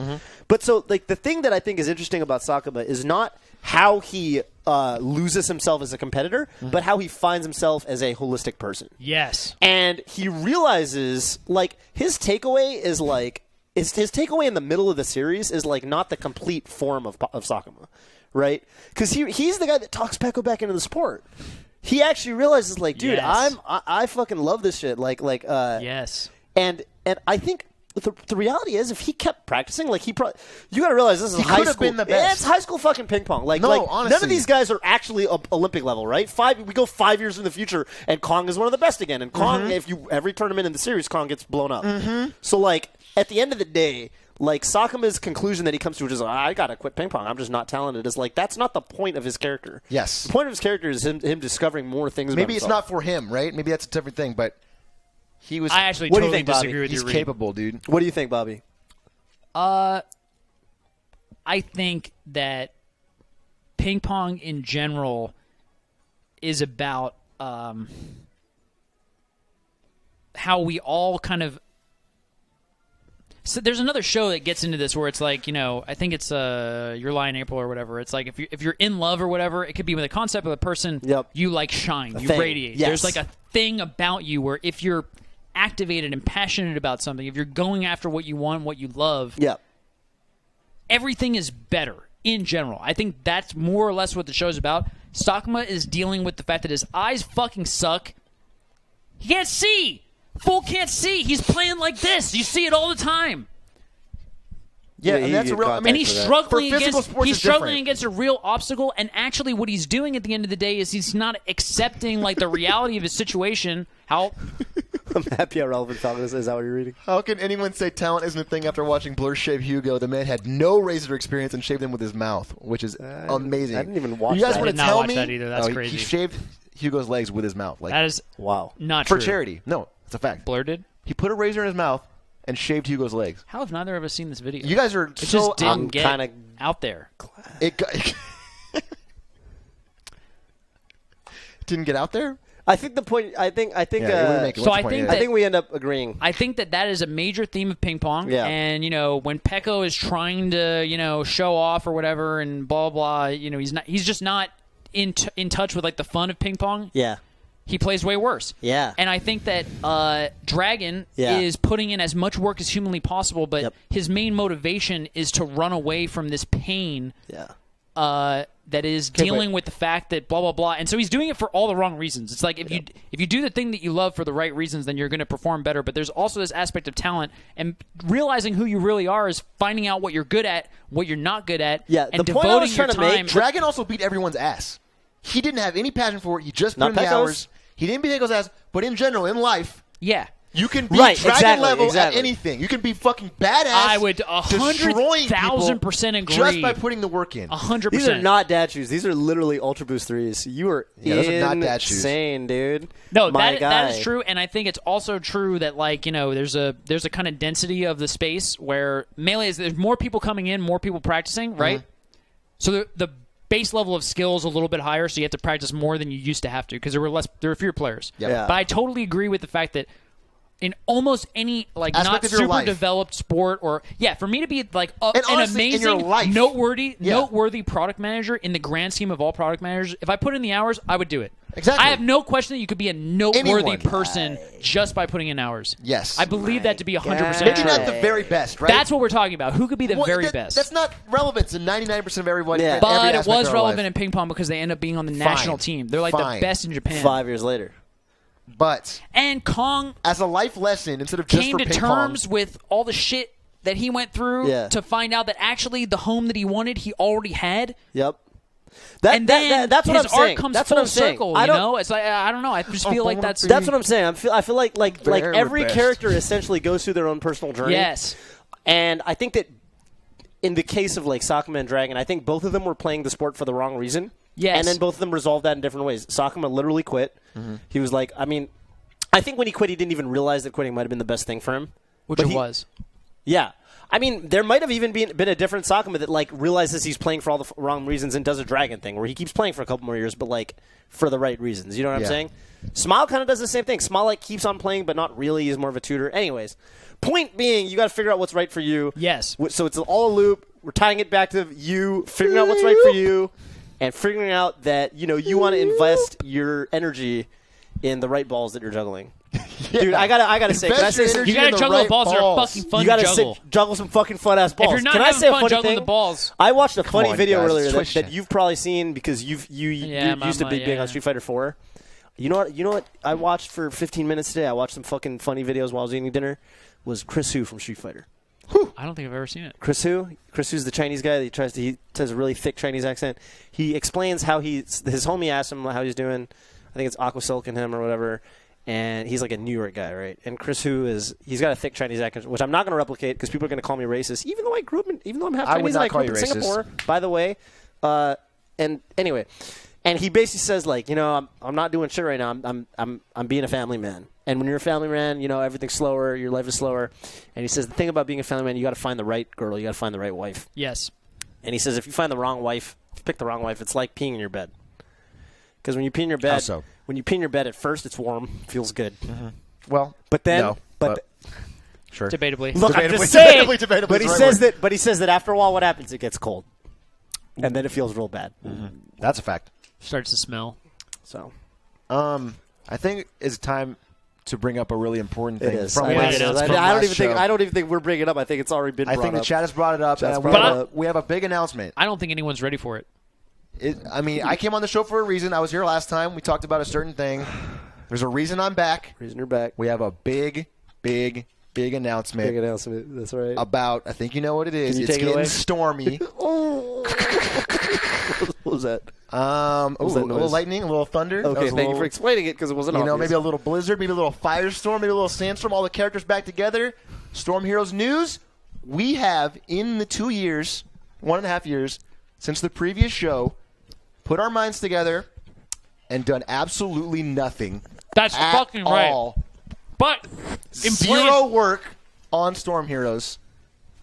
But so, the thing that I think is interesting about Sakuma is not how he loses himself as a competitor, but how he finds himself as a holistic person. Yes. And he realizes, his takeaway is his takeaway in the middle of the series is not the complete form of Sakuma, right? Because he's the guy that talks Pekko back into the sport. He actually realizes, dude, Yes. I fucking love this shit. Yes. And I think the reality is, if he kept practicing, you got to realize this is high could have school. been the best. Yeah, it's high school fucking ping pong. No, none of honestly. these guys are actually Olympic level, right? We go 5 years in the future, and Kong is one of the best again. And Kong, every tournament in the series, Kong gets blown up. So at the end of the day, Sakuma's conclusion that he comes to, which is, I gotta quit ping pong. I'm just not talented. Is that's not the point of his character. Yes. The point of his character is him discovering more things. Maybe about it's himself. not for him, right? Maybe that's a different thing, but he was. I actually What do you totally think, Bobby? disagree with he's your read. capable, dude. What do you think, Bobby? I think that ping pong in general is about how we all kind of. So there's another show that gets into this where it's I think it's Your Lie in April or whatever. It's if you're in love or whatever, it could be with a concept of a person Yep. you shine, you thing. radiate. Yes. There's a thing about you where if you're activated and passionate about something, if you're going after what you want, what you love, everything is better in general. I think that's more or less what the show's about. Sakuma is dealing with the fact that his eyes fucking suck. He can't see. Full can't see. He's playing like this. You see it all the time. Yeah, and that's a real. I mean, And he's struggling against against a real obstacle. And actually, what he's doing at the end of the day is he's not accepting like the reality of his situation. How I'm happy how relevant Falcon is. Is that what you're reading? How can anyone say talent isn't a thing after watching Blur shave Hugo? The man had no razor experience and shaved him with his mouth, which is amazing. I didn't even watch You guys that. want I to did not tell watch me? that either. That's he crazy. shaved Hugo's legs with his mouth. Like that is wow, not for true. charity. No, it's a fact. Blur did. He put a razor in his mouth and shaved Hugo's legs. How have neither of us seen this video? You guys are it so just didn't get kinda out there. It didn't get out there. I think the point. I think. Yeah, what are you making? So What's I the point? think Yeah. that- I think we end up agreeing. I think that is a major theme of ping pong. Yeah. And, when Pecco is trying to, show off or whatever and blah, blah, he's just not in touch with, like, the fun of ping pong. Yeah. He plays way worse. Yeah. And I think that Dragon Yeah. is putting in as much work as humanly possible, but Yep. his main motivation is to run away from this pain Yeah. that is dealing with the fact that blah blah blah, and so he's doing it for all the wrong reasons. It's like if you do the thing that you love for the right reasons, then you're going to perform better. But there's also this aspect of talent, and realizing who you really are is finding out what you're good at, what you're not good at, Yeah, and the point I was devoting your trying to make- time. Dragon also beat everyone's ass. He didn't have any passion for it. He just put Not in the Pecco's. hours. He didn't beat Pecco's ass, but in general, in life, Yeah. you can be Right, Dragon level at exactly. anything. You can be fucking badass. I would destroying 100,000% people agree. just by putting the work in. 100%. These are not dad shoes. These are literally Ultra Boost 3s. You are those are not dad shoes. insane, dude. No, My that guy. is true, and I think it's also true that there's a kind of density of the space where Melee is there's more people coming in, more people practicing, right? So the base level of skill is a little bit higher, so you have to practice more than you used to have to because there were fewer players. Yep. Yeah. But I totally agree with the fact that in almost any Aspect not of your super life. developed sport or for me to be like And an honestly, in your amazing life. noteworthy product manager in the grand scheme of all product managers, if I put in the hours, I would do it. Exactly. I have no question that you could be a noteworthy Anyone. person just by putting in hours. Yes. I believe that to be 100% Maybe true. not the very best, right? That's what we're talking about. Who could be the Well, very best? That's not relevant to 99% of everybody. Yeah. Every but it aspect was of our relevant life. in ping pong because they end up being on the national team. They're like Fine. the best in Japan. 5 years later. But And Kong as a life lesson, instead of just came for to ping terms pong, with all the shit that he went through Yeah. to find out that actually the home that he wanted, he already had. Yep. And then that's what his I'm saying. art comes That's full what I'm saying. circle, I you don't- know? It's like, I don't know. I just feel like that's... That's what I'm saying. I feel like Very every best. character essentially goes through their own personal journey. Yes. And I think that in the case of like Sakuma and Dragon, I think both of them were playing the sport for the wrong reason. Yes. And then both of them resolved that in different ways. Sakuma literally quit. Mm-hmm. He was like, I think when he quit, he didn't even realize that quitting might have been the best thing for him. Which But it he- was. Yeah. I mean, there might have even been a different Sakuma that like realizes he's playing for all the wrong reasons and does a Dragon thing where he keeps playing for a couple more years, but like for the right reasons. You know what I'm Yeah. saying? Smile kind of does the same thing. Smile like keeps on playing, but not really. He's more of a tutor. Anyways, point being, you got to figure out what's right for you. Yes. So it's all a loop. We're tying it back to you figuring out what's right for you, and figuring out that you want to invest your energy in the right balls that you're juggling. Dude, I gotta say, can I Invest say your something? energy You gotta in the juggle right the balls that are balls. fucking fun You gotta to juggle. juggle some fucking fun ass balls. If you're not Can I having say a fun funny juggling thing? the balls... I watched a funny on, video guys. earlier Twitch that chat. you've probably seen because you Yeah, used to be big yeah. on Street Fighter 4. You know what? I watched for 15 minutes today. I watched some fucking funny videos while I was eating dinner. Was Chris Hu from Street Fighter? I don't think I've ever seen it. Chris Hu's the Chinese guy that he has a really thick Chinese accent. He explains how his homie asked him how he's doing. I think it's Aqua Silk in him or whatever. And he's like a New York guy, right? And Chris Hu he's got a thick Chinese accent, which I'm not going to replicate because people are going to call me racist. Even though I'm half I would Chinese, not and I call grew up you in racist. Singapore, by the way. And anyway, and he basically says like, I'm not doing shit right now. I'm being a family man. And when you're a family man, everything's slower. Your life is slower. And he says the thing about being a family man, you got to find the right girl. You got to find the right wife. Yes. And he says if you find the wrong wife, if you pick the wrong wife, it's like peeing in your bed. Because when you pee in your bed, How so? when you pee in your bed, at first it's warm, feels good. Well, But then, no, but sure. Debatably. look, I'm Debatably, just saying. debatably But is he the right says word. that after a while, what happens? It gets cold, and then it feels real bad. That's a fact. Starts to smell. So I think it's time to bring up a really important thing. It is. From I last- know. from I don't last even think. show. I don't even think we're bringing it up. I think it's already been brought I think up. the chat has brought it up. Chat's And brought it up. we have a big announcement. I don't think anyone's ready for it. I mean, I came on the show for a reason. I was here last time. We talked about a certain thing. There's a reason I'm back. Reason you're back. We have a big announcement. Big announcement. That's right. About, I think you know what it is. Can you It's take it getting away? stormy. What was that? A was that little noise? lightning, a little thunder. That Okay, was a thank you little- for explaining it because it wasn't You know, obvious. maybe a little blizzard, maybe a little firestorm, maybe a little sandstorm. All the characters back together. Storm Heroes news. We have, in the 2 years, 1.5 years, since the previous show, put our minds together and done absolutely nothing. That's at fucking right. all. But in Zero work on Storm Heroes.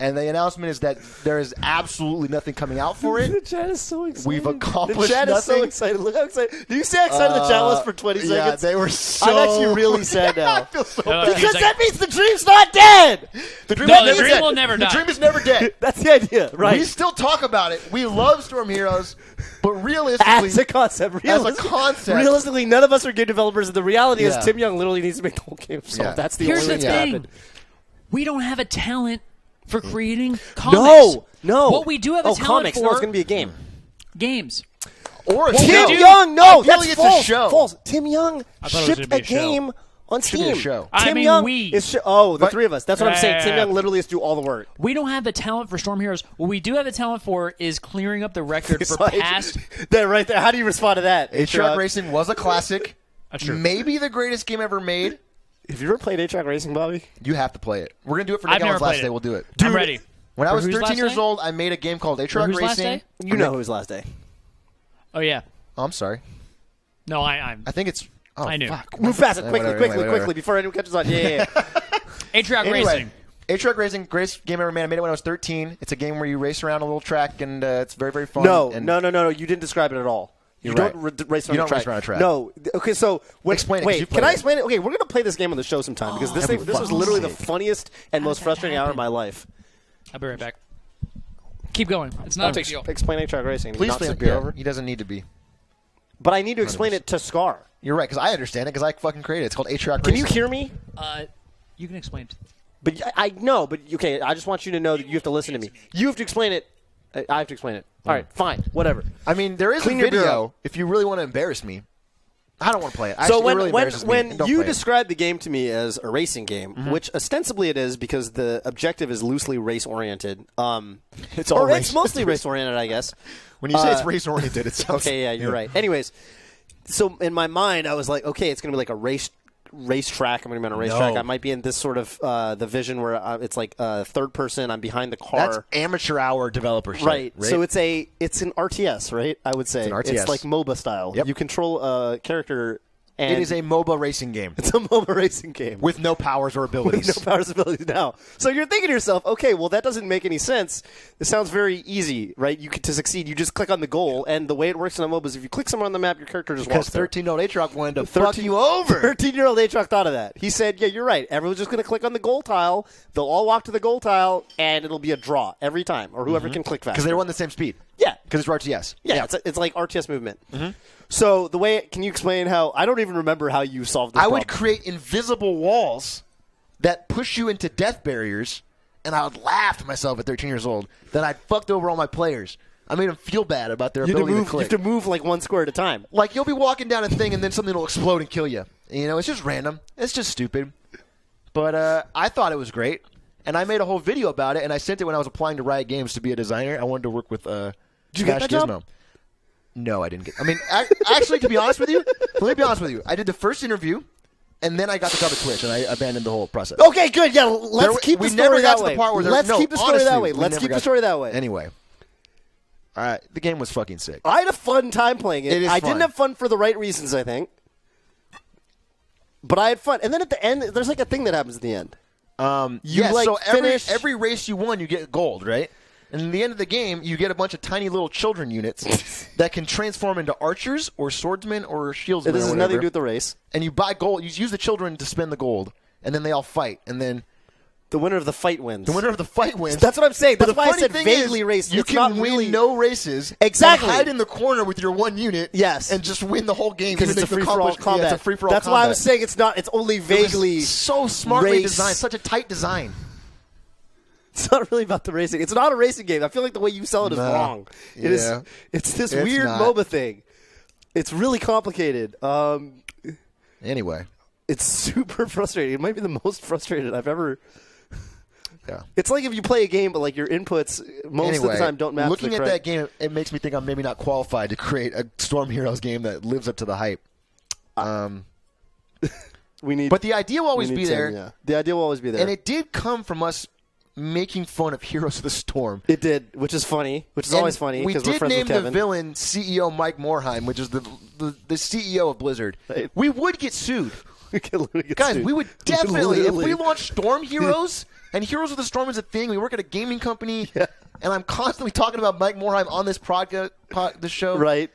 And the announcement is that there is absolutely nothing coming out for The it. chat is so excited. We've accomplished The chat is so nothing. excited. Look how excited. Do you see how excited the chat was for 20 Yeah, seconds? they were so... I'm actually really sad now. I feel so No, bad. Because that means the dream's not dead. The dream, No, is the never dream dead. will never The die. dream is never dead. That's the idea, right? We still talk about it. We love Storm Heroes, but realistically, As a concept. Realistically, none of us are game developers, and the reality Yeah. is Tim Young literally needs to make the whole game. So Yeah. that's the Here's only the thing that thing. happened. We don't have a talent for creating comics. No. What we do have a talent comics. No, for it's going to be a game. games. or a Tim show. Young, no, I feel that's like it's false. a show. False. Tim Young I thought it was shipped gonna be a a show. game on Should be Steam. a show. I Tim mean, Young we. is the But- three of us. That's what I'm saying. Tim Yeah. Young literally has to do all the work. We don't have the talent for Storm Heroes. What we do have the talent for is clearing up the record for Like, past. there, right there. How do you respond to that? A-Track Racing was a classic. That's true. Maybe the greatest game ever made. Have you ever played A-Track Racing, Bobby? You have to play it. We're going to do it for I've Nick never Allen's last played day. it. We'll do it. I'm ready. When I For was whose 13 last years day? old, I made a game called A-Track whose last Racing. day? You know whose last day. Oh yeah. Oh, I'm sorry. No, I'm. I think it's... Oh, I knew. Fuck. Move fast, Whatever, quickly, whatever. before anyone catches on. Yeah. A-Track Anyway, Racing. A-Track Racing, greatest game ever made. I made it when I was 13. It's a game where you race around a little track, and it's very, very fun. No, and no. You didn't describe it at all. You You're don't right. race You around don't a race track. around a track. No. Okay, so Explain it, 'cause Wait, you can played I it. explain it? Okay, we're gonna play this game on the show sometime because this that'd be was fun. literally the funniest and most frustrating hour of my life. I'll be right back. Keep going. It's not a big deal. Explain A-Track Racing. Please not flip superior yeah, over. He doesn't need to be. But I need to explain it to Scar. You're right, because I understand it, because I fucking created it. It's called A-Track Can Racing. you hear me? You can explain. But I know. But okay, I just want you to know that you have to listen to me. You have to explain it. I have to explain it. All right, fine, whatever. I mean, there is Clean a your video bureau. if you really want to embarrass me. I don't want to play it. So Actually, it when really embarrasses me, when and don't you play it. describe the game to me as a racing game, which ostensibly it is because the objective is loosely race oriented, It's all race. it's mostly race oriented, I guess. When you say it's race-oriented, it sounds... Okay, yeah, you're right. Anyways, so in my mind, I was like, okay, it's going to be like a racetrack. I'm going to be on a racetrack. No. I might be in this sort of the vision where it's like third person. I'm behind the car. That's amateur hour developer shit. Right. So it's an RTS, right? I would say It's an RTS. It's like MOBA style. Yep. You control a character. And It is a MOBA racing game it's a MOBA racing game with no powers or abilities. with no powers abilities now. So you're thinking to yourself, okay, well that doesn't make any sense. It sounds very easy, right? To succeed, you just click on the goal, and the way it works in a MOBA is if you click somewhere on the map, your character just Because walks there. 13-year-old A-Track wanted to fuck you over. 13-year-old A-Truck thought of that. He said, yeah, you're right. Everyone's just going to click on the goal tile. They'll all walk to the goal tile, and it'll be a draw every time, or whoever can click faster. Because they run the same speed. Yeah. Because it's RTS. Yeah, it's like RTS movement. So the way, can you explain how, I don't even remember how you solved this I would problem. create invisible walls that push you into death barriers, and I would laugh to myself at 13 years old that I'd fucked over all my players. I made them feel bad about their You have, ability to to move, you click. have to move like one square at a time. Like, you'll be walking down a thing, and then something will explode and kill you. You know, it's just random. It's just stupid. But I thought it was great, and I made a whole video about it, and I sent it when I was applying to Riot Games to be a designer. I wanted to work with Did you get Smash that job? Gizmo. No, I didn't get. I mean, actually, to be honest with you, let me be honest with you. I did the first interview, and then I got the job at Twitch, and I abandoned the whole process. Okay, good. Yeah, let's keep the we story never got that to way. the part where Let's no, keep the story honestly, that way. we Let's never keep got the story that way. Anyway, all right, the game was fucking sick. I had a fun time playing it. It is I fun. didn't have fun for the right reasons, I think. But I had fun. And then at the end, there's like a thing that happens at the end. Yeah, like, so finish- every race you won, you get gold, right? And at the end of the game, you get a bunch of tiny little children units that can transform into archers or swordsmen or shieldsmen. This or has whatever. nothing to do with the race. And you buy gold. You use the children to spend the gold, and then they all fight. And then The winner of the fight wins. The winner of the fight wins. That's what I'm saying. But That's the why I funny said thing vaguely is, race. You It's can not win really no races. Exactly. And hide in the corner with your one unit. Yes. And just win the whole game. because it's a free-for-all combat. Yeah, it's a free-for-all That's combat. why I was saying it's not. It's only vaguely so smartly race. designed. Such a tight design. It's not really about the racing. It's not a racing game. I feel like the way you sell it is wrong. It is. Yeah. It's this It's weird not. MOBA thing. It's really complicated. Anyway. It's super frustrating. It might be the most frustrated I've ever. Yeah. It's like if you play a game, but like your inputs most of the time don't match. Looking the at correct- that game, it makes me think I'm maybe not qualified to create a Storm Heroes game that lives up to the hype. we need, but the idea will always we need be there. Tim, yeah. The idea will always be there, And it did come from us making fun of Heroes of the Storm. It did, which is funny, which is And always funny we because we're did friends name with the Kevin. villain CEO Mike Morheim, which is the CEO of Blizzard. Right. We would get sued. We could literally get Guys, sued. we would definitely, if literally- we launched Storm Heroes, and Heroes of the Storm is a thing, we work at a gaming company, and I'm constantly talking about Mike Morheim on this the show. right.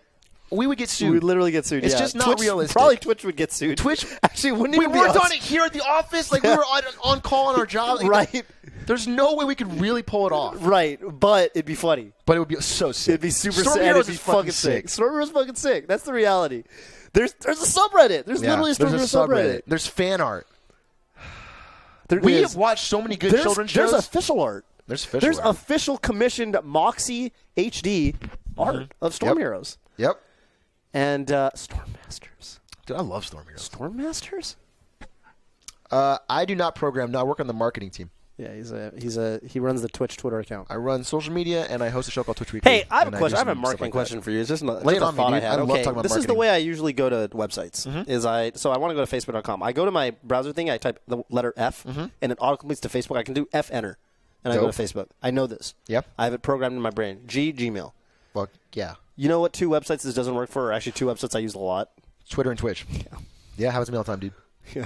We would get We sued. would literally get sued. It's yeah. just not Twitch, realistic. Probably Twitch would get sued. Twitch actually wouldn't we even be worked us. on it here at the office, like we were on call on our job. Like, Right. There's no way we could really pull it off. Right, but it'd be funny. But it would be so sick. It'd be super Storm sick. Heroes It'd be is fucking sick. Storm Heroes fucking sick. That's the reality. There's a subreddit. There's literally a Storm Heroes subreddit. There's fan art. There We is. have watched so many good There's- children's shows. There's official art. There's official There's art. official commissioned Moxie HD art of Storm Heroes. Yep. And Storm Masters. Dude, I love Storm Heroes. Storm Masters? I do not program. No, I work on the marketing team. Yeah, he runs the Twitch Twitter account. I run social media, and I host a show called Twitch Weekly. Hey, I have and a question. do I have a some stuff marketing like question that. for you. It's just, Lay it a on me, thought I dude. had. I love Okay, talking about this is the marketing. way I usually go to websites. So I want to go to Facebook.com. I go to my browser thing. I type the letter F, and it autocompletes to Facebook. I can do F enter, and I go Dope. to Facebook. I know this. Yep. I have it programmed in my brain. Gmail. Well, yeah. You know what 2 websites this doesn't work for? Or actually 2 websites I use a lot. Twitter and Twitch. Yeah, happens to me all the time, dude. Yeah.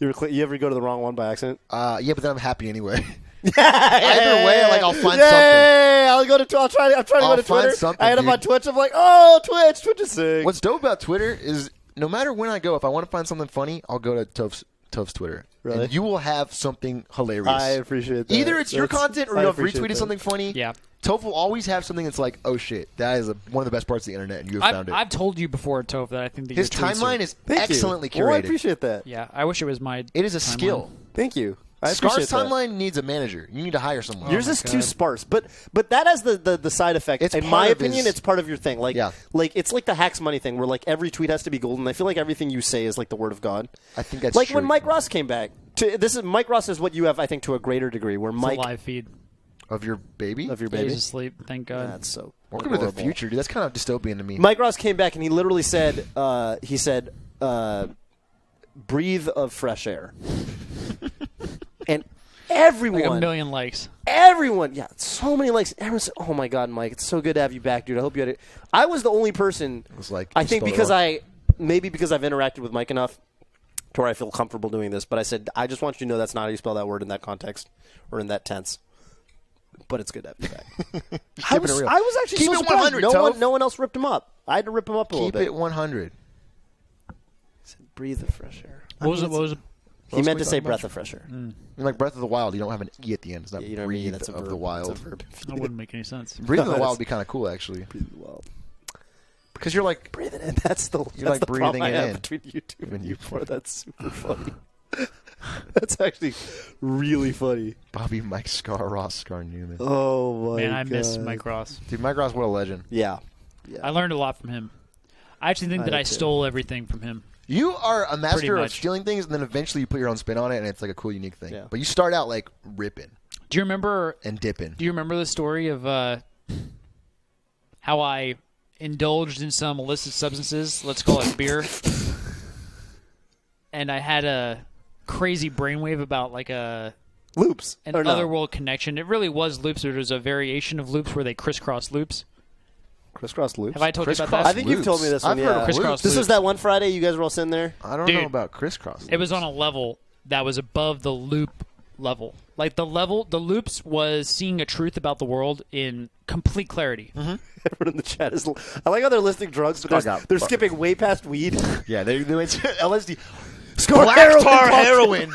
You ever go to the wrong one by accident? Yeah, but then I'm happy anyway. Either way, like I'll find something. I'll go to. I'm trying to go I'll to find Twitter. something, I hit up dude. on Twitch. I'm like, oh, Twitch. Twitch is sick. What's dope about Twitter is no matter when I go, if I want to find something funny, I'll go to Toph's Twitter. Really? And you will have something hilarious. I appreciate that. Either it's your content or I you have appreciate retweeted that. something funny. Yeah. Toph will always have something that's like, oh shit, that is one of the best parts of the internet, and you have found it. I've told you before, Toph, that I think that His your tweets timeline are- is Thank you. excellently curated. Well, I appreciate that. Yeah, I wish it was my. It is a timeline. skill. Thank you. I Scar's appreciate that. timeline needs a manager. You need to hire someone. Yours is too sparse, but that has the side effect. It's in part my of opinion, his- it's part of your thing. Like, Yeah. like it's like the Hacks Money thing, where like every tweet has to be golden. I feel like everything you say is like the word of God. I think that's like true. when Mike Ross came back. Mike Ross is what you have, I think, to a greater degree. Where It's Mike a live feed. Of your baby? of your He's baby. asleep. Thank God. That's so. Welcome to the horrible. future, dude. That's kind of dystopian to me. Mike Ross came back and he literally said, breathe of fresh air. And everyone, Like a million likes. everyone, yeah, so many likes. Everyone said, "Oh my God, Mike, it's so good to have you back, dude. I hope you had it." I was the only person. was like, I you think spelled it because wrong. maybe because I've interacted with Mike enough to where I feel comfortable doing this. But I said, I just want you to know that's not how you spell that word in that context or in that tense. But it's good to have you back. I keeping it real. was actually Keep so it surprised. 100, No Toph. one else ripped him up. I had to rip him up a Keep little bit. it 100. Breathe the fresh air. What was it? What was it? He meant we to say talking breath about? of fresh air. I mean, like Breath of the Wild, you don't have an E at the end. It's not Yeah, you know what I breathe mean? That's a of verb. the wild. It's a verb. That wouldn't make any sense. Breathe of the No, wild it's- would be kind of cool, actually. Breathe the wild. Because you're like, Breathe it in. That's the You're like the problem breathing I it have in. between you two And and you you four. That's super funny. That's actually really funny. Bobby, Mike, Scar, Ross, Scar, Newman. Oh my Man, I God. miss Mike Ross. Dude, Mike Ross, what a legend. Yeah. I learned a lot from him. I actually think that I I did too. stole everything from him. You are a master of much. stealing things, and then eventually you put your own spin on it, and it's like a cool, unique thing. Yeah. But you start out like ripping Do you remember? and dipping. Do you remember the story of how I indulged in some illicit substances? Let's call it beer. And I had a crazy brainwave about like an Loops. Or no? otherworld connection. It really was loops. There was a variation of loops where they crisscross loops. Crisscross loops. Have I told you about Crisscross that? I think you've told me this I've one. heard Yeah. of Crisscross This was loops. that one Friday you guys were all sitting there. I don't Dude. know about crisscross. It was on a level that was above the loop level. Like the loops was seeing a truth about the world in complete clarity. Everyone in the chat is. I like how they're listing drugs, but they're skipping way past weed. Yeah, they went to LSD. Score Black heroin, tar punk. heroin.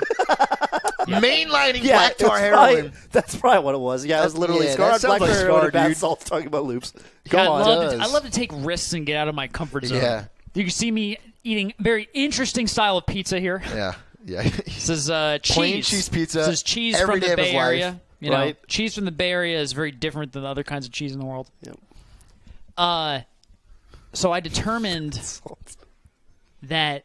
Mainlining Yeah, black tar it's heroin. that's probably what it was. Yeah, it was literally yeah, Scar that on sounds black like heroin Scar, and bath dude. salts talking about loops. Yeah, Go on. does. I love to take risks and get out of my comfort zone. Yeah. You can see me eating very interesting style of pizza here. Yeah. Yeah. This is cheese. Plain cheese pizza This is cheese every from day the of his Bay life. Area. You know, Right. cheese from the Bay Area is very different than other kinds of cheese in the world. Yep. So I determined that.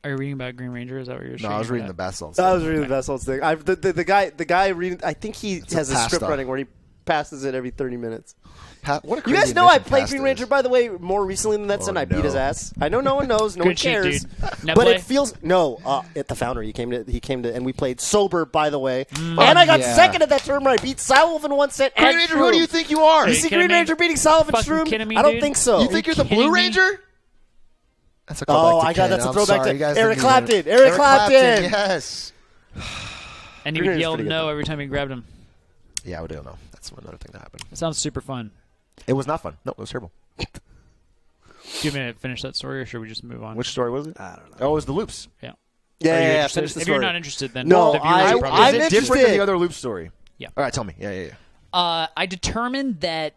Are you reading about Green Ranger? Is that what you're? No, I was reading reading the bath salts. I was reading the vessels thing. The guy reading. I think he has a script pasta. running where he passes it every 30 minutes. What a You crazy guys know I invention played pasta Green Ranger, is. by the way, more recently than that, and I beat his no. ass. I know no one knows, no one Good shit, cares. dude. Now But play? it feels at the Foundry. He came to, and we played sober, by the way. And I got yeah. second at that tournament. I beat Silov in one set. Green and Ranger, who do you Shroom. think you are? You you see kidding Green me? Ranger beating Silov and Fucking Shroom? kidding me, I don't dude? think so. You think you're the kidding Blue me? Ranger? That's a Oh, callback to I got Ken. that's a I'm throwback sorry, to you guys Eric didn't get it. Clapton. Eric Clapton. Yes. And he Green would Ranger's yell pretty good, no though. every time he grabbed him. Yeah, I don't know. That's another thing that happened. It sounds super fun. It was not fun. No, it was terrible. Do you want me to finish that story, or should we just move on? Which story was it? I don't know. Oh, it was the loops. Yeah. Yeah, Are you yeah, interested? finish the If you're story. not interested, then No, the viewers I- are probably I'm Is it different than interested. the other loop story? Yeah. All right, tell me. Yeah. I determined that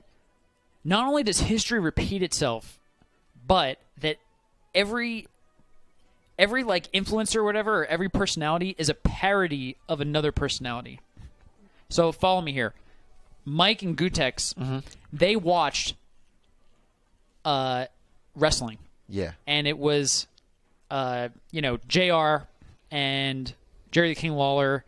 not only does history repeat itself, but that every like influencer or whatever, or every personality is a parody of another personality. So follow me here. Mike and Gutex, they watched wrestling, Yeah. and it was JR and Jerry the King Lawler,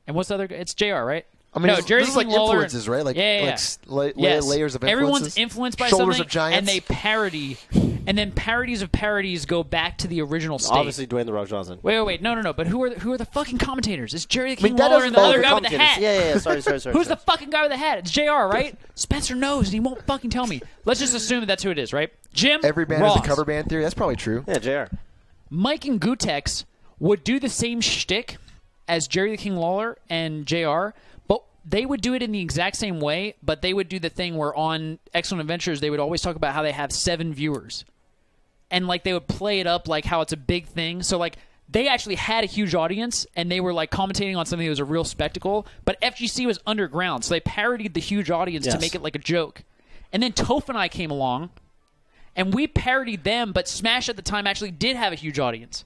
and what's the other guy? It's JR, right? I mean, no, this Jerry is the like King Lawler influences, right? Like, Yes. layers of influences. Everyone's influenced by Shoulders something, of giants. and they parody, and then parodies of parodies go back to the original state. Obviously, Dwayne the Rock Johnson. Wait, no. But who are the fucking commentators? It's Jerry the I mean, King that Lawler and the doesn't other matter. guy with the hat. Yeah. Sorry. Who's the fucking guy with the hat? It's JR, right? Spencer knows, and he won't fucking tell me. Let's just assume that that's who it is, right? Jim Every band Ross. has a cover band theory. That's probably true. Yeah, JR. Mike and Gutex would do the same shtick as Jerry the King Lawler and JR, but they would do it in the exact same way, but they would do the thing where on Excellent Adventures, they would always talk about how they have 7 viewers. And, like, they would play it up like how it's a big thing. So, like, they actually had a huge audience, and they were, like, commentating on something that was a real spectacle. But FGC was underground, so they parodied the huge audience to Yes. make it like a joke. And then Toph and I came along, and we parodied them, but Smash at the time actually did have a huge audience.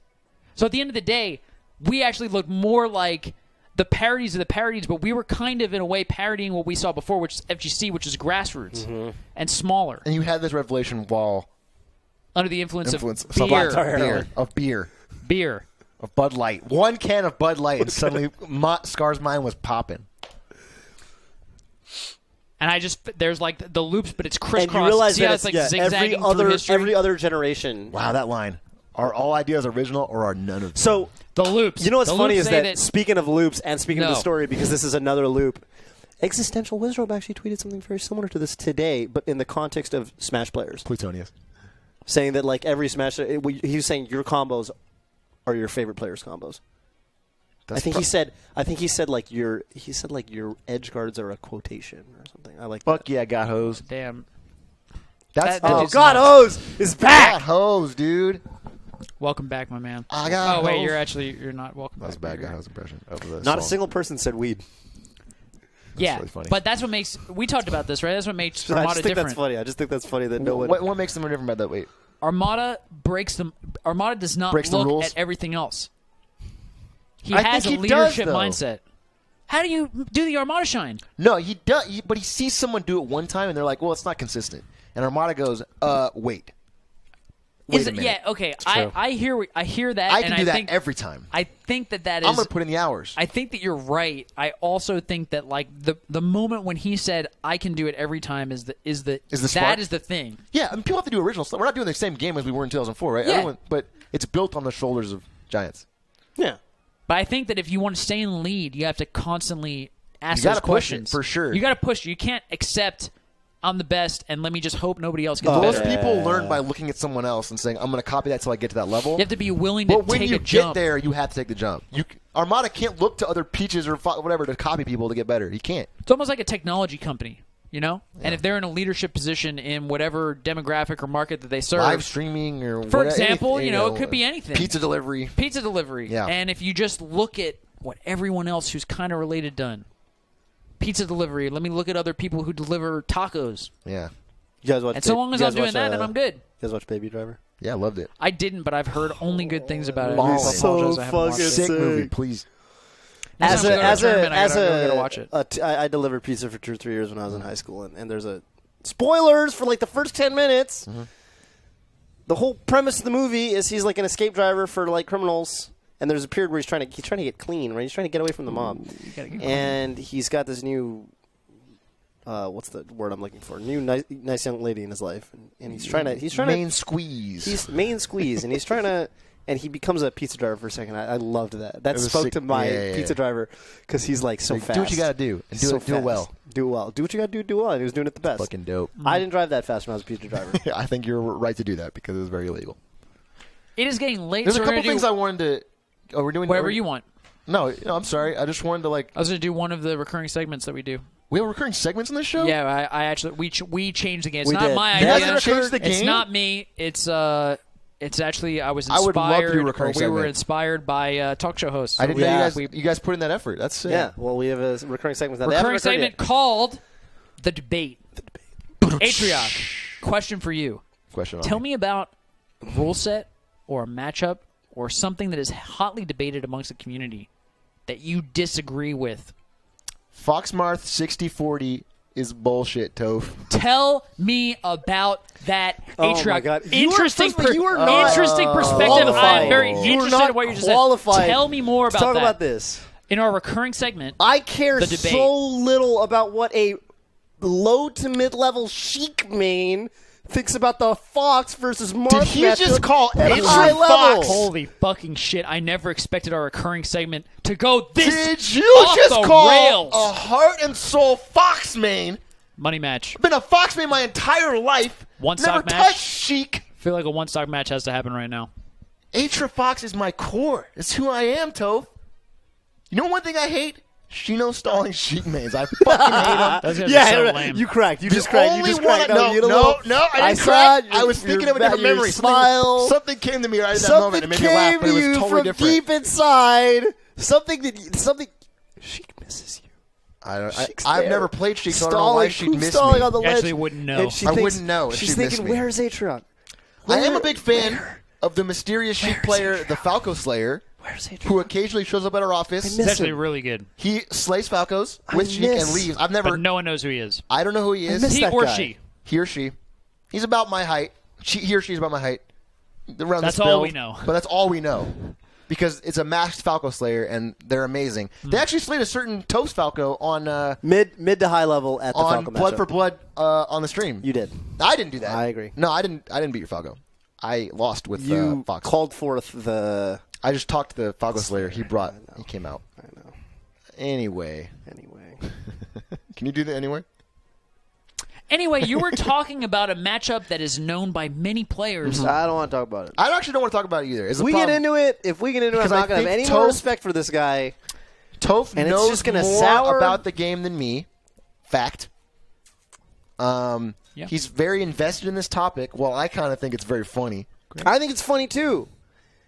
So at the end of the day, we actually looked more like the parodies of the parodies, but we were kind of, in a way, parodying what we saw before, which is FGC, which is grassroots and smaller, And you had this revelation while under the influence of Black Tar beer. heroin. Of beer. Of Bud Light. One can of Bud Light, and suddenly Scar's mind was popping. And I just, there's like the loops, but it's crisscross. And you realize See that how it's it's like zigzagging through history? every other generation. Wow, that line. Are all ideas original, or are none of them? So The loops. you know what's The funny loops is say that speaking of loops and speaking of No. the story, because this is another loop. Existential Wizard actually tweeted something very similar to this today, but in the context of Smash players, Plutonius. saying that like every Smash, he was saying your combos are your favorite players' combos. I think he said like your edge guards are a quotation or something. I like Fuck that. yeah, got hose. Damn. That's That dope. dude's God, nuts. O's is back. Got hose, dude. Welcome back, my man. I got Oh, wait, hose. you're not welcome That was a back. bad guy hose impression of the Not a song. single person said weed. Yeah, really funny. but that's what makes, we talked about this, right? That's what makes I Armada just think different. that's funny. I just think that's funny that no one. What makes them different about that? Wait. Armada does not Breaks the look rules? at everything else. He I has a think he does, leadership though. mindset. How do you do the Armada shine? No, he does. But he sees someone do it one time, and they're like, "Well, it's not consistent." And Armada goes, Wait Is a it? minute. Yeah, okay. true. I hear that. I and can do that think, every time. I think that is. I'm gonna put in the hours. I think that you're right. I also think that like the moment when he said I can do it every time is the spark? that is the thing. Yeah, I mean, people have to do original stuff. We're not doing the same game as we were in 2004, right? Yeah. But it's built on the shoulders of giants. Yeah. But I think that if you want to stay in the lead, you have to constantly ask You those gotta push it, questions for sure. You got to push. You can't accept I'm the best and let me just hope nobody else gets Most better. people learn by looking at someone else and saying, "I'm going to copy that till I get to that level." You have to be willing to But when take you a jump. get there, you have to take the jump. Armada can't look to other Peaches or whatever to copy people to get better. He can't. It's almost like a technology company, you know? And if they're in a leadership position in whatever demographic or market that they serve, Live streaming or for whatever, example, anything, it could be anything. Pizza delivery. Pizza delivery. Yeah. And if you just look at what everyone else who's kind of related done. Pizza delivery. Let me look at other people who deliver tacos. Yeah. You guys watch? And so long as I'm doing that, then I'm good. You guys watch Baby Driver? Yeah, I loved it. I didn't, but I've heard only good things about it. Ballin'. I apologize, I haven't watched fucking it. Sick sick. movie, please. Next time we go to a tournament, I gotta watch it. I delivered pizza for 2 or 3 years when I was in high school, and there's a spoilers for like the first 10 minutes. Mm-hmm. The whole premise of the movie is he's like an escape driver for like criminals, and there's a period where he's trying to get clean, right? He's trying to get away from the mob, and he's got this new. What's the word I'm looking for? New nice young lady in his life, and he's trying to main squeeze. He's main squeeze, and he's trying to, and he becomes a pizza driver for a second. I loved that. That was spoke sick. to my Yeah. pizza driver because he's like so fast. Do what you gotta do, and do So it fast. well. Do it well. Do what you gotta do well. And he was doing it the best. Fucking dope. I didn't drive that fast when I was a pizza driver. I think you're right to do that because it was very illegal. It is getting late. There's so a we're couple gonna things I wanted to. Oh, we're doing whatever you want. No, I'm sorry. I just wanted to like. I was going to do one of the recurring segments that we do. We have recurring segments in this show. Yeah, I actually we changed the game. It's We not did. my You guys idea. have changed the It's game? not me. It's actually I was I would inspired. love to do a recurring we were segment. inspired by talk show hosts. I didn't Yeah. know you guys put in that effort. That's sick. Yeah. Well, we have a recurring segment now. They haven't recurring recurred segment yet. called The Debate. Atrioc, question for you. Question. On Tell me. me about a rule set or a matchup or something that is hotly debated amongst the community that you disagree with. Foxmarth 60/40 is bullshit, Toph. Tell me about that, Oh, Atrioc. my God. You are- Interesting, first of all, you are not interesting perspective. qualified. I'm very You are interested not in what you just qualified said. Tell me more Let's about talk that. about this. In our recurring segment, I care The debate. so little about what a low to mid-level Sheik main thinks about the Fox versus Marth Did he just matchup call at Atrioc high level? Fox? holy fucking shit! I never expected our recurring segment to go this Did you off just the call rails. a heart and soul Fox main? Money match. I've been a Fox main my entire life. One Never stock match? touched Sheik. I feel like a one-stock match has to happen right now. Atra Fox is my core. It's who I am, Toph. You know one thing I hate? Shino stalling Sheik mains. I fucking hate them. That's gonna Yeah, be so no, no, lame. you cracked. You The just cracked. You only just one cracked. I- no, you did a no, little- no, I didn't saw crack. it. I was thinking of a Your different memory. Smile. Something came to me right at that Something moment and made me came laugh, but it to was you totally from different. deep inside. Something. Sheik misses you. I've there. never played Sheik, so I don't know why she'd miss stalling me. on the You ledge. actually wouldn't know. And she I thinks- wouldn't know if She's she missed thinking, me. "Where's Atrioc? I am a big fan of the mysterious Sheik player, the Falco Slayer, Where's Atrioc?" who occasionally shows up at our office. It's miss actually him. really good, He slays Falcos with Sheik miss- and leaves. I've never. but no one knows who he is. I don't know who he is. miss He that or guy. she. He or she. He's about my height. He or she is about my height. Around That's this all build, we know. But that's all we know. Because it's a masked Falco Slayer, and they're amazing. They actually slayed a certain Toast Falco on Mid to high level at the on Falcon Blood matchup. for Blood on the stream. You did. I didn't do that. I agree. No, I didn't beat your Falco. I lost with You Fox. called forth the. I just talked to the Falco Slayer. He came out. I know. Anyway. Can you do that anyway? Anyway, you were talking about a matchup that is known by many players. I don't want to talk about it. I actually don't want to talk about it either. It's a If we problem. get into it, I'm Because I not going to have think any more Toph- respect for this guy. Toph And it's knows just gonna more sour- about the game than me. Fact. Yeah. He's very invested in this topic. Well, I kind of think it's very funny. I think it's funny too.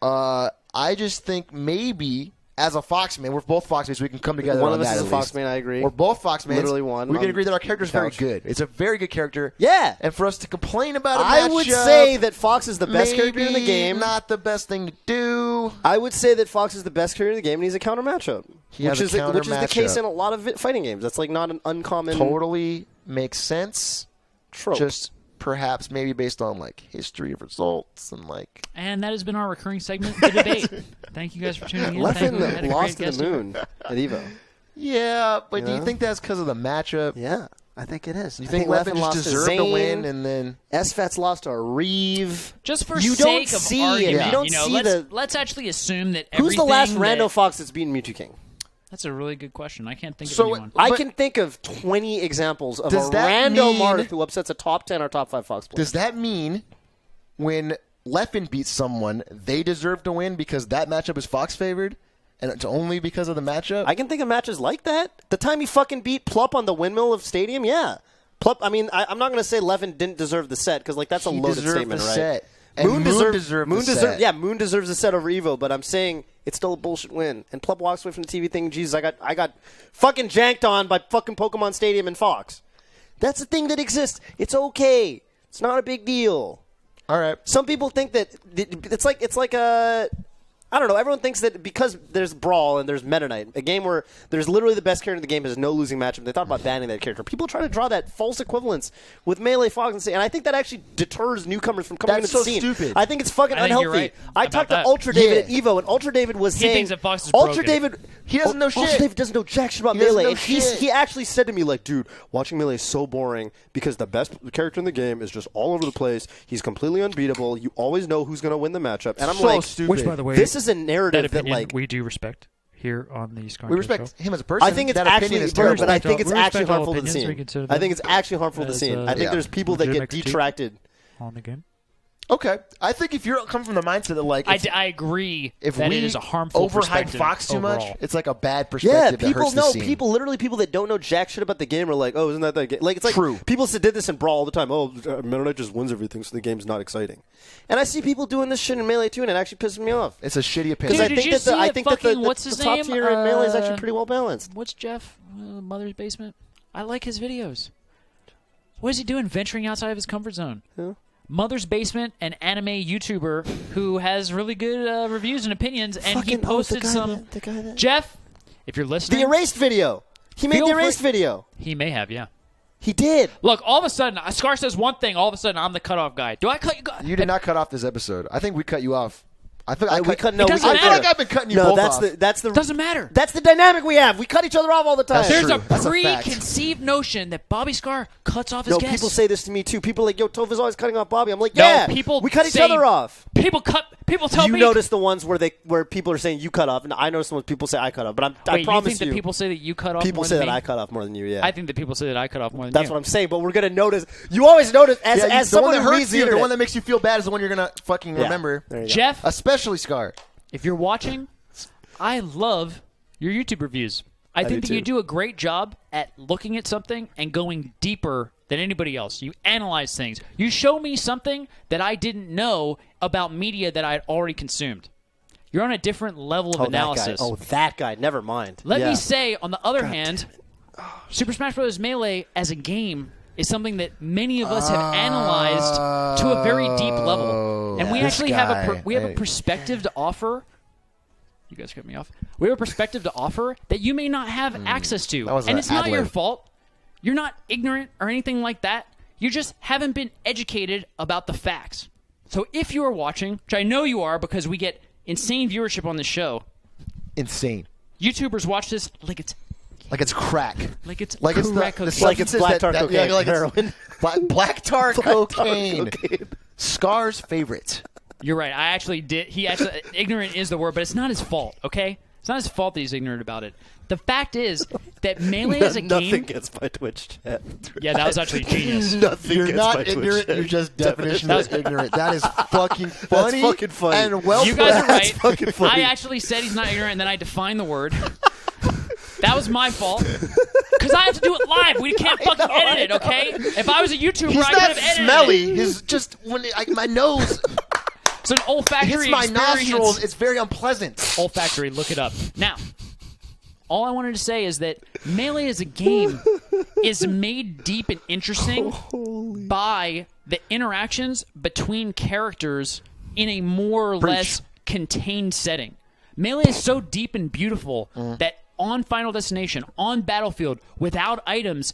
I just think maybe as a Foxman, we're both Foxmans, we can come together One on of us that is a at least. Foxman, I agree. We're both Foxmans. Literally one We can on agree that our character is the very couch. good. It's a very good character. Yeah. And for us to complain about a I would matchup, say that Fox is the best character in the maybe game. Not the best thing to do. I would say that Fox is the best character in the game, and he's a counter matchup. He has which a is counter the case matchup. in a lot of fighting games. That's like not an uncommon Totally makes sense. trope. Just perhaps maybe based on like history of results and like And that has been our recurring segment, The Debate. Thank you guys for tuning in. Thank you. We had Leffen a lost great to the guest. moon at Evo. yeah, but do You you know? think that's because of the matchup? Yeah, I think it is. You I think Leffen Leffen lost just to deserved to Zane. win and then SFAT's lost to Reeve. Just for You sake don't of see it. argument, You don't see let's, the- let's actually assume that Who's the last everything rando that- Fox that's beaten Mewtwo King? That's a really good question. I can't think of So, anyone. I But- can think of 20 examples of Does a that rando mean- Marth who upsets a top 10 or top 5 Fox player. does that mean when Leffen beats someone, they deserve to win because that matchup is Fox favored, and it's only because of the matchup? I can think of matches like that. The time he fucking beat Plup on the windmill of Stadium, yeah. Plup. I mean, I'm not going to say Leffen didn't deserve the set because like that's a He loaded deserved statement, the right? set. And Moon deserved the set. Yeah, Moon deserves the set over Evo, but I'm saying it's still a bullshit win. And Pleb walks away from the TV thing, Jesus, I got fucking janked on by fucking Pokemon Stadium and Fox. That's the thing that exists. It's okay. It's not a big deal. All right. Some people think that it's like a... I don't know. Everyone thinks that because there's Brawl and there's Meta Knight, a game where there's literally the best character in the game has no losing matchup. They thought about banning that character. People try to draw that false equivalence with Melee, Fox, and I think that actually deters newcomers from coming into the scene. That's so stupid. I think it's fucking unhealthy. Right I talked to Ultra David at Evo, and Ultra David was saying... He thinks that Fox is Ultra broken. David... He doesn't know shit. Ultra David doesn't know jack shit about He doesn't Melee. know And shit. he actually said to me, like, dude, watching Melee is so boring because the best character in the game is just all over the place. He's completely unbeatable. You always know who's going to win the matchup. And I'm So like, stupid. Which, by the way, this is a narrative that opinion like... we do respect here on the Scar We respect him as a person. I think it's that actually, opinion is but terrible. I think it's We actually respect all harmful to the opinions. We scene. consider I think it's them actually harmful to the as, scene. I think yeah. there's people that get legitimate critique. detracted. on the game. Okay, I think if you're coming from the mindset that like I agree if that we it is a harmful overhype perspective Fox too overall. much, it's like a bad Yeah, perspective. that people hurts the know. scene. Literally people that don't know jack shit about the game are like, oh, isn't that game? Like, it's like True. people did this in Brawl all the time. Oh, Meta Knight just wins everything, so the game's not exciting. And I see people doing this shit in Melee too, and it actually pisses me off. It's a shitty Because opinion. I Dude, think did you that the, see I that think that the, fucking- the, what's the his top name? tier in Melee is actually pretty well balanced. What's Jeff? Mother's Basement? I like his videos. What is he doing? Venturing outside of his comfort zone. Yeah. Mother's Basement, an anime YouTuber who has really good reviews and opinions, and he Fucking- the posted guy some. that- the guy that- Jeff, if you're listening, The erased video. He made Feel the free- erased video. he may have, yeah. He did. Look, all of a sudden, Scar says one thing. All of a sudden, I'm the cutoff guy. Do I cut you? You did not cut off this episode. I think we cut you off. I think we cut. No, It we doesn't cut I feel matter. like I've been cutting you No, both that's off. the Doesn't matter. That's the dynamic we have. We cut each other off all the time. That's There's true. a That's a fact. preconceived notion that Bobby Scar cuts off his No, guests. people say this to me too. People are like, yo, Toph is always cutting off Bobby. I'm like, No, yeah, people we cut each say- other off. People tell You me. notice the ones where people are saying you cut off, and I notice the ones people say I cut off. But I Wait, promise you think that people say that you cut off people more say than that me? I cut off more than you. Yeah, I think that people say that I cut off more than that's you. what I'm saying. But we're gonna notice. You always notice as Yeah, as the one someone that who hurts reads the you, the internet. one that makes you feel bad is the one you're gonna fucking Yeah. remember. There you go. Jeff, Especially Scar. if you're watching, I love your YouTube reviews. I think do that you too. do a great job at looking at something and going deeper than anybody else. You analyze things. You show me something that I didn't know about media that I had already consumed. You're on a different level of analysis. That guy. Never mind. Let Yeah. me say, on the other hand, Super Smash Bros. Melee as a game is something that many of us have analyzed to a very deep level, and we this actually have guy. a perspective to offer. You guys cut me off. We have a perspective to offer that you may not have access to, That was and an it's not your ad-lib. fault. You're not ignorant or anything like that. You just haven't been educated about the facts. So if you are watching, which I know you are because we get insane viewership on this show, Insane. YouTubers watch this like it's Like it's crack. like it's Like it's crack the cocaine. like it's substances black tar cocaine, yeah, like it's heroin. black tar cocaine. Scar's favorite. You're right. I actually did. He actually ignorant is the word, but it's not his fault. Okay, it's not his fault that he's ignorant about it. The fact is that Melee as a Nothing game. gets my Twitch chat. Yeah, that was actually genius. Nothing You're gets not my Twitch ignorant. chat. You're just definitionally ignorant. That is fucking funny. fucking funny. And well, You guys are right. fucking funny. I actually said he's not ignorant, and then I defined the word. That was my fault. Because I have to do it live. We can't fucking edit it, okay? If I was a YouTuber, he's I could not have edited smelly. it. His just when my nose It's an olfactory hits my experience. nostrils. It's very unpleasant. Olfactory, look it up. Now, all I wanted to say is that Melee as a game is made deep and interesting by the interactions between characters in a more or less contained setting. Melee is so deep and beautiful that on Final Destination, on Battlefield, without items,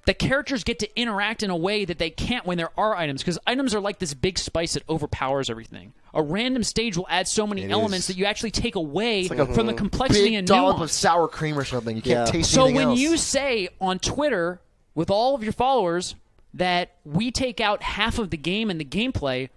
the characters get to interact in a way that they can't when there are items, because items are like this big spice that overpowers everything. A random stage will add so many elements that you actually take away from the complexity Big and dollop nuance. of sour cream or something. You can't Yeah. taste So anything when else. you say on Twitter with all of your followers that we take out half of the game and the gameplay,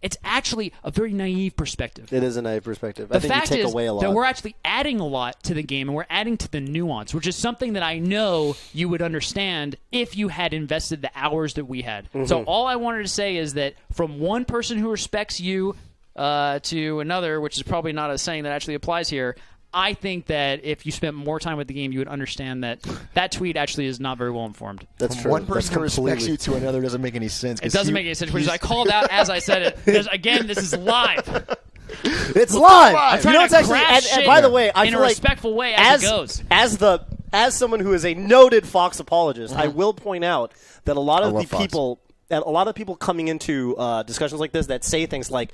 it's actually a very naive perspective. It is a naive perspective. The I think fact you take is away a lot. that we're actually adding a lot to the game, and we're adding to the nuance, which is something that I know you would understand if you had invested the hours that we had. Mm-hmm. So all I wanted to say is that from one person who respects you to another, which is probably not a saying that actually applies here, I think that if you spent more time with the game, you would understand that that tweet actually is not very well informed. That's From true. one person who That's respects completely- you to another doesn't make any sense. It doesn't make any sense, which is I called out as I said it. Because, again, this is live. It's live. I'm You trying know to what's actually, crash and shit by the way, I in feel a like respectful way as it goes. As someone who is a noted Fox apologist, I will point out that a lot of love Fox. people coming into discussions like this that say things like,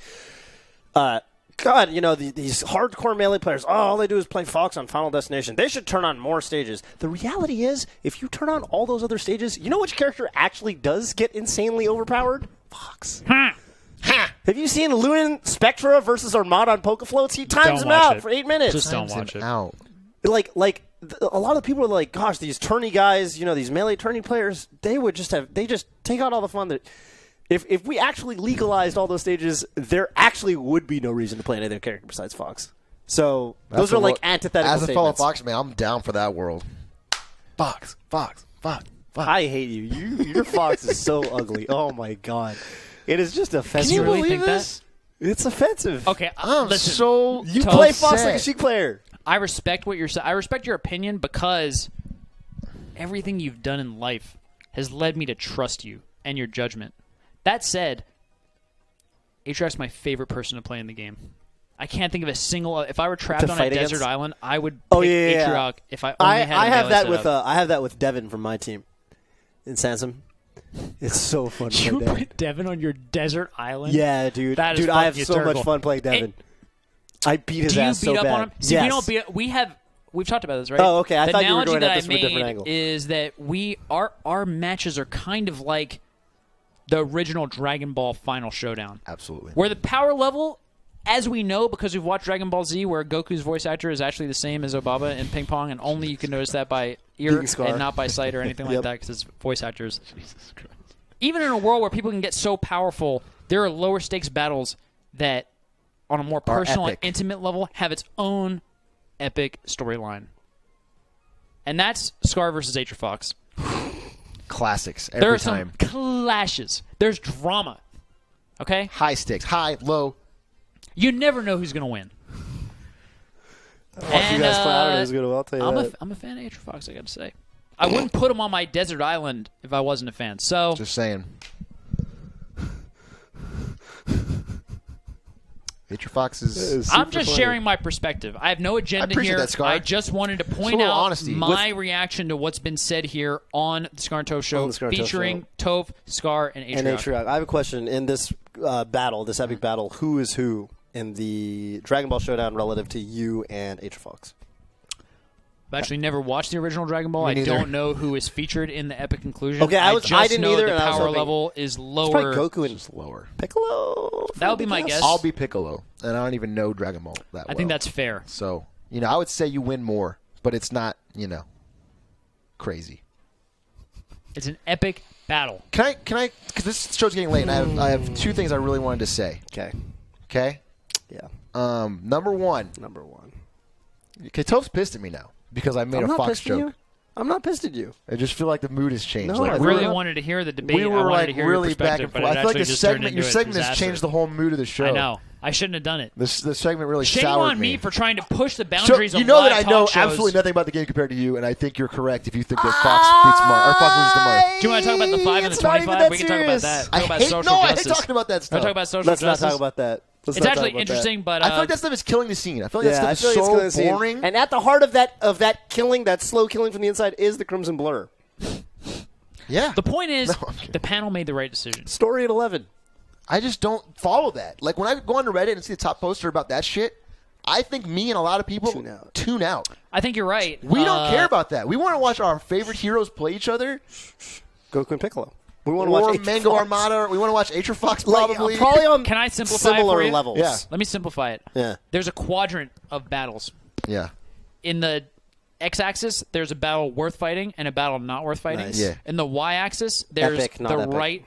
God, you know, these hardcore Melee players, all they do is play Fox on Final Destination. They should turn on more stages. The reality is, if you turn on all those other stages, you know which character actually does get insanely overpowered? Fox. Have you seen Lunan Spectra versus Armada on Pokefloats? He times him out for 8 minutes. Just don't watch it. Out. A lot of people are like, gosh, these tourney guys, you know, these Melee tourney players, they just take out all the fun that. If we actually legalized all those stages, there actually would be no reason to play any other character besides Fox. So those are like antithetical As a fellow statements. Fox man, I'm down for that world. Fox. I hate you. Your Fox is so ugly. Oh my god, it is just offensive. Can you really believe think this? It's offensive. Okay, I'm listen. so You Toph play Fox like a upset. Sheik player. I respect what you're saying. I respect your opinion because everything you've done in life has led me to trust you and your judgment. That said, Atrioc's my favorite person to play in the game. I can't think of a single. If I were trapped To on a fight desert against? island, I would pick Oh, yeah. Atrioc if I only had a I have melee that with setup. I have that with Devin from my team in Sansom. It's so fun to You play Devin. put Devin on your desert island? Yeah, dude. That is Dude, I have fucking so much hysterical. fun playing Devin. I beat his Do you ass beat so up bad. on him? See, yes. we don't beat. We've talked about this, right? Oh, okay. I the thought you were analogy going that at this I from a different made angle. is that our matches are kind of like the original Dragon Ball Final Showdown, Absolutely. where the power level, as we know because we've watched Dragon Ball Z, where Goku's voice actor is actually the same as Obaba in Ping Pong, and only you can notice that by ear Beating Scar. and not by sight or anything like Yep. that because it's voice actors. Even in a world where people can get so powerful, there are lower stakes battles that, on a more personal and epic. intimate level, have its own epic storyline. And that's Scar versus Atrioc. Classics There every are some time. clashes. There's drama. Okay? High stakes, high, low. You never know who's going to win. You guys play. I don't know who's good. I'll tell you that. I'm a fan of Atrioc, I got to say. I wouldn't put him on my desert island if I wasn't a fan. So Just saying. Atrioc is. I'm just sharing my perspective. I have no agenda appreciate here. that, Scar. I just wanted to point little out honesty. my reaction to what's been said here on the Scar and Toph show, On the Scar and Toph featuring Toph, Scar, and Atrioc. And Atrioc. I have a question. In this battle, this epic battle, who is who in the Dragon Ball Showdown relative to you and Atrioc? I've actually never watched the original Dragon Ball. Me I neither. don't know who is featured in the epic conclusion. Okay, I just didn't know either, the and I was power hoping- level is It's lower. probably Goku and Just lower. Piccolo. That would be my guess. I'll be Piccolo, and I don't even know Dragon Ball that well. I think that's fair. So, I would say you win more, but it's not, crazy. It's an epic battle. Can I, because this show's getting late, and I have two things I really wanted to say. Okay. Okay? Yeah. Number one. Okay, Toph's pissed at me now because I made I'm a not Fox pissed at joke. you. I'm not pissed at you. I just feel like the mood has changed. No, like, I we really were- wanted to hear the debate. we I were wanted like to hear really your back perspective, and but forth. it I feel like actually the just turned segment, into your a segment has disaster. changed the whole mood of the show. I know. I shouldn't have done it. The segment really Shame soured on me for trying to push the So, boundaries you of know live that I know talk shows. absolutely nothing about the game compared to you, and I think you're correct if you think that Fox beats Mar or Fox loses to Mar. Do you want to talk about the 5 and the It's not even 25? that We can talk about serious. that. I Talk about hate social I hate justice. talking about that Want stuff. to talk about social Let's justice? not talk about that. It's actually interesting, but I feel like that stuff is killing the scene. I feel like Yeah, I that feel stuff like it's is so killing the boring. scene. And at the heart of that killing, that slow killing from the inside, is the Crimson Blur. Yeah. the point is, No, I'm kidding. the panel made the right decision. Story at 11. I just don't follow that. Like, when I go onto Reddit and see the top poster about that shit, I think me and a lot of people tune out. I think you're right. We don't care about that. We want to watch our favorite heroes play each other. Goku and Piccolo. We want to Or watch Mango Atrioc. Armada. We want to watch Atrioc Like, probably. probably on Can I simplify it similar for you? levels. Yeah. Let me simplify it. Yeah. There's a quadrant of battles. Yeah. In the x-axis, there's a battle worth fighting and a battle not worth fighting. Nice. Yeah. In the y-axis, there's Epic, not the epic. right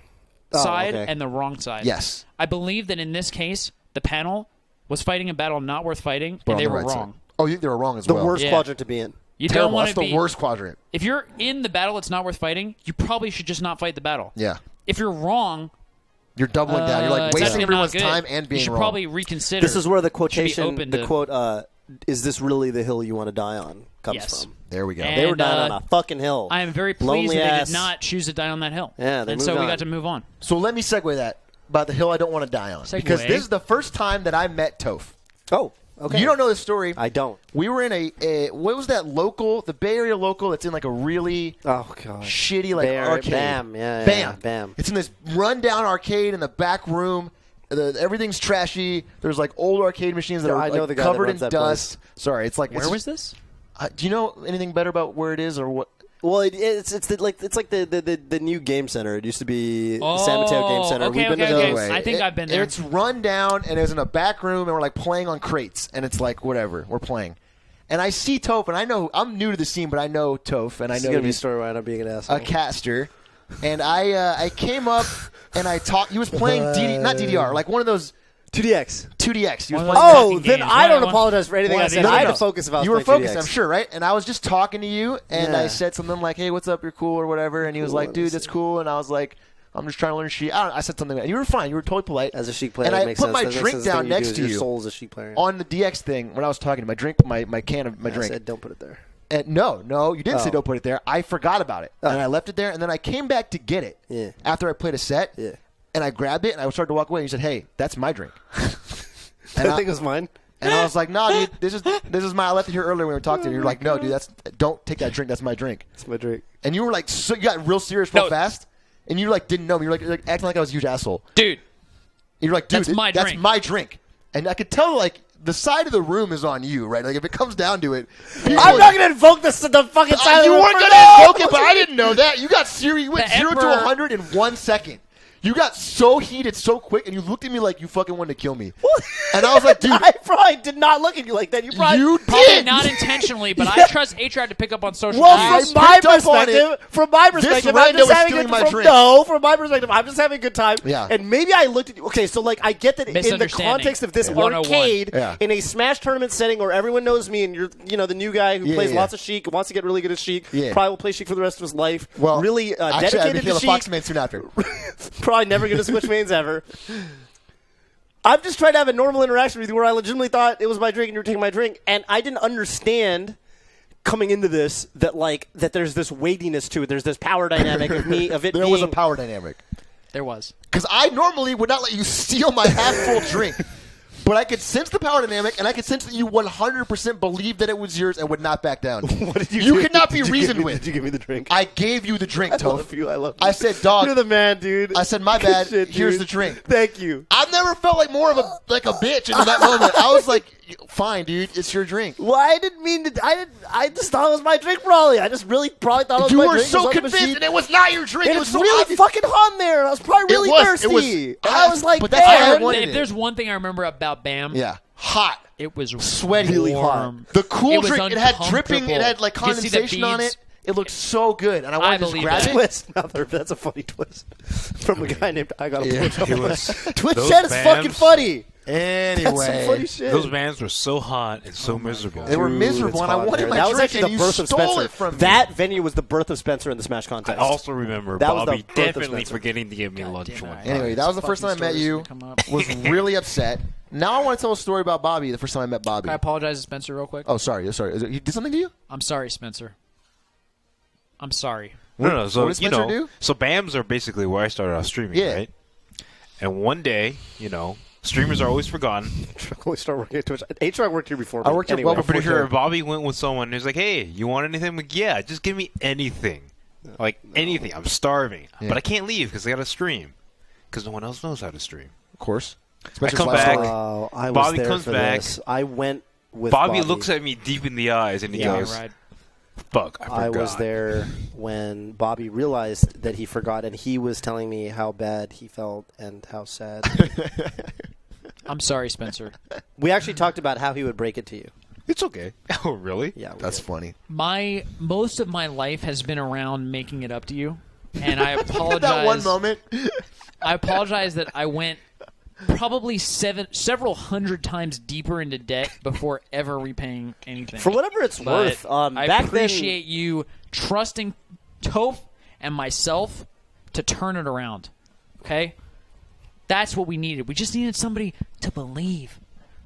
Oh, side okay. and the wrong side. Yes. I believe that in this case, the panel was fighting a battle not worth fighting, But and on they the were right side. wrong. Oh, you think they were wrong as The well. worst Yeah. quadrant to be in. You don't Terrible. want That's to the be worst quadrant. If you're in the battle, it's not worth fighting. You probably should just not fight the battle. Yeah. If you're wrong, You're doubling down. You're like it's wasting actually everyone's not good. time and being you should wrong. probably reconsider. This is where the Should be quotation, open the to- quote, is this really the hill you want to die on, comes Yes. from. There we go. And- They were dying on a fucking hill. I am very pleased Lonely that they ass. did not choose to die on that hill. Yeah, they and so moved we on. got to move on. So let me segue that. about the hill I don't want to die on. Because this is the first time that I met Toph. Oh, okay. You don't know the story. I don't. We were in what was that local, the Bay Area local that's in like a really shitty like arcade. Bam, Bam. It's in this rundown arcade in the back room. Everything's trashy. There's like old arcade machines that are like, covered in dust. Sorry, it's like where was this? Do you know anything better about where it is or what? Well, it's like the new game center. It used to be San Mateo Game Center. Okay, We've been to those. I think I've been there. It's run down, and it was in a back room, and we're like playing on crates, and it's like whatever we're playing. And I see Toph, and I know I'm new to the scene, but I know Toph, and I know gonna be a story where I end up being an asshole. A caster, and I came up and I talked. He was playing not DDR, like one of those 2DX. 2DX. He was playing then I don't apologize for anything I said. I had to focus about. You were focused, I'm sure, right? And I was just talking to you, and I said something like, "Hey, what's up? You're cool," or whatever. And he was like, "Dude, that's cool." And I was like, "I'm just trying to learn Sheik." I said something, and you were fine. You were totally polite. As a Sheik player, and that I makes put sense. my drink down next to you. Your soul as a Sheik player. On the DX thing when I was talking to my drink, my can of my drink. I said, "Don't put it there." And no, you didn't say don't put it there. I forgot about it, and I left it there. And then I came back to get it after I played a set. Yeah. And I grabbed it, and I started to walk away. And you said, "Hey, that's my drink." And I think it was mine. And I was like, "No, dude, this is my. I left it here earlier when we were talking. And you're like, "No, dude, don't take that drink. That's my drink." That's my drink. And you were like, you got real serious real fast, and you like didn't know me. You're like acting like I was a huge asshole, dude. You're like, "Dude, that's my drink. That's my drink." And I could tell like the side of the room is on you, right? Like if it comes down to it, I'm not gonna invoke the fucking side of the room. You weren't gonna invoke it, but I didn't know that. You got serious. You went 0 to 100 in 1 second. You got so heated so quick, and you looked at me like you fucking wanted to kill me. And I was like, dude. I probably did not look at you like that. You probably did. Not intentionally, but I trust Atrioc to pick up on social Well, cues. from my perspective, I'm just having a good time. No, from my perspective, I'm just having a good time. Yeah. And maybe I looked at you. Okay, so like I get that in the context of this arcade, in a Smash tournament setting where everyone knows me and you're the new guy who plays lots of Sheik, wants to get really good at Sheik, probably will play Sheik for the rest of his life. Well, really actually, dedicated I became to a Sheik. Foxman soon after. Probably never going to switch mains ever. I'm just trying to have a normal interaction with you where I legitimately thought it was my drink and you were taking my drink, and I didn't understand coming into this that there's this weightiness to it. There's this power dynamic of it. There was a power dynamic. There was. Because I normally would not let you steal my half-full drink. But I could sense the power dynamic, and I could sense that you 100% believed that it was yours and would not back down. What did you do? You could not be reasoned with. Did you give me the drink? I gave you the drink, Toph. I love you. I love you. I said, dog. You're the man, dude. I said, my bad. Shit, Here's dude. the drink. Thank you. I've never felt like more of a bitch in that moment. I was like, fine, dude. It's your drink. Well, I didn't mean to. I just thought it was my drink, probably. I just really probably thought it was you my were drink. so convinced, and it was not your drink. And it was it's so really obvious. fucking hot in there. I was probably really thirsty. I was like, but that's how I man. wanted If it. there's one thing I remember about Bam, hot. it was Sweaty. really hot. The cool was drink, it had dripping, uncomfortable. it had like You see the condensation on beads? it. It looked so good, and I wanted to just believe grab that. it. Twist. Now that's a funny twist from a guy named I Got a It was Twitch those chat is bands- fucking funny. That's some funny Anyway, shit. Those bands were so hot and so miserable. they were Dude, miserable, it's and I hot wanted there. my That was drink, actually and the you birth of stole Spencer. it from me. That venue was the birth of Spencer in the Smash contest. I also remember That was the Bobby birth of definitely Spencer. forgetting to give me lunch damn it, one I- time. Anyway, that was the first time I met you. Was really upset. Now I want to tell a story about Bobby. The first time I met Bobby. Can I apologize to Spencer real quick? Oh, sorry. He did something to you? I'm sorry, Spencer. I'm sorry. No, so what did Spencer do? so BAMs are basically where I started off streaming, Yeah. right? And one day, streamers are always forgotten. Only start working at Twitch. HR worked here before. I worked here well I'm pretty before sure Twitch. Bobby went with someone who's like, "Hey, you want anything?" I'm like, "Yeah, just give me anything, anything. I'm starving, but I can't leave because I got to stream because no one else knows how to stream." Of course. I come back. I was Bobby there comes for back. this. I went with Bobby looks at me deep in the eyes and he goes, Right. "Fuck, I forgot." I was there when Bobby realized that he forgot, and he was telling me how bad he felt and how sad. I'm sorry, Spencer. We actually talked about how he would break it to you. It's okay. Oh, really? Yeah, we That's did. funny. Most of my life has been around making it up to you, and I apologize. That one moment. I apologize that I went probably several hundred times deeper into debt before ever repaying anything. For whatever it's But worth, I back appreciate you trusting Toph and myself to turn it around. Okay? That's what we needed. We just needed somebody to believe.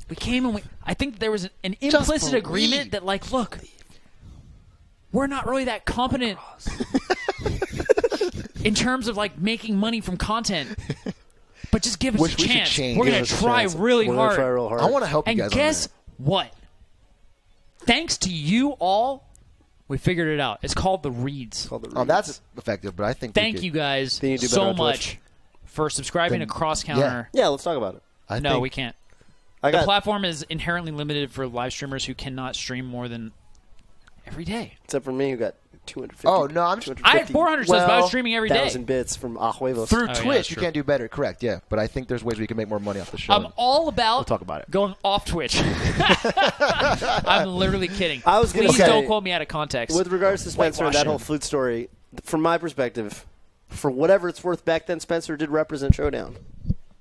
We came and I think there was an implicit agreement that, like, look, we're not really that competent in terms of, like, making money from content. But just give us Which a we should chance. change. We're Give going us to a try chance. really We're gonna hard. try real hard. I want to help you And guys guess what? Thanks to you all, we figured it out. It's called the Reads. on that. Oh, that's effective, but I think Thank you guys Can you do better so on Twitch? much for subscribing to Cross Counter. Yeah, let's talk about it. No, we can't. I The got platform is inherently limited for live streamers who cannot stream more than every day. except for me, who got 250. Oh, no, I'm just- I had 400 subs, but I was Well, streaming every day. 1,000 bits from Ahuevos. Through Oh, yeah, Twitch, that's you true. can't do better. Correct, yeah. But I think there's ways we can make more money off the show. I'm all about We'll talk about it. going off Twitch. I'm literally kidding. I was gonna Please say, don't quote me out of context. With regards to Spencer and that Whitewashing. whole flute story, from my perspective, for whatever it's worth, back then Spencer did represent Showdown,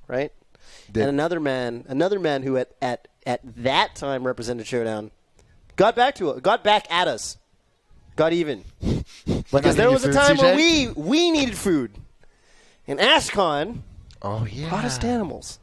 right? Did. And another man who at that time represented Showdown, got back at us, got even. Because there was a time where we needed food, and Ashcon Oh, yeah. brought us animals.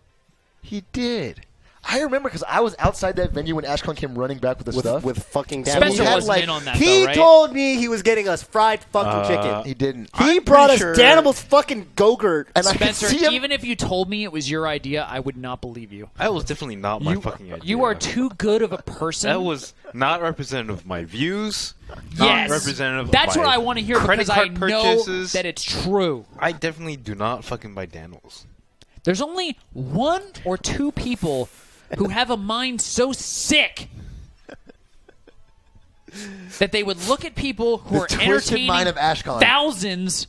He did. I remember because I was outside that venue when Ashcon came running back with the stuff. With fucking Spencer animals. wasn't in on that, He though, right? told me he was getting us fried fucking chicken. He didn't. He brought us sure- Danimal's fucking Go-Gurt. And I could Spencer, see him. even if you told me it was your idea, I would not believe you. That was definitely not my fucking idea. You are too good of a person. That was not representative of my views. Not yes. representative of That's my what I want to hear credit because I card know purchases. that it's true. I definitely do not fucking buy Daniels. There's only one or two people who have a mind so sick that they would look at people who The are twisted entertaining mind of Ashcon. thousands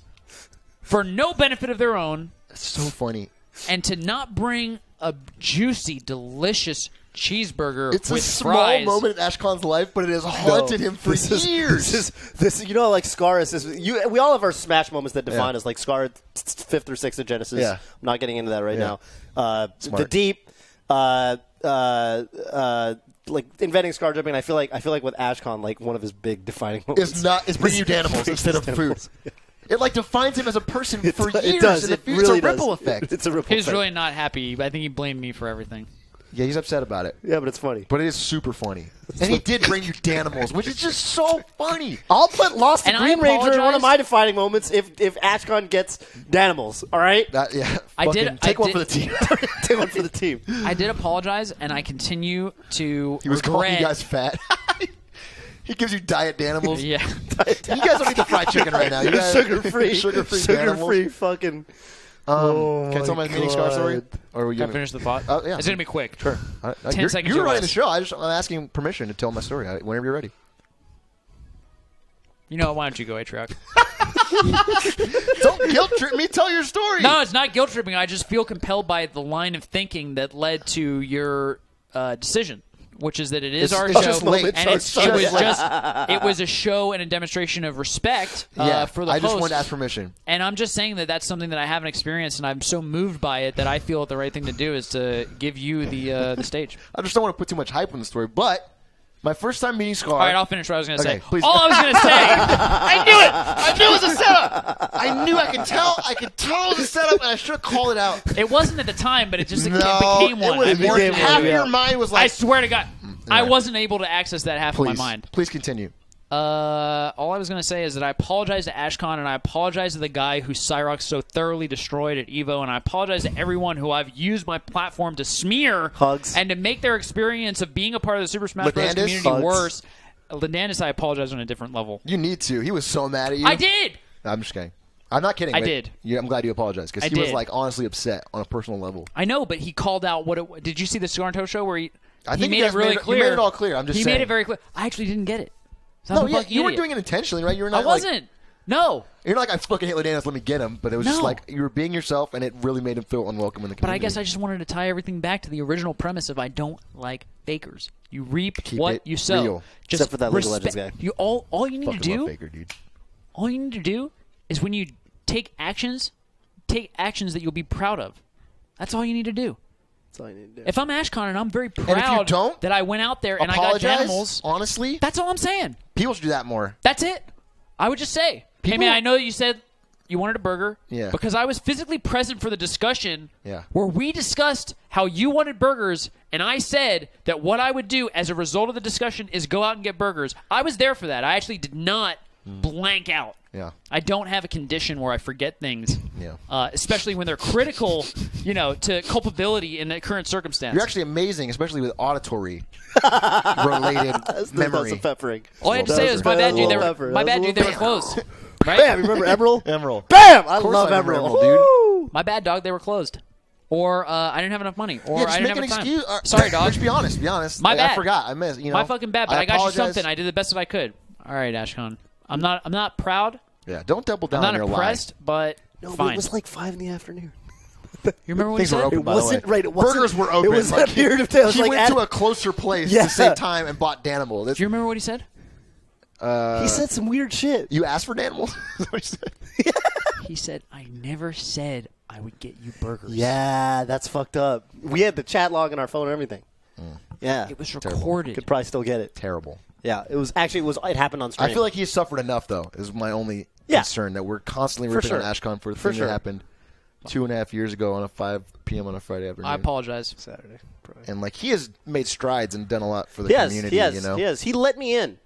for no benefit of their own It's so funny. and to not bring a juicy, delicious cheeseburger It's a with small fries. moment in Ashcon's life, but it has haunted him for years. This, you know, like Scar is. We all have our Smash moments that define us. Like Scar, 5th or 6th of Genesis. Yeah. I'm not getting into that right Yeah. now. The Smart. deep, like inventing Scar jumping. I feel like with Ashcon, like one of his big defining moments. It's bringing you Danimals instead of food. It like defines him as a person for years. It does. And It it's really a ripple does. effect. It's a ripple He's effect. really not happy. I think he blamed me for everything. Yeah, he's upset about it. Yeah, but it's funny. But it is super funny. And he did bring you Danimals, which is just so funny. I'll put Lost to And I Green Ranger in one apologize. of my defining moments if Ashcon gets Danimals. All right, Yeah, I did- fucking take I one did- for the team. take one for the team. I did apologize, and I continue to He was calling regret. you guys fat. He gives you diet Danimals. Yeah. You guys don't need the fried chicken right now. You guys, Sugar-free, sugar-free sugar-free fucking. Can I tell my meeting scar story? Or were you Can I finish the thought? Oh, yeah. It's going to be quick. Sure. 10 seconds You're or running less. the show. I'm asking permission to tell my story whenever you're ready. You know what? Why don't you go, Atrioc? Don't guilt trip me. Tell your story. No, it's not guilt tripping. I just feel compelled by the line of thinking that led to your decision, which is that it is our it's show, just late. and it was a show and a demonstration of respect for the I host. just wanted to ask permission. And I'm just saying that that's something that I haven't experienced, and I'm so moved by it that I feel that the right thing to do is to give you the stage. I just don't want to put too much hype on the story, but my first time meeting Scar. All right, I'll finish what I was going to Okay, say. please. All I was going to say, I knew it. I knew it was a setup. I knew. I could tell. I could tell it was a setup, and I should have called it out. it wasn't at the time, but it just No, became one. it was It more. became Half one, of yeah. your mind was I like. swear to God, I right. wasn't able to access that half Please, of my mind. please continue. All I was going to say is that I apologize to Ashcon, and I apologize to the guy who Cyrox so thoroughly destroyed at EVO, and I apologize to everyone who I've used my platform to smear Hugs. and to make their experience of being a part of the Super Smash Bros. Landis? community Hugs. worse. Landis, I apologize on a different level. You need to. He was so mad at you. I did! No, I'm just kidding. I'm not kidding. I but did. I'm glad you apologized because I he was did. like honestly upset on a personal level. I know, but he called out what it... Did you see the Scarnto show where he I think made you it guys really made it- clear? you made it all clear. I'm just He saying. made it very clear. I actually didn't get it. So No, I'm a yeah, fucking you were idiot. doing it intentionally, right? You were I not. Like, wasn't. No. you're not like I fucking hate Ladanus. Let me get him. But it was just No. like you were being yourself, and it really made him feel unwelcome in the But I community. guess I just wanted to tie everything back to the original premise of I don't like fakers. You reap Keep what it you sow. real. Just Except for that League of Legends guy. You all you need to fucking love do. Faker, dude. All you need to do is when you take actions that you'll be proud of. That's all you need to do. That's all you need to do. If I'm Ashcon and I'm very if you proud don't, that I went out there and I got Apologize. animals, Honestly, that's all I'm saying. people should do that more. That's it. I would just say, hey People- man, I know that you said you wanted a burger. Yeah. Because I was physically present for the discussion. Yeah. Where we discussed how you wanted burgers, and I said that what I would do as a result of the discussion is go out and get burgers. I was there for that. I actually did not blank out. Yeah. I don't have a condition where I forget things, Yeah. especially when they're critical, to culpability in the current circumstance. You're actually amazing, especially with auditory related memory. That's a peppering. All I had to say was, my bad, dude. They were closed. Right? Bam! You remember Emerald? Emerald. Bam! I course love I remember Emerald, Emerald, Woo! My bad, dog. They were closed. Or I didn't have enough money. Or Yeah, I just didn't make have an enough time. excuse. Sorry, dog. Just be honest. Be honest. My bad. I forgot. I missed. My fucking bad. But I got apologize. you something. I did the best that I could. All right, Ashcon. I'm not proud. Yeah. Don't double down I'm on not your impressed, but No, but fine. it was like 5 in the afternoon. You remember what he Things were said? open, It by the wasn't way. right. It wasn't, Burgers were open. It was Like, that period of time. It was he like went at- to a closer place Yeah. to save time and bought Danimal. Do you remember what he said? he said some weird shit. You asked for Danimal? That's what he said. He said, I never said I would get you burgers. Yeah, that's fucked up. We had the chat log on our phone and everything. Yeah, It was recorded. could probably still get it. Terrible. Yeah, it was actually it happened on stream. I feel like he's suffered enough, though, is my only concern, that we're constantly For ripping sure. on Ashcon for the For thing sure. that happened 2.5 years ago on a 5 p.m. on a Friday afternoon. I apologize. Saturday. Probably. And, he has made strides and done a lot for the He has, community, he has, you know? he has. He let me in.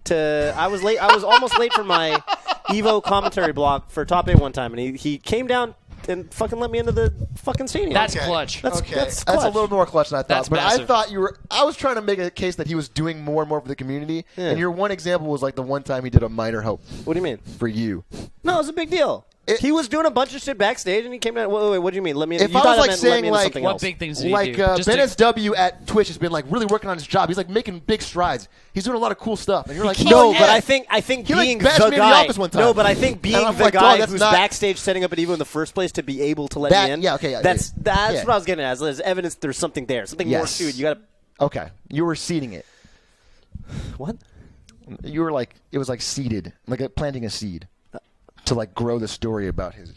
I was late. I was almost late for my Evo commentary block for Top 8 one time, and he came down and fucking let me into the fucking stadium. That's clutch. That's That's clutch. a little more clutch than I thought. That's but massive. I thought I was trying to make a case that he was doing more and more for the community. Yeah. And your one example was the one time he did a minor help What do you mean? for you. No, it was a big deal. He was doing a bunch of shit backstage, and he came down. Wait, what do you mean? Let me in. If You I thought was, meant saying, let me into like, something What else. big things did he do? Just to- BenSW at Twitch has been really working on his job. He's making big strides. He's doing a lot of cool stuff. And you're like, No, oh, yeah. but I think He, being bashed the me in the guy. office one time. No, but I think being And I'm the like, guy dog, that's who's not- backstage setting up at Evo in the first place to be able to let That- me in. yeah, okay, yeah, That's yeah. what I was getting at. There's evidence. There's something there. Something more Yes. to it. You got Okay. You were seeding it. what? You were it was seeded, planting a seed to grow the story about his.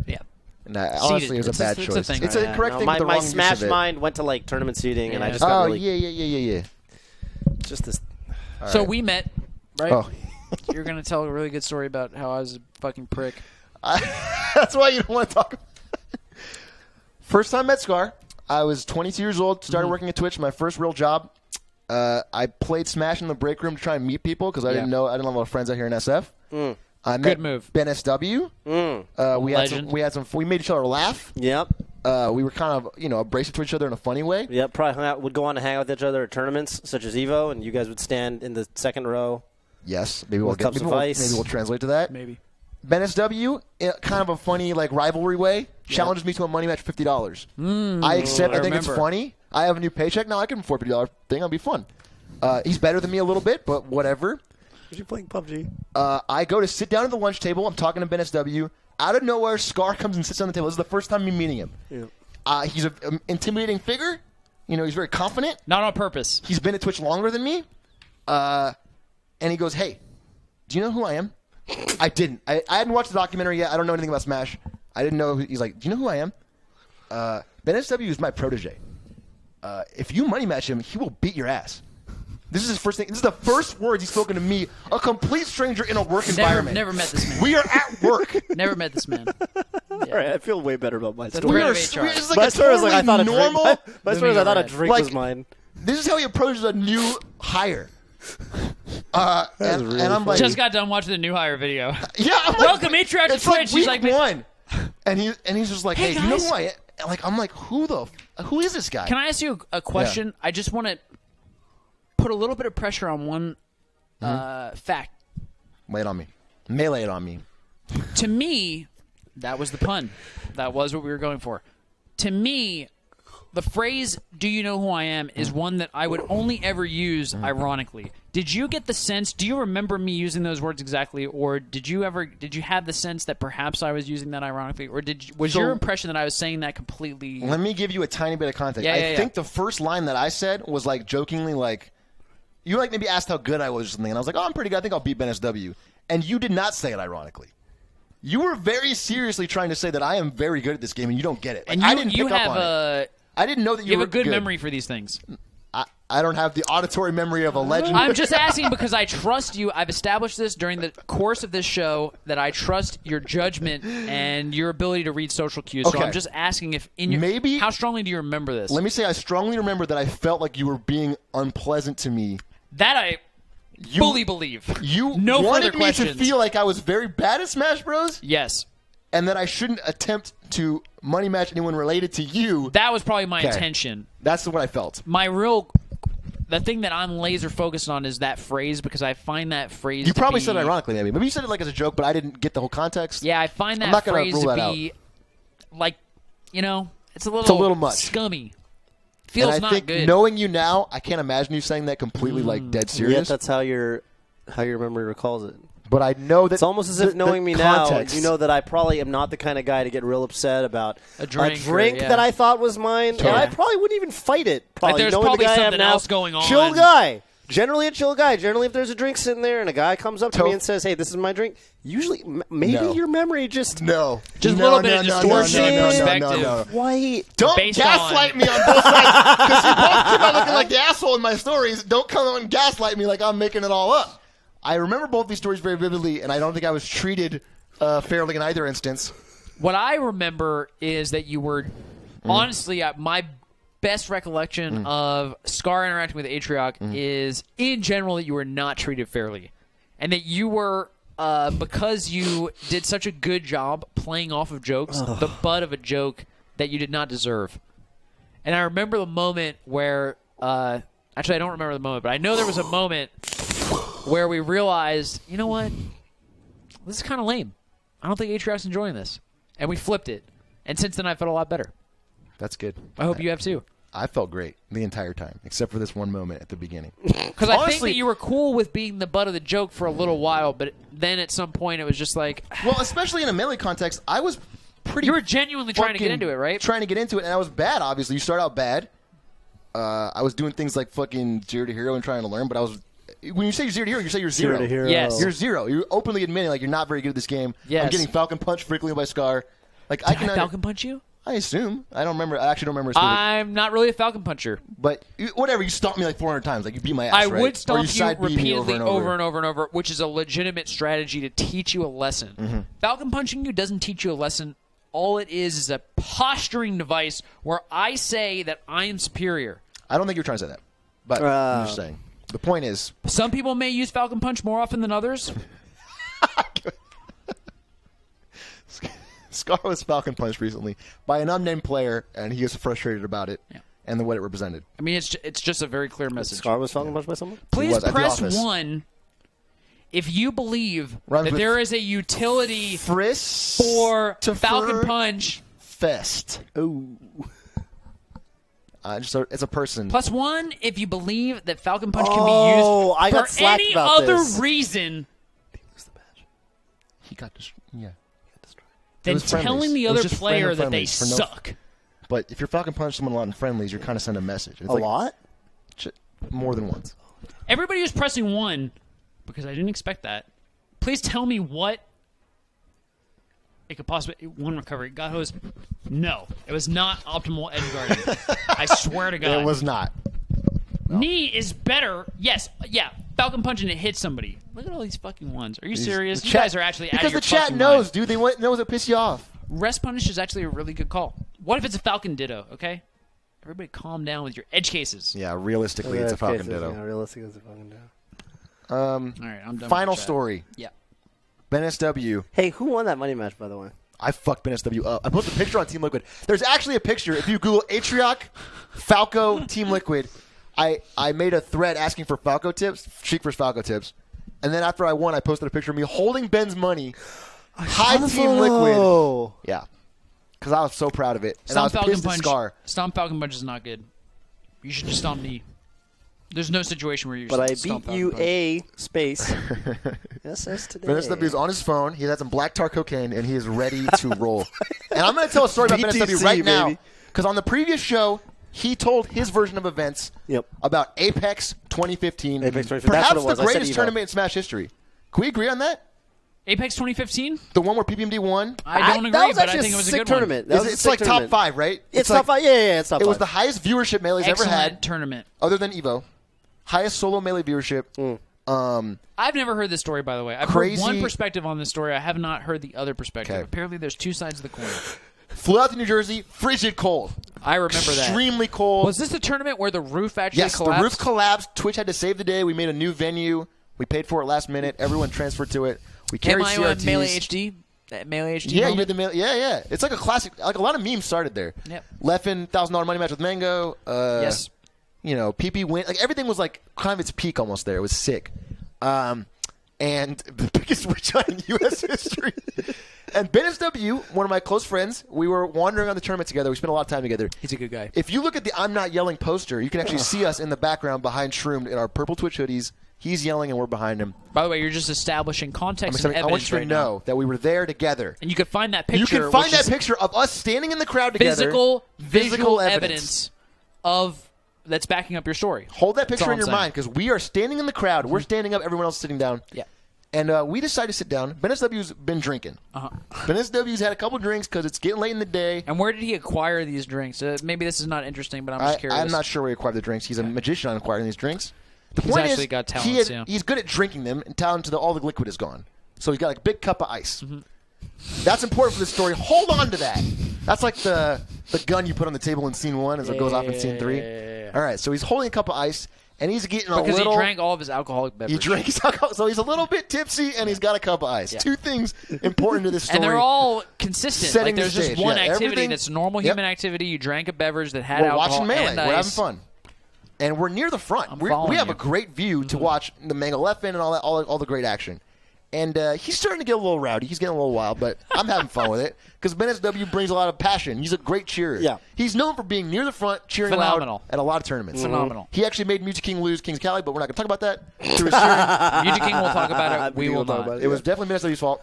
Yeah. And honestly, it was It's a bad it's a choice. thing. It's Yeah, a correct thing. My, with the my wrong use Smash of it. mind went to tournament seating, and I Yeah. just got Oh really yeah. just this. So we met, right? Oh, You're going to tell a really good story about how I was a fucking prick. that's why you don't want to talk. First time met Scar. I was 22 years old. Started working at Twitch. My first real job. I played Smash in the break room to try and meet people because I didn't have a lot of friends out here in SF. I met Good move. BenSW. We made each other laugh. Yep. We were kind of abrasive to each other in a funny way. Yep. Probably would go on to hang out with each other at tournaments such as Evo, and you guys would stand in the second row. Yes, maybe With cups of ice. maybe we'll translate to that. Maybe. BenSW, in kind of a funny rivalry way, challenges me to a money match for $50. I accept. I think it's remember. funny. I have a new paycheck now. I can afford $50 thing. It'll be fun. He's better than me a little bit, but whatever. Was you playing PUBG? I go to sit down at the lunch table. I'm talking to BenSW. Out of nowhere, Scar comes and sits on the table. This is the first time me meeting him. Yeah. He's an intimidating figure. He's very confident. Not on purpose. He's been at Twitch longer than me. And he goes, hey, do you know who I am? I didn't. I hadn't watched the documentary yet. I don't know anything about Smash. I didn't know. He's like, do you know who I am? BenSW is my protege. If you money match him, he will beat your ass. This is his first thing. This is the first words he's spoken to me, a complete stranger in a work environment. Never met this man. We are at work. Never met this man. All right, I feel way better about my story. great We are. of HR. It's My a story was I thought a normal. drink. My story was I thought a Red. drink was Like- mine. This is how he approaches a new hire. And I'm like, Just got done watching the new hire video. yeah. I'm like, Welcome, Atrioc to it's Twitch. He's week like, one, and he's just like, Hey, hey, do you know guys. who I am? I'm like, who is this guy? Can I ask you a question? I just want to put a little bit of pressure on one fact. Lay it on me. Melee it on me. To me, that was the pun. That was what we were going for. To me, the phrase "Do you know who I am?" is one that I would only ever use ironically. Did you get the sense? Do you remember me using those words exactly, or did you have the sense that perhaps I was using that ironically, or was So- your impression that I was saying that completely? Let me give you a tiny bit of context. Yeah, I think the first line that I said was jokingly you maybe asked how good I was or something, and I was like, oh, I'm pretty good. I think I'll beat BenSW. And you did not say it ironically. You were very seriously trying to say that I am very good at this game, and you don't get it. And I didn't you pick up have on it. I didn't know that you you were have a good memory for these things. I don't have the auditory memory of a legend. I'm just asking because I trust you. I've established this during the course of this show that I trust your judgment and your ability to read social cues. So Okay. I'm just asking if in your Maybe- how strongly do you remember this? Let me say I strongly remember that I felt like you were being unpleasant to me. That I fully believe. You no wanted further me questions. to feel like I was very bad at Smash Bros. Yes. And that I shouldn't attempt to money match anyone related to you. That was probably my intention. That's what I felt. The thing that I'm laser focused on is that phrase because I find that phrase You to probably be, said it ironically, maybe. Maybe you said it like as a joke, but I didn't get the whole context. Yeah, I find I'm that not gonna phrase rule to that be like, it's a little much. scummy. Feels and I not think good. knowing you now, I can't imagine you saying that completely like dead serious. Yet that's how your memory recalls it. But I know that It's almost as if knowing me context. now, you know that I probably am not the kind of guy to get real upset about A drink yeah. that I thought was mine, and I probably wouldn't even fight it. Probably there's knowing probably the guy I am something now, else going on. Chill guy. Generally a chill guy. Generally, if there's a drink sitting there and a guy comes up to me Toph. and says, "Hey, this is my drink," usually maybe No. your memory just No. Just a No, little bit of no, no, distortion no, in no, no, perspective. no, no. Why? Don't Based gaslight on- me on both sides. Because you both keep on looking like the asshole in my stories. Don't come on and gaslight me like I'm making it all up. I remember both these stories very vividly, and I don't think I was treated fairly in either instance. What I remember is that you were, honestly, my best recollection of Scar interacting with Atrioc is, in general, that you were not treated fairly. And that you were, because you did such a good job playing off of jokes, the butt of a joke that you did not deserve. And I remember the moment where, actually I don't remember the moment, but I know there was a moment where we realized, you know what, this is kind of lame. I don't think Atrioc's enjoying this. And we flipped it. And since then, I felt a lot better. That's good. I hope you have too. I felt great the entire time, except for this one moment at the beginning. Because I think Honestly- that you were cool with being the butt of the joke for a little while, but then at some point it was just like... Well, especially in a melee context, I was pretty... You were genuinely trying to get fucking into it, right? Trying to get into it, and I was bad, obviously. You start out bad. I was doing things like fucking 0 to hero and trying to learn, but I was... When you say you're 0 to hero, you say you're 0. 0 to hero. Yes. You're 0. You're openly admitting like you're not very good at this game. Yes. I'm getting Falcon Punch frequently by Scar. Like Did I Falcon Punch you? I assume. I don't remember. I actually don't remember. Specific, I'm not really a Falcon Puncher. but whatever. You stomped me like 400 times. Like you beat my ass. I right? would Or stomp you side beat me repeatedly over and over, which is a legitimate strategy to teach you a lesson. Falcon punching you doesn't teach you a lesson. All it is a posturing device where I say that I am superior. I don't think you're trying to say that, but I'm just saying. The point is, Some people may use Falcon Punch more often than others. Scar was Falcon Punched recently by an unnamed player, and he was frustrated about it and what it represented. I mean, it's just a very clear message. Scar was Falcon Punched by someone? Please was at the press office. 1 if you believe Runs that with there is a utility Friss for to Falcon Punch. Fest. Oh. It's a person. Plus 1 if you believe that Falcon Punch can Oh, be I used got for slacked any about other this. reason He got destroyed. Yeah. than was friendlies. telling the It was other just player random that they friendlies for no- suck. But if you're Falcon Punch someone a lot in friendlies, you're kind of sending a message. It's A lot? More than once. Everybody was pressing 1 because I didn't expect that. Please tell me what it could possibly... 1 recovery. God hose. No. It was not optimal edge guarding. I swear to God. It was not. Knee is better. Yes. Yeah. Falcon Punch and it hits somebody. Look at all these fucking ones. Are you serious? You guys are actually out of because your the chat fucking knows, mind. dude. They knows it piss you off. Rest punish is actually a really good call. What if it's a Falcon Ditto, okay? Everybody calm down with your edge cases. Yeah, realistically, it's a Falcon Ditto. Yeah, realistically, it's a Falcon Ditto. All right, I'm done Final with the chat. story. Yeah. BenSW. Hey, who won that money match, by the way? I fucked BenSW up. I posted a picture on Team Liquid. There's actually a picture. If you Google Atrioc, Falco, Team Liquid, I made a thread asking for Falco tips, Sheik vs. Falco tips. And then after I won, I posted a picture of me holding Ben's money. High Team Liquid. Yeah. Because I was so proud of it. And I was Stomp Falcon pissed at Punch. Scar. Stomp Falcon Punch is not good. You should just stomp me. There's no situation where you But I stomp beat Falcon you Punch. a space. SS today. BenSW is on his phone. He has some black tar cocaine, and he is ready to roll. And I'm going to tell a story about BenSW BTC, right now. baby. Because on the previous show, he told his version of events Yep. about Apex 2015. Apex 2015. That's Perhaps what it was. the I said greatest Evo. tournament in Smash history. Can we agree on that? Apex 2015? The one where PPMD won? I don't that agree, was but actually I think it was a sick good tournament. one. That was a It's sick like top tournament. 5, right? It's like, top 5. Yeah, it's top 5. It was the highest viewership Melee's ever Excellent had, tournament. other than Evo. Highest solo Melee viewership. I've never heard this story, by the way. I've Crazy- heard one perspective on this story. I have not heard the other perspective. Okay. Apparently, there's 2 sides of the coin. Flew out to New Jersey, frigid cold. I remember that. Extremely cold. Was this the tournament where the roof actually Yes, collapsed? the roof collapsed. Twitch had to save the day. We made a new venue. We paid for it last minute. Everyone transferred to it. We carried Am I CRTs. Melee HD? That Melee HD Yeah, moment? you did the Melee. Yeah. It's like a classic. Like a lot of memes started there. Yep. Leffen, $1,000 money match with Mango. Yes. You know, PP win. Like everything was like kind of its peak almost there. It was sick. And the biggest witch hunt in U.S. history. And BenSW, one of my close friends, we were wandering on the tournament together. We spent a lot of time together. He's a good guy. If you look at the I'm Not Yelling poster, you can actually see us in the background behind Shroomed in our purple Twitch hoodies. He's yelling and we're behind him. By the way, you're just establishing context and I want evidence you to right know now. that we were there together. And you can find that picture. You can find which that is picture of us standing in the crowd together. Visual evidence of that's backing up your story. Hold that That's picture all in your I'm saying. mind because we are standing in the crowd. We're standing up. Everyone else is sitting down. Yeah. And we decided to sit down. BenSW's been drinking. BenSW's had a couple drinks because it's getting late in the day. And where did he acquire these drinks? Maybe this is not interesting, but I'm just curious. I'm not sure where he acquired the drinks. He's a magician on acquiring these drinks. The He's point actually is, got talents, yeah. he's good at drinking them and talent to all the liquid is gone. So he's got like a big cup of ice. Mm-hmm. That's important for this story. Hold on to that. That's like the gun you put on the table in scene 1 as it goes off in scene 3. Yeah. All right, so he's holding a cup of ice, and he's getting Because a little... he drank all of his alcoholic beverage. He drank his alcohol, so he's a little bit tipsy, and he's got a cup of ice. Yeah. Two things important to this story. And they're all consistent. Setting Like there's the just stage. one Yeah, activity everything- that's normal Yep. human activity. You drank a beverage that had We're alcohol watching Melee. and We're ice. having fun. And we're near the front. I'm We following have you. a great view to watch the Mango Leffen and all that, all the great action. And he's starting to get a little rowdy. He's getting a little wild, but I'm having fun with it because BenSW brings a lot of passion. He's a great cheerer. Yeah. He's known for being near the front, cheering Phenomenal. loud at a lot of tournaments. Phenomenal. He actually made Music King lose Kings Cali, but we're not going to talk about that. Through his cheering. Music King will talk about it. We will talk not. about It was definitely BenSW's fault.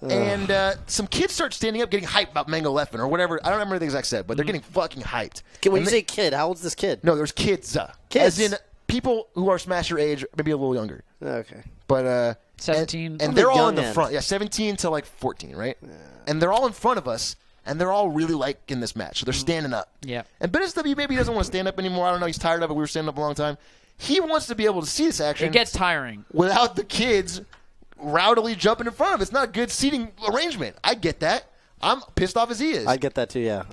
And some kids start standing up getting hyped about Mango Leffen or whatever. I don't remember the exact set, but they're getting fucking hyped. When And you say kid, how old's this kid? no, there's kids. Kids. As in people who are Smasher age, maybe a little younger. Okay. But 17. and they're all in the young front. Yeah, 17 to like 14, right? Yeah. And they're all in front of us, and they're all really liking this match. So they're standing up. Yeah. And BenSW maybe doesn't want to stand up anymore. I don't know. He's tired of it. We were standing up a long time. He wants to be able to see this action It gets tiring. without the kids rowdily jumping in front of him. It's not a good seating arrangement. I get that. I'm pissed off as he is. I get that too, yeah.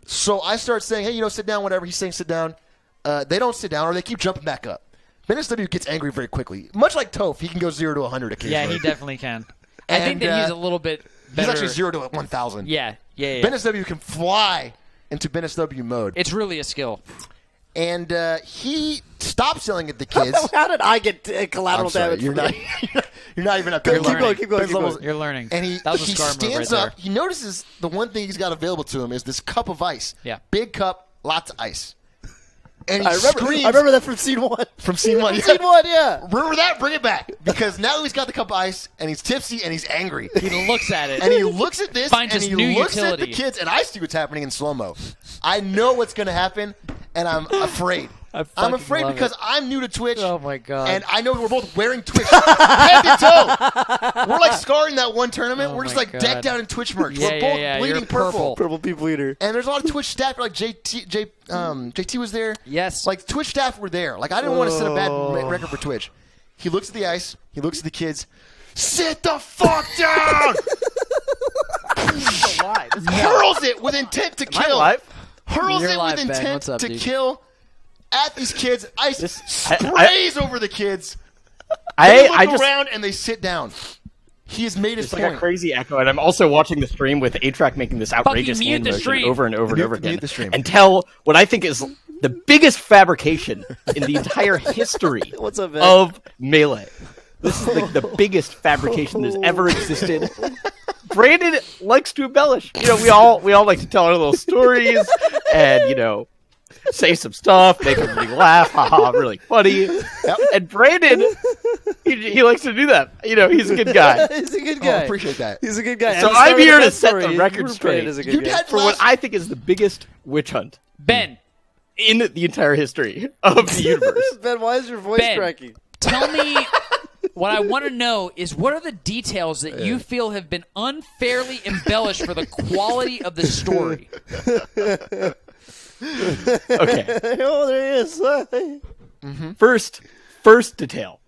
So I start saying, hey, sit down, whatever. He's saying sit down. They don't sit down or they keep jumping back up. BenSW gets angry very quickly. Much like Toph, he can go 0 to 100 occasionally. Yeah, he definitely can. I think that he's a little bit better. He's actually 0 to 1,000. Yeah. BenSW can fly into BenSW mode. It's really a skill. And he stops yelling at the kids. How did I get collateral I'm sorry, damage? you're from not, that? you're not even up there. Keep going, keep going, keep going. You're learning. And that was a he scar move stands right up. He notices the one thing he's got available to him is this cup of ice. Yeah. Big cup, lots of ice. And he I screams remember that from scene 1. from scene 1. Scene 1, yeah. Remember that? Bring it back. Because now he's got the cup of ice, and he's tipsy, and he's angry. there. He looks at it. And he looks at this, Finds and his he new looks utility. at the kids, and I see what's happening in slow-mo. I know what's going to happen, and I'm afraid. I I'm fucking afraid love because it. I'm new to Twitch. Oh, my God. And I know we're both wearing Twitch head to toe. We're like scarring that one tournament. Oh we're just my like God. decked out in Twitch merch. Yeah, we're both yeah, bleeding you're purple. Purple people eater. And there's a lot of Twitch staff. Like JT was there. Yes. Like Twitch staff were there. Like I didn't want to set a bad record for Twitch. He looks at the ice. He looks at the kids. Sit the fuck down! Hurls it with intent to kill. Hurls You're it live, with Ben. intent What's up, to dude? kill at these kids. Ice sprays over the kids. They I look just around and they sit down. He has made his it's like point. a crazy echo, and I'm also watching the stream with Atrioc making this outrageous mute hand the motion stream. over and over and Mute- over again, mute the stream. and tell what I think is the biggest fabrication in the entire history What's up, man? of Melee. This is like the biggest fabrication that's ever existed. Brandon likes to embellish. We all like to tell our little stories, and say some stuff, make everybody laugh. Haha, really funny. And Brandon, he likes to do that. He's a good guy. He's a good Oh, guy. I appreciate that. He's a good guy. So And I'm here to that set story, the record Brandon straight. is a good You guy. had For what I think is the biggest witch hunt Ben, in the entire history of the universe. Ben, why is your voice Ben. cracking? tell me what I want to know is what are the details that you feel have been unfairly embellished for the quality of the story? Okay. Oh, there he is. First detail.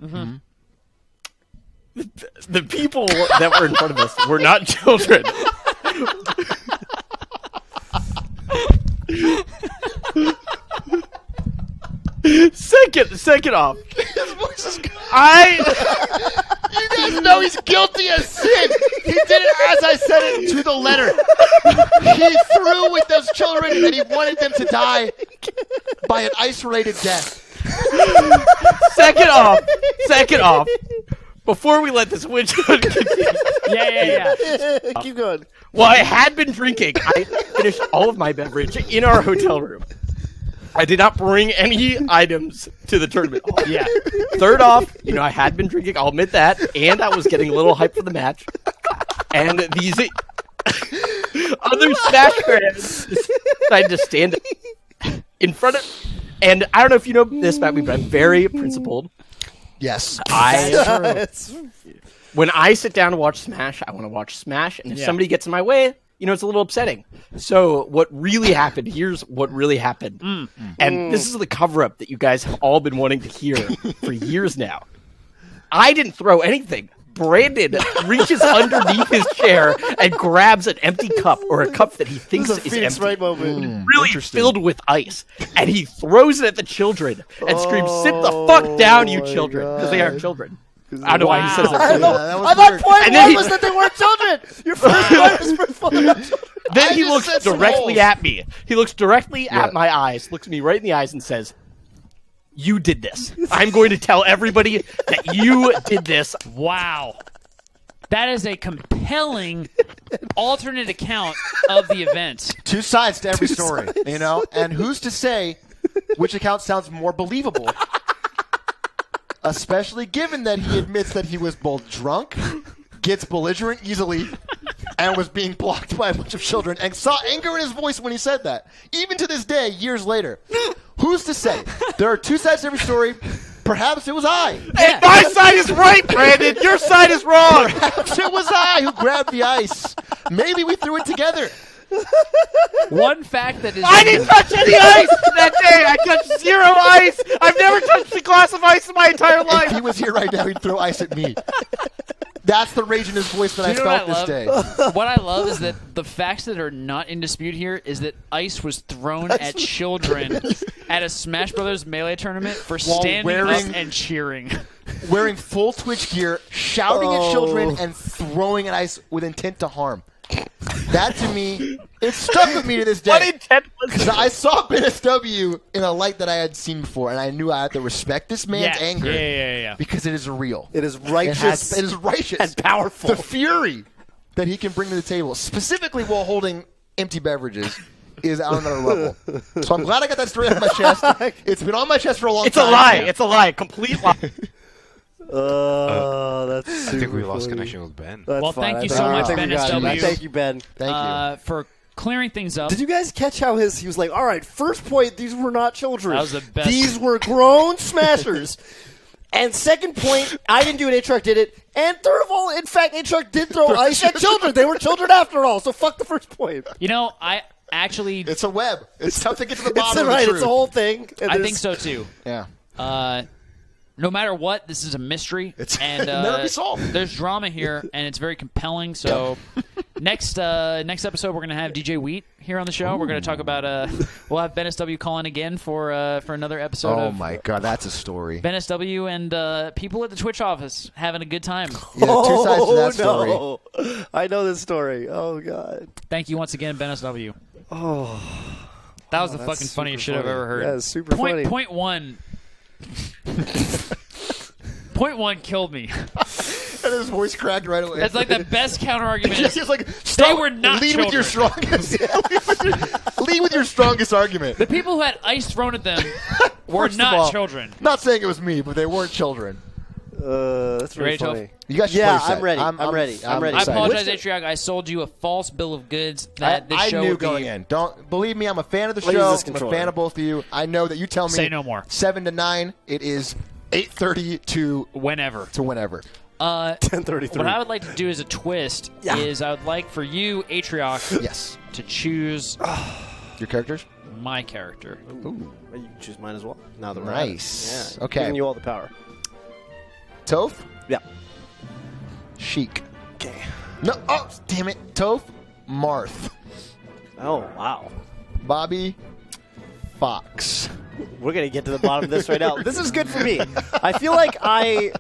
The people that were in front of us were not children. Second off, You guys know he's guilty as sin. He did it as I said it to the letter. He threw with those children and he wanted them to die by an ice-related death. Second off, before we let this witch hunt continue. Yeah. Keep going. Well, I had been drinking. I finished all of my beverage in our hotel room. I did not bring any items to the tournament. Yeah. Third off, I had been drinking. I'll admit that, and I was getting a little hyped for the match. And these other Smash fans decided to stand in front of. And I don't know if you know this about me, but I'm very principled. Yes. When I sit down to watch Smash, I want to watch Smash, and if somebody gets in my way, it's a little upsetting. So what really happened, here's what really happened. And this is the cover-up that you guys have all been wanting to hear for years now. I didn't throw anything. Brandon reaches underneath his chair and grabs an empty cup, or a cup that he thinks is empty. Right moment. Really filled with ice. And he throws it at the children and screams, "Sit the fuck down, you children." Because they aren't children. I don't know why he says they're children. I thought point one was that they weren't children. Your first point was for fucking children. Then he looks directly at me. He looks directly at my eyes, looks me right in the eyes, and says, "You did this. I'm going to tell everybody that you did this." Wow. That is a compelling alternate account of the event. Two sides to every story, And who's to say which account sounds more believable? Especially given that he admits that he was both drunk, gets belligerent easily, and was being blocked by a bunch of children, and saw anger in his voice when he said that. Even to this day, years later. Who's to say? There are two sides to every story. Perhaps it was I. And my side is right, Brandon. Your side is wrong. Perhaps it was I who grabbed the ice. Maybe we threw it together. One fact that is... I didn't touch any ice that day. I touched 0 ice. I've never touched a glass of ice in my entire life. If he was here right now, he'd throw ice at me. That's the rage in his voice that I felt this day. What I love is that the facts that are not in dispute here is that ice was thrown at children at a Smash Brothers Melee tournament for standing up and cheering. Wearing full Twitch gear, shouting at children, and throwing at ice with intent to harm. That, to me, it stuck with me to this day. What intent was it? I saw BenSW in a light that I had seen before, and I knew I had to respect this man's anger. Yeah. Because it is real. It is righteous. It is righteous and powerful. The fury that he can bring to the table, specifically while holding empty beverages, is on another level. So I'm glad I got that story off my chest. It's been on my chest for a long time. It's a lie. It's a lie. Complete lie. That's I think we lost connection with Ben. Well, thank you so much, BenSW. Thank you, Ben. Thank you. For clearing things up. Did you guys catch how he was like, all right, first point, these were not children. That was the best. These were grown smashers. And second point, I didn't do it, Atrioc did it. And third of all, in fact, Atrioc did throw ice at children. They were children after all, so fuck the first point. I actually... It's a web. It's tough to get to the bottom of the truth. truth. It's a whole thing. I think so, too. Yeah. No matter what, this is a mystery. And never be solved. There's drama here, and it's very compelling. So next episode, we're going to have DJ Wheat here on the show. Ooh. We're going to talk about we'll have BenSW call in again for another episode. Oh my God, that's a story. BenSW and people at the Twitch office having a good time. Yeah, two sides to that story. No. I know this story. Oh God. Thank you once again, BenSW. Oh, that was the fucking funniest shit I've ever heard. Yeah, it's super funny. Point one. Point one killed me. And his voice cracked right away. That's like the best counter argument. He's like, they were not lead children. with your strongest. Lead with your strongest argument. The people who had ice thrown at them were not children. Not saying it was me, but they weren't children. That's really funny. You guys should yeah, play I'm ready. I'm ready. I apologize, Atrioc. I sold you a false bill of goods that this show I knew would going be... in. Don't believe me. I'm a fan of the Let's show. use this I'm a controller. fan of both of you. I know that you tell me. Say no more. 7 to 9. It is 8:30 to whenever. 10:33. What I would like to do as a twist is I would like for you, Atrioc, yes, to choose your characters. My character. Ooh. You can choose mine as well. Now that we're nice. At it. Yeah. Okay. Giving you all the power. Toph? Yeah. Sheik. Okay. No. Oh, damn it. Toph. Marth. Oh, wow. Bobby. Fox. We're gonna get to the bottom of this right now. This is good for me. I feel like I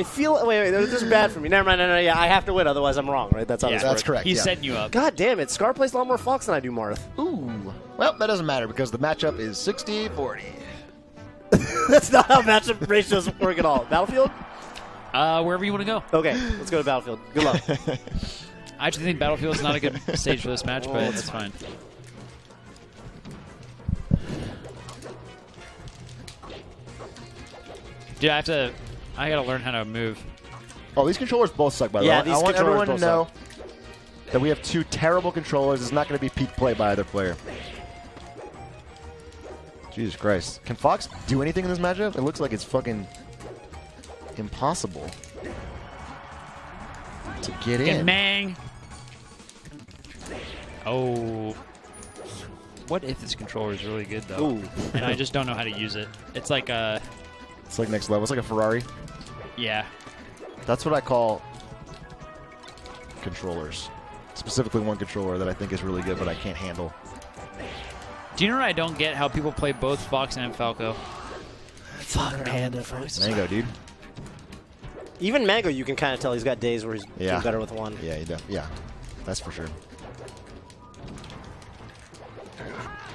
feel. Wait. This is bad for me. Never mind. No. Yeah, I have to win. Otherwise, I'm wrong. Right? That's how this That's works. correct. He's yeah. setting you up. God damn it! Scar plays a lot more Fox than I do, Marth. Ooh. Well, that doesn't matter because the matchup is 60-40. That's not how matchup ratios work at all. Battlefield? Wherever you want to go. Okay, let's go to Battlefield. Good luck. I actually think Battlefield is not a good stage for this match, but it's fine. Dude, I gotta learn how to move. Oh, these controllers both suck, by the way. Yeah, these I want controllers everyone to both know that we have two terrible controllers. It's not going to be peak play by either player. Jesus Christ. Can Fox do anything in this matchup? It looks like it's fucking impossible to get in. Mang. Oh. What if this controller is really good, though? Ooh. And I just don't know how to use it. It's like It's like next level. It's like a Ferrari. yeah. That's what I call controllers. Specifically one controller that I think is really good, but I can't handle. Do you know what I don't get? How people play both Fox and Falco. Fuck Panda first. Mango, dude. Even Mango, you can kind of tell he's got days where he's doing better with one. Yeah, yeah. That's for sure.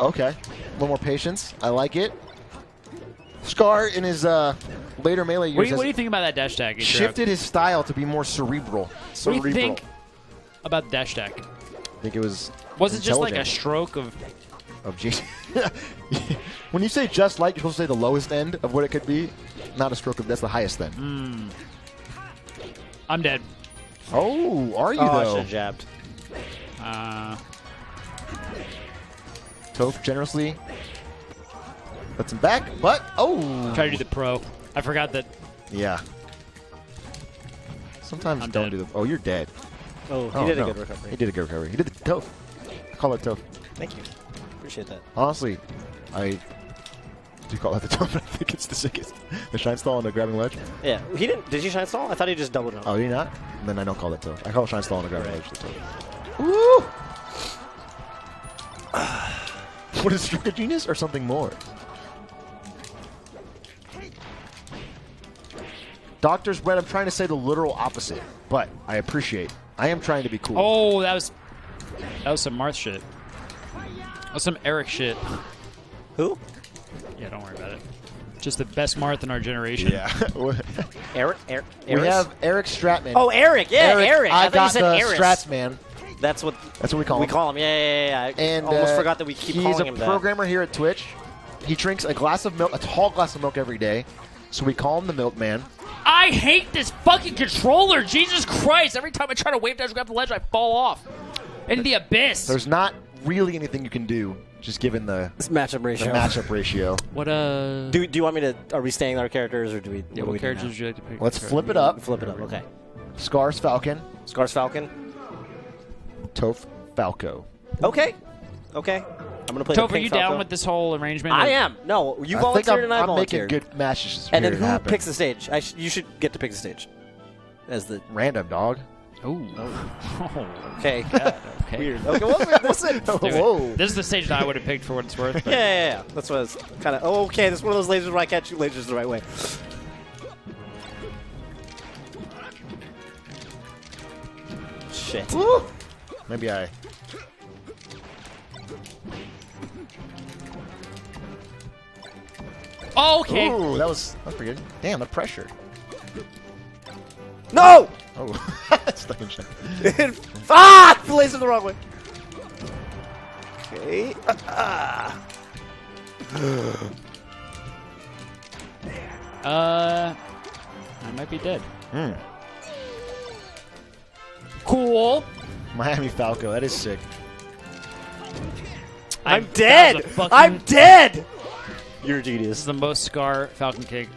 Okay. A little more patience. I like it. Scar in his later melee years What do you think about that dash tag? Atrioc? shifted his style to be more cerebral. What do you think about dash tag? I think it was Was it just like a intelligent stroke of... G. When you say just like, you're supposed to say the lowest end of what it could be, not a stroke of. That's the highest end. I'm dead. Oh, are you I though? should have jabbed. Toph generously lets him back, but Try to do the pro. I forgot that. yeah. Sometimes I'm don't dead. do the. Oh, you're dead. Oh, he Oh, did a no. good recovery. He did a good recovery. He did the Toph. I call it Toph. Thank you. Appreciate that. Honestly, I do call it the Toph. But I think it's the sickest. The shine stall and the grabbing ledge. Yeah, he didn't. Did you shine stall? I thought he just doubled jump. Oh, did he not? Then I don't call it Toph. I call it shine stall and the grabbing ledge. The Toph. Woo! What is Stroke of Genius or something more? Doctor's Bread, I'm trying to say the literal opposite, but I appreciate. I am trying to be cool. Oh, that was some Marth shit. That was some Eric shit. Who? Yeah, don't worry about it. Just the best Marth in our generation. Yeah. Eric? We have Eric Stratman. Oh, Eric. Yeah, Eric. I thought got you said the Eris. Strats man. That's what we call him. We call him. Yeah. I And almost forgot that we keep calling him He's a programmer here at Twitch. He drinks a glass of milk, a tall glass of milk every day. So we call him the Milkman. I hate this fucking controller. Jesus Christ. Every time I try to wave dash grab the ledge, I fall off. Into the abyss. There's not really anything you can do, just given the matchup ratio. matchup ratio. What Do you want me to? Are we staying our characters or do we? Yeah, what characters would you like to pick? Let's flip it up. Flip it up. Okay. Scar's Falcon. Scar's Falcon. Toph Falco. Okay. I'm gonna play. Toph, the are Pink you Falco. down with this whole arrangement? I am. No, you I think volunteered and I I'm volunteered. making good matches. And then here who happen. picks the stage? You should get to pick the stage. As the Random dog. Ooh. okay. Okay. Weird. Okay. What's it? Whoa. This is the stage that I would have picked for what it's worth. But Yeah. That's what I was kind of. Oh, okay. This is one of those lasers where I can't shoot lasers the right way. Shit. Woo! Maybe I. Oh, okay. Ooh, that's pretty good. Damn, the pressure. No! Oh, stuck in check. Ah! The laser the wrong way. Okay. I might be dead. Cool. Miami Falco. That is sick. I'm that dead! was a fucking- I'm dead! You're a This is genius. the most Scar Falcon kick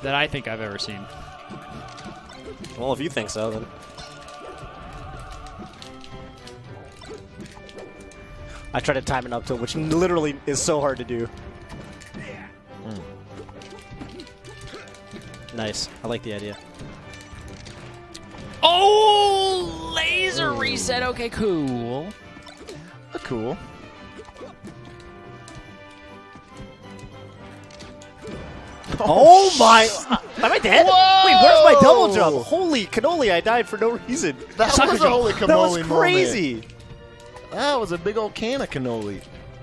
that I think I've ever seen. Well, if you think so, then. I tried to time it up to, which literally is so hard to do. Nice. I like the idea. Oh, laser reset. Okay, cool. Cool. Oh my! Am I dead? Whoa! Wait, where's my double jump? Holy cannoli! I died for no reason. That Sucker was a jump. holy That was cannoli crazy. moment. That was a big old can of cannoli.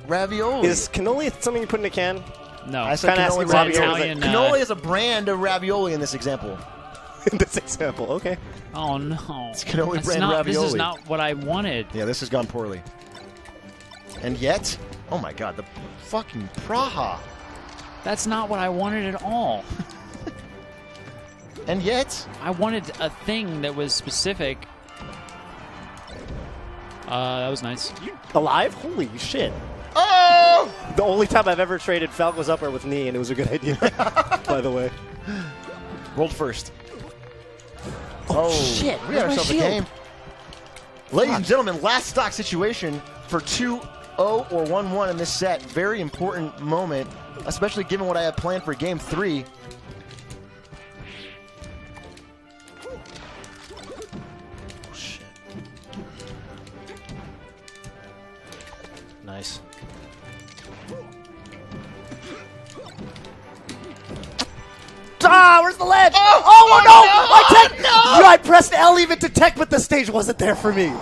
Ravioli. Is cannoli something you put in a can? No. I said kinda cannoli asking ravioli. Italian, Cannoli is a brand of ravioli in this example. In this example, okay. Oh no. It's cannoli That's brand not, This is ravioli. not what I wanted. Yeah, this has gone poorly. And yet, oh my god, the fucking Praha. That's not what I wanted at all. And yet, I wanted a thing that was specific. That was nice. Alive? Holy shit. oh! The only time I've ever traded Falco's upper with knee, and it was a good idea, by the way. Rolled first. Oh, shit. We got Where's my ourselves a shield? game. Ladies and gentlemen, last stock situation for 2-0 or 1-1 in this set. Very important moment, especially given what I have planned for game 3. Shit. Nice. Ah, where's the ledge? Oh no! My tech! No! I pressed L even to tech, but the stage wasn't there for me.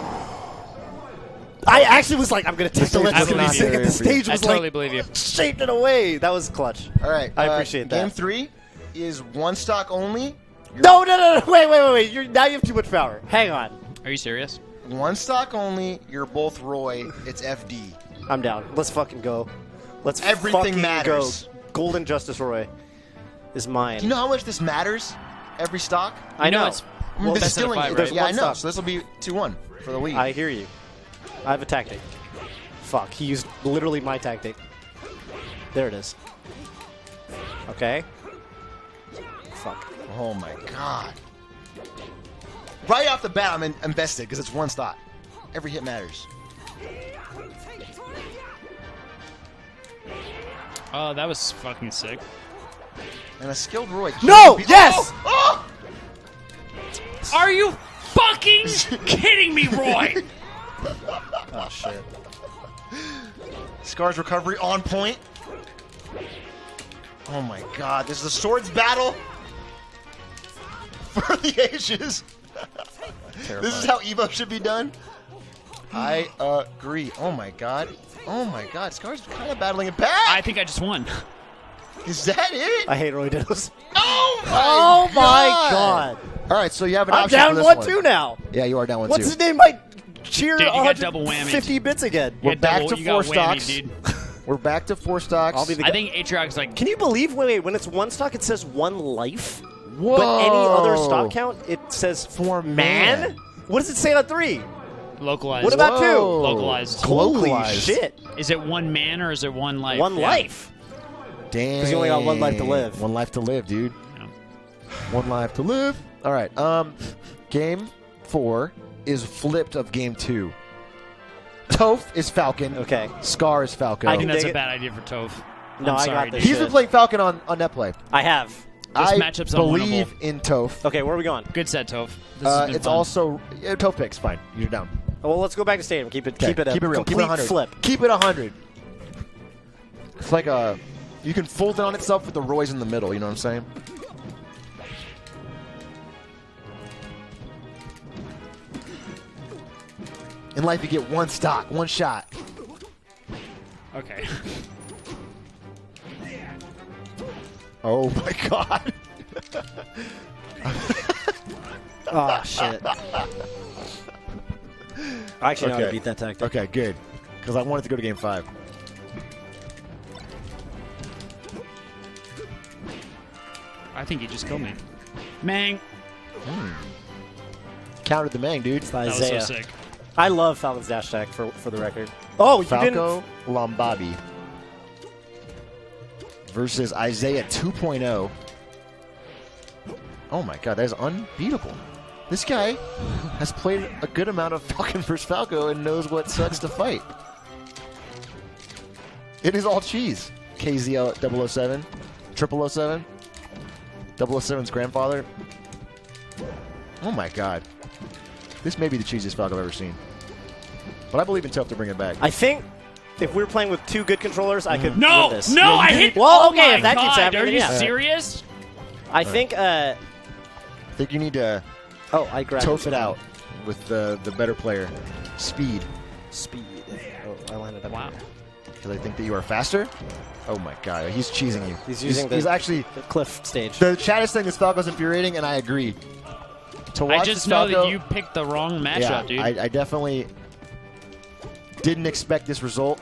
I actually was like, I'm gonna take the ledge. I It's gonna be believe sick, you. and the stage I was totally like believe you. shaped it away. That was clutch. All right. I appreciate that. Game 3 is one stock only. No. Wait. Now you have too much power. Hang on. Are you serious? One stock only. You're both Roy. It's FD. I'm down. Let's fucking go. Let's Everything fucking matters. go. Golden Justice Roy is mine. Do you know how much this matters? Every stock? I know. It's Well, best this out of stealing 5, it. right? Yeah, I one know. stock. So this will be 2-1 for the lead. I hear you. I have a tactic. Fuck, he used literally my tactic. There it is. Okay. Fuck. Oh my god. Right off the bat, I'm invested because it's one stock. Every hit matters. Oh, that was fucking sick. And a skilled Roy. No! Be- Yes! Oh! Are you fucking kidding me, Roy? Oh, shit. Scar's recovery on point. Oh my god, this is a swords battle for the ages. This is how Evo should be done. I agree. Oh my god. Oh my god, Scar's kind of battling it back. I think I just won. Is that it? I hate Roy Dittos. Oh my god. All right, so you have an I'm option down for this 1-2 now. Yeah, you are down 1-2. What's his name? My cheer Dude, you got double 150 whammied. bits again. We're You back double- to you got 4 whammied, stocks. dude. We're back to 4 stocks. I'll be the I think Atrioc's like, Can you believe when it's one stock, it says 1 life? Whoa. But any other stock count, it says For man? man. What does it say on 3? localized. What about 2? Whoa. Localized. Holy Localized. shit. Is it one man or is it one life? 1 Yeah. life. Damn. 'Cause you only got 1 life to live. 1 life to live, dude. Yeah. 1 life to live. All right. Game 4 is flipped of game 2. Toph is Falcon. Okay. Scar is Falco. I think that's dig a it. bad idea for Toph. No, I'm I sorry, got this dude. He's been shit. playing Falcon on NetPlay. I have. This I matchup's believe unwinnable. in Toph. Okay, where are we going? Good set, Toph. This has been It's fun. also Toph picks. Fine, you're down. Oh, well, let's go back to stadium. Keep it Okay, a keep it real. Keep it complete 100. flip. Keep it 100. It's like a. You can fold it on itself with the Roy's in the middle. You know what I'm saying? In life, you get 1 stock, 1 shot. Okay. Oh my god. Oh, shit. I actually know how to Okay. beat that tactic. Okay, good. Because I wanted to go to game 5. I think he just killed me. Mang. Countered the Mang, dude. That was so Isaiah. sick. I love Falcon's dash attack for the record. Oh, you Falco didn't. Lombabi versus Isaiah 2.0. Oh my god, that is unbeatable. This guy has played a good amount of Falcon versus Falco and knows what sets to fight. It is all cheese. KZL 007, 0007, 007's grandfather. Oh my god. This may be the cheesiest Falco I've ever seen. But I believe in Toph to bring it back. I think if we were playing with 2 good controllers, I could No, win this. no, I hit. Well, oh okay, my if that keeps God, happening, are then you yeah. serious? I think. I think you need to Oh, I grabbed Toph it out with the better player. Speed. Speed. Oh, I landed up. Wow. Because I think that you are faster. Oh my god, he's cheesing you. He's using He's actually the cliff stage. the chat is saying this Falco's infuriating, and I agree. To watch I just this know Falco, that you picked the wrong matchup, yeah, dude. I definitely didn't expect this result.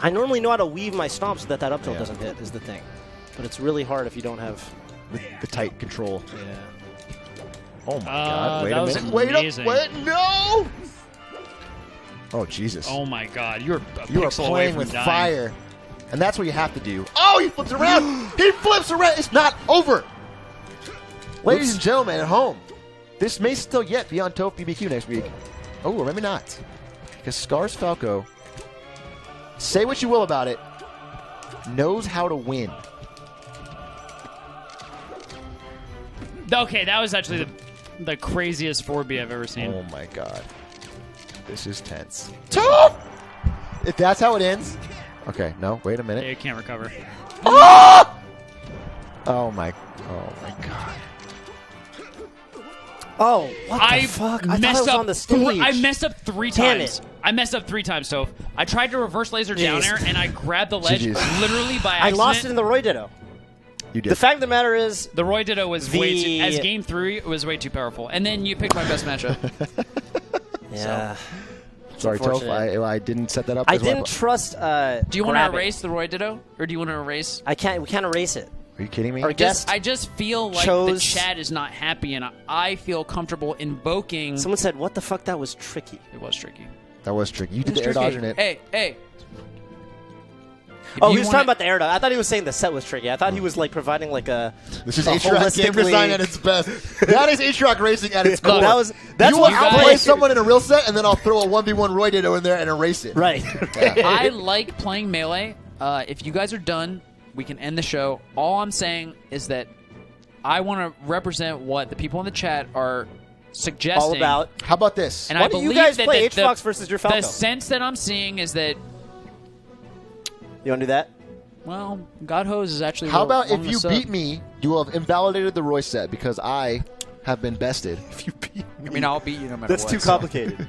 I normally know how to weave my stomp so that up tilt Yeah. doesn't hit, is the thing. But it's really hard if you don't have. The tight control. Yeah. Oh my god! Wait that a was minute! Wait amazing. up! Wait! No! Oh Jesus! Oh my God, you're a You are pixel away playing from with dying. fire, and that's what you have to do. Oh, he flips around! He flips around! It's not over! Ladies and gentlemen at home, this may still yet be on Toph BBQ next week. Oh, or maybe not. Because Scars Falco, say what you will about it, knows how to win. Okay, that was actually the craziest 4B I've ever seen. Oh my god. This is tense. Toph! If that's how it ends. Okay, no, wait a minute. Yeah, you can't recover. Oh my god. Oh, what I the fuck? I thought messed I was up. on the stage. I messed up 3 Damn times. it. I messed up 3 times, Toph. I tried to reverse laser down Jeez. air, and I grabbed the ledge GG's. literally by I accident. lost it in the Roy Ditto. You did. The fact of the matter is, The Roy Ditto was way too. The- As game 3, it was way too powerful. And then you picked my best matchup. yeah. Sorry, Toph. unfortunate. I didn't set that up. I as well. didn't trust. Do you want to grabbing. erase the Roy Ditto, or do you want to erase? I can't. We can't erase it. Are you kidding me? Our guest. I just feel like the chose- chat is not happy, and I feel comfortable invoking. Someone said, "What the fuck? That was tricky." It was tricky. That was tricky. You It did was the air tricky. dodge in it. Hey. Oh, you he was wanna- talking about the air dodge. I thought he was saying the set was tricky. I thought he was like providing like a. This is a Atrioc game design at its best. That is Atrioc racing at its core. That's you what will guys- outplay someone in a real set, and then I'll throw a 1v1 Roy Ditto in there and erase it. Right. I like playing Melee. If you guys are done, we can end the show. All I'm saying is that I want to represent what the people in the chat are suggesting. All about. How about this? And Why I do you believe guys that play the- H-Fox versus your Falco? The sense that I'm seeing is that, You want to do that? well, God Hose is actually. How about along if the you sub. beat me, you will have invalidated the Roy set because I have been bested. If you beat me. I mean, I'll beat you no matter That's what. too so. complicated.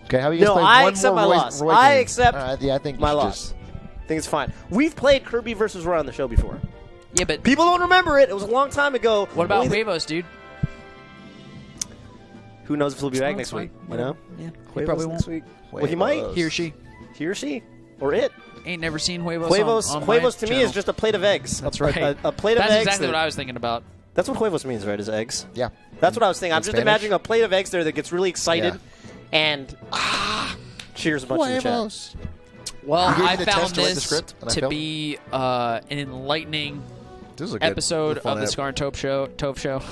Okay, how about you guys No, play I one accept more my Roy, loss. Roy I game? accept All right, yeah, I think My you should loss. I think it's fine. We've played Kirby versus Roy on the show before. Yeah, but People don't remember it. It was a long time ago. what about Only the- Huevos, dude? Who knows if he'll be back Oh, next fine. week? You know? Yeah, he Huevos probably next won't. week. Well, he might. Huevos. He or she He or she. Or it. ain't never seen Huevos. Huevos, on my Huevos to me channel. is just a plate of eggs. That's A- right. A plate of That's eggs. exactly that- what I was thinking about. That's what Huevos means, right? Is eggs. Yeah. That's what I was thinking. I'm In just Spanish? imagining a plate of eggs there that gets really excited Yeah. and cheers a bunch in the chat. Huevos. Well, You gave I me the found test to write the this script, and I to failed? be an enlightening This is a good episode fun of the ep. Scar and Toph show.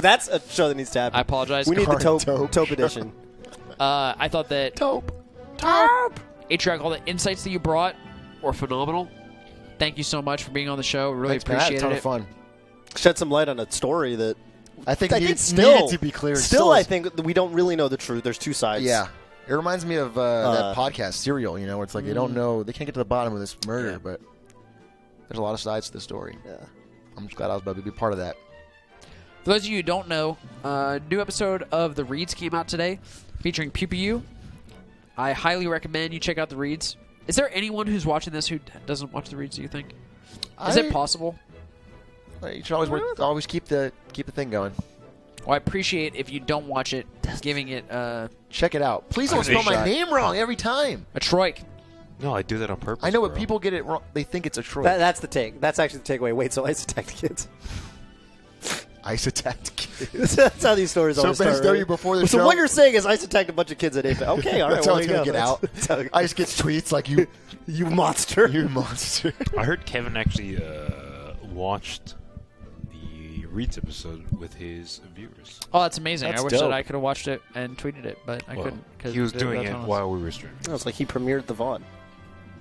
That's a show that needs to happen. I apologize. We need the Scar and Taupe Taupe edition. I thought that Taupe. Atrioc, all the insights that you brought were phenomenal. Thank you so much for being on the show. Really Thanks, man. I had a appreciated ton it. of fun. Shed some light on a story that I think I needed, think still needed to be clear. Still, I is. think that we don't really know the truth. There's two sides. Yeah. It reminds me of that podcast, Serial, you know, where it's like they don't know, they can't get to the bottom of this murder, but there's a lot of sides to the story. Yeah. I'm just glad I was about to be part of that. For those of you who don't know, new episode of The Reads came out today, featuring Pew Pew. I highly recommend you check out The Reads. Is there anyone who's watching this who doesn't watch The Reads, do you think? Is it possible? You should always keep the thing going. Well, I appreciate if you don't watch it, giving it Check it out. Please don't spell my name wrong every time. a Troik. No, I do that on purpose. I know, but bro. people get it wrong. They think it's a Troy. That's the take. That's actually the takeaway. Wait, so Ice attacked kids. Ice attacked kids. That's how these stories So always start. BenSW right? before the So show. what you're saying is Ice attacked a bunch of kids at Apex. Okay, all right. That's well, how it's there going to you get go. out. That's how it- Ice gets tweets like, you monster. you monster. I heard Kevin actually watched the Reeds episode with his viewers. Oh, that's amazing. That's I wish dope. that I could have watched it and tweeted it, but I Well, couldn't. 'cause he was the doing time it was- while we were streaming. No, it's like he premiered the VOD.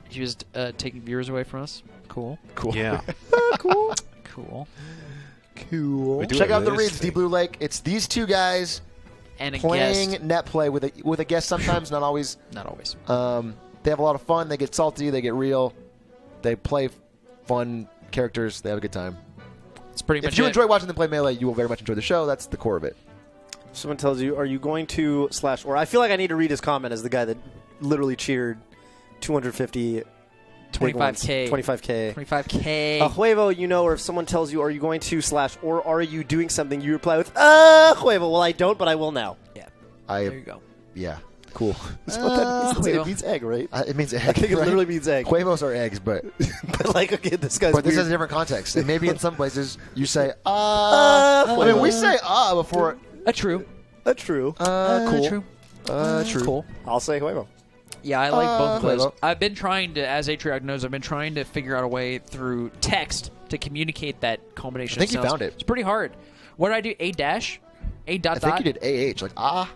He was taking viewers away from us. Cool. Cool. Yeah. Cool. Cool. We do Check it out the this reads, thing. Deep Blue Lake. It's these two guys and a playing guest. net play with a guest sometimes, not always. Not always. They have a lot of fun. They get salty. They get real. They play fun characters. They have a good time. It's pretty much If you it. enjoy watching them play Melee, you will very much enjoy the show. That's the core of it. Someone tells you, are you going to / or I feel like I need to read his comment as the guy that literally cheered 250 25K. 25K. 25K. Huevo, or if someone tells you, are you going to / or are you doing something, you reply with, Huevo. Well, I don't, but I will now. Yeah. There you go. Yeah. Cool. That's what that means. Huevo. It means egg, right? It means egg. I think it right? literally means egg. Huevos are eggs, but But like, okay, this guy's this weird. has a different context. And maybe in some places you say I mean, we say before. True. True. Cool. True. True. Cool. I'll say Huevo. Yeah, I like both of those. Huevo. I've been trying to, as Atrioc knows, I've been trying to figure out a way through text to communicate that combination I think of you sounds. found it. It's pretty hard. What did I do? A dash? A dot I think dot? you did like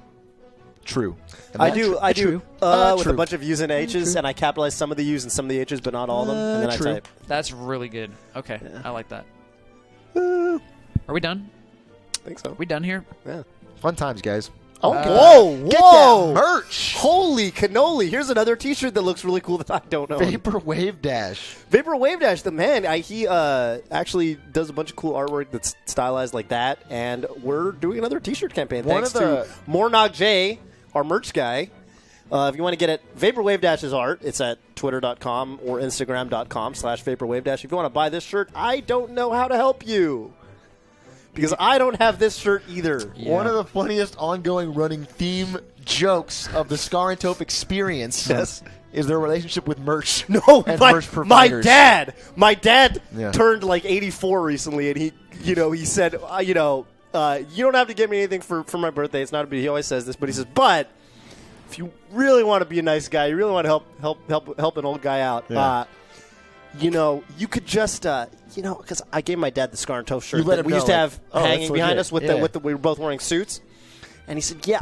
True. I do True. with True. a bunch of U's and H's, and I capitalize some of the U's and some of the H's, but not all of them, and then True. I type. That's really good. Okay, I like that. I Are we done? think so. Are we done here? Yeah. Fun times, guys. Whoa! Get that merch. Holy cannoli! Here's another T-shirt that looks really cool that I don't know. Vapor Wave Dash. Vapor Wave Dash, the man, he actually does a bunch of cool artwork that's stylized like that, and we're doing another T-shirt campaign. One Thanks of the- to Mornog J, our merch guy. If you want to get it, Vapor Wave Dash's art, it's at twitter.com or instagram.com/Vapor Wave Dash. If you want to buy this shirt, I don't know how to help you. Because I don't have this shirt either. Yeah. One of the funniest ongoing running theme jokes of the Scar and Toph experience is their relationship with merch. No, and my merch providers. My dad Yeah. turned like 84 recently, and he said, you don't have to get me anything for my birthday. It's not a big. He always says this, but he says, but if you really want to be a nice guy, you really want to help an old guy out. Yeah. You could just, because I gave my dad the Scar and Toph shirt You let that him we know, used to like, have oh, that's hanging behind legit. us with Yeah. we were both wearing suits. And he said, "Yeah,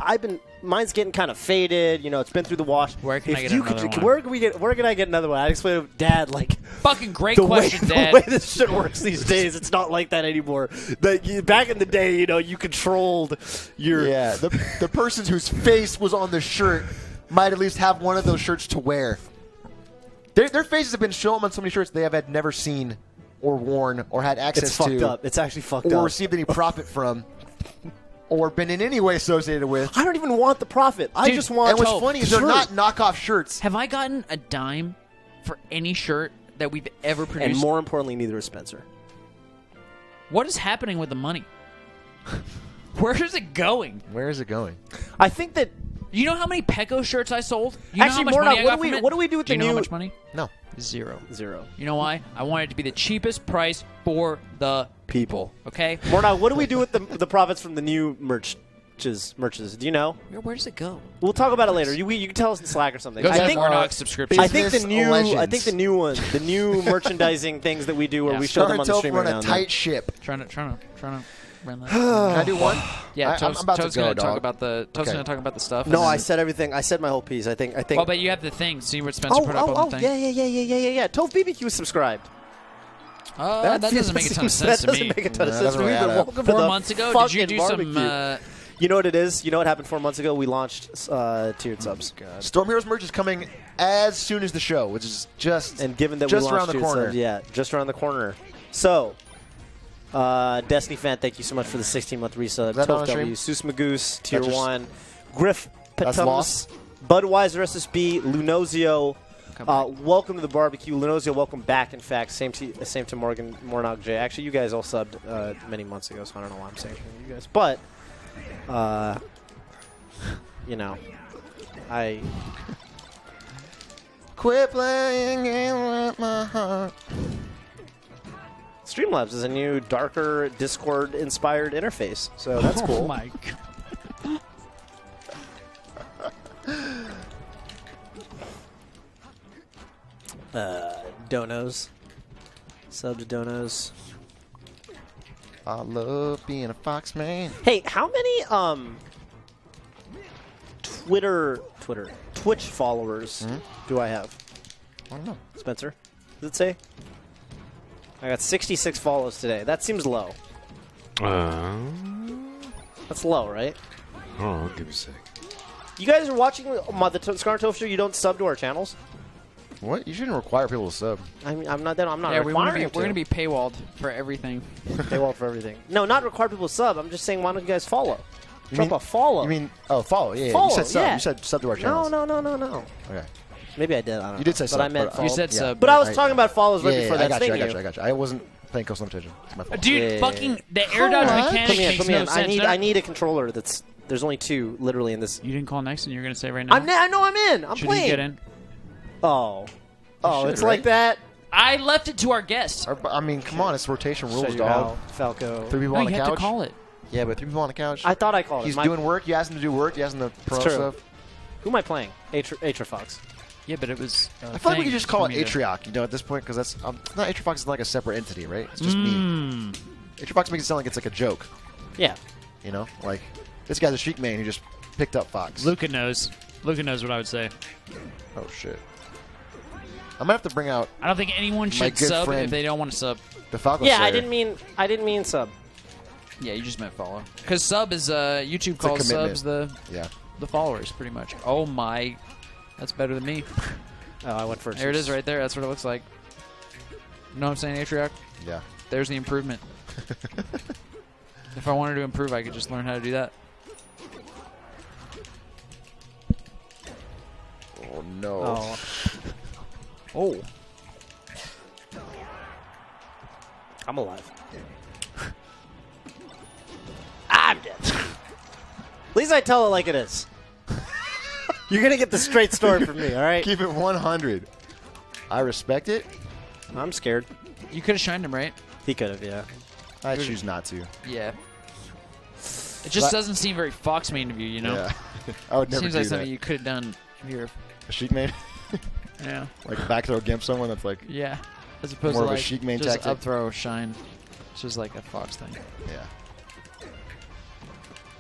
mine's getting kind of faded. It's been through the wash. Where can I If get you another could, one?" Where can I get another one?" I explained to Dad, like, Fucking great the question, way, Dad. the way this shit works these days, it's not like that anymore. Back in the day, you controlled your. Yeah, the person whose face was on the shirt might at least have one of those shirts to wear. Their faces have been shown on so many shirts they have had never seen or worn or had access It's fucked to. up. It's actually fucked or up. received any profit from. Or been in any way associated with. I don't even want the profit. I Dude, just want. And what's Toph, funny is they're shirt. not knockoff shirts. Have I gotten a dime for any shirt that we've ever produced? And more importantly, neither is Spencer. What is happening with the money? Where is it going? Where is it going? I think that You know how many Pecco shirts I sold? You know Actually, how much Morna, money I what got do we- from it? what do we do with Do you the know how new- much money? No. Zero. zero You know why? I wanted it to be the cheapest price for the people. okay? Morna, what do we do with the profits from the new merches? Do you know? Where does it go? We'll talk about it later. You can tell us in Slack or something. Goes I to think Warnock's subscription. I think the Business new legends. the new merchandising things that we do where Yeah. we show them on the Toph stream run right a now. tight ship. Trying to run that. Can I do one? Yeah, I'm Toph's about to Toph's go, gonna talk dog. about the Okay. gonna talk about the stuff. No, and I then- said everything. I said my whole piece. I think. Well, but you have the thing. See what Spencer put up on the thing. Yeah. Toph BBQ is subscribed. That doesn't make a ton of sense to That me. doesn't make a ton of No, sense that to me. doesn't Either. add up. Welcome to 4 the months ago, did you fucking do some? barbecue. You know what it is? You know what happened 4 months ago? We launched tiered subs. Storm Heroes merch is coming as soon as the show, which is just And given that just we around launched the tiered corner. subs, yeah, just around the corner. So, Destiny fan, thank you so much for the 16-month resub. Is that on Toph the W, stream? Sus Magoose, Tier just- 1, Griff That's Patums, lost? Budweiser SSB, Lunozio. Welcome to the barbecue. Lunozio, welcome back, in fact. Same to Morgan Mornog J. Actually, you guys all subbed many months ago, so I don't know why I'm saying anything to you guys. But, I... Quit playing game with my heart. Streamlabs is a new, darker, Discord-inspired interface, so that's cool. Oh my god. Donos. Sub to Donos. I love being a fox man. Hey, how many Twitch followers do I have? I don't know. Spencer, does it say? I got 66 follows today. That seems low. That's low, right? Oh, give me a sec. You guys are watching the Scar and Toph show. You don't sub to our channels. What? You shouldn't require people to sub. I mean, I'm not Yeah, we're requiring gonna be paywalled for everything. paywall for everything. No, not require people to sub. I'm just saying, why don't you guys follow? You Drop mean- a follow. You mean follow? Yeah, Follow, you said sub. yeah. You said sub to our no, channels. no. Okay. Maybe I did. I don't know. You did say but sub, I meant but- follow. You said Yeah. sub. But I was I- talking about follows right before I that. got you. Thank I got you. I wasn't paying close attention. It's my fault. Dude, Dude, fucking the air dodge mechanic Put me in. makes Put me no in. sense. I need a controller that's. There's only 2 literally in this. You didn't call next, and you're gonna say right now. I know I'm in. I'm Should playing. you get in? Oh, should, it's right? like that. I left it to our guest. I mean, come on, it's rotation rules, Show you dog. how, Falco. 3 people No, on you the have couch. to call it. Yeah, but 3 people on the couch. I thought I called He's it. doing work. You asked him to do work. You asked him to pro true. stuff. Who am I playing? Atrioc. Yeah, but it was. I feel like we could just call it Atrioc, at this point, because that's it's not Atrioc is like a separate entity, right? It's just me. Atrioc makes it sound like it's like a joke, Yeah. like this guy's a Sheik man who just picked up Fox. Luca knows. Luca knows what I would say. Oh shit! I might have to bring out I don't think anyone My should good sub friend- if they don't want to sub. the Falcon. Yeah, Slayer. I didn't mean sub. Yeah, you just meant follow. Because sub is YouTube a calls commitment. subs Yeah. the followers pretty much. Oh my, that's better than me. Oh, I went first. There it is right there. That's what it looks like. You know what I'm saying, Atrioc? Yeah. There's the improvement. If I wanted to improve, I could just learn how to do that. Oh no. Oh. Oh. I'm alive. I'm dead. At least I tell it like it is. You're gonna get the straight story from me, all right? Keep it 100. I respect it. I'm scared. You could have shined him, right? He could have, yeah. I choose not to. Yeah. It just doesn't seem very Fox main of you, you know? Yeah. I would never Seems do like that. something you could have done if you're. A Sheik man, Yeah. like back throw gimp someone that's like Yeah. As opposed More to of a like Sheik main just tactic. up throw, shine. It's just like a Fox thing. yeah.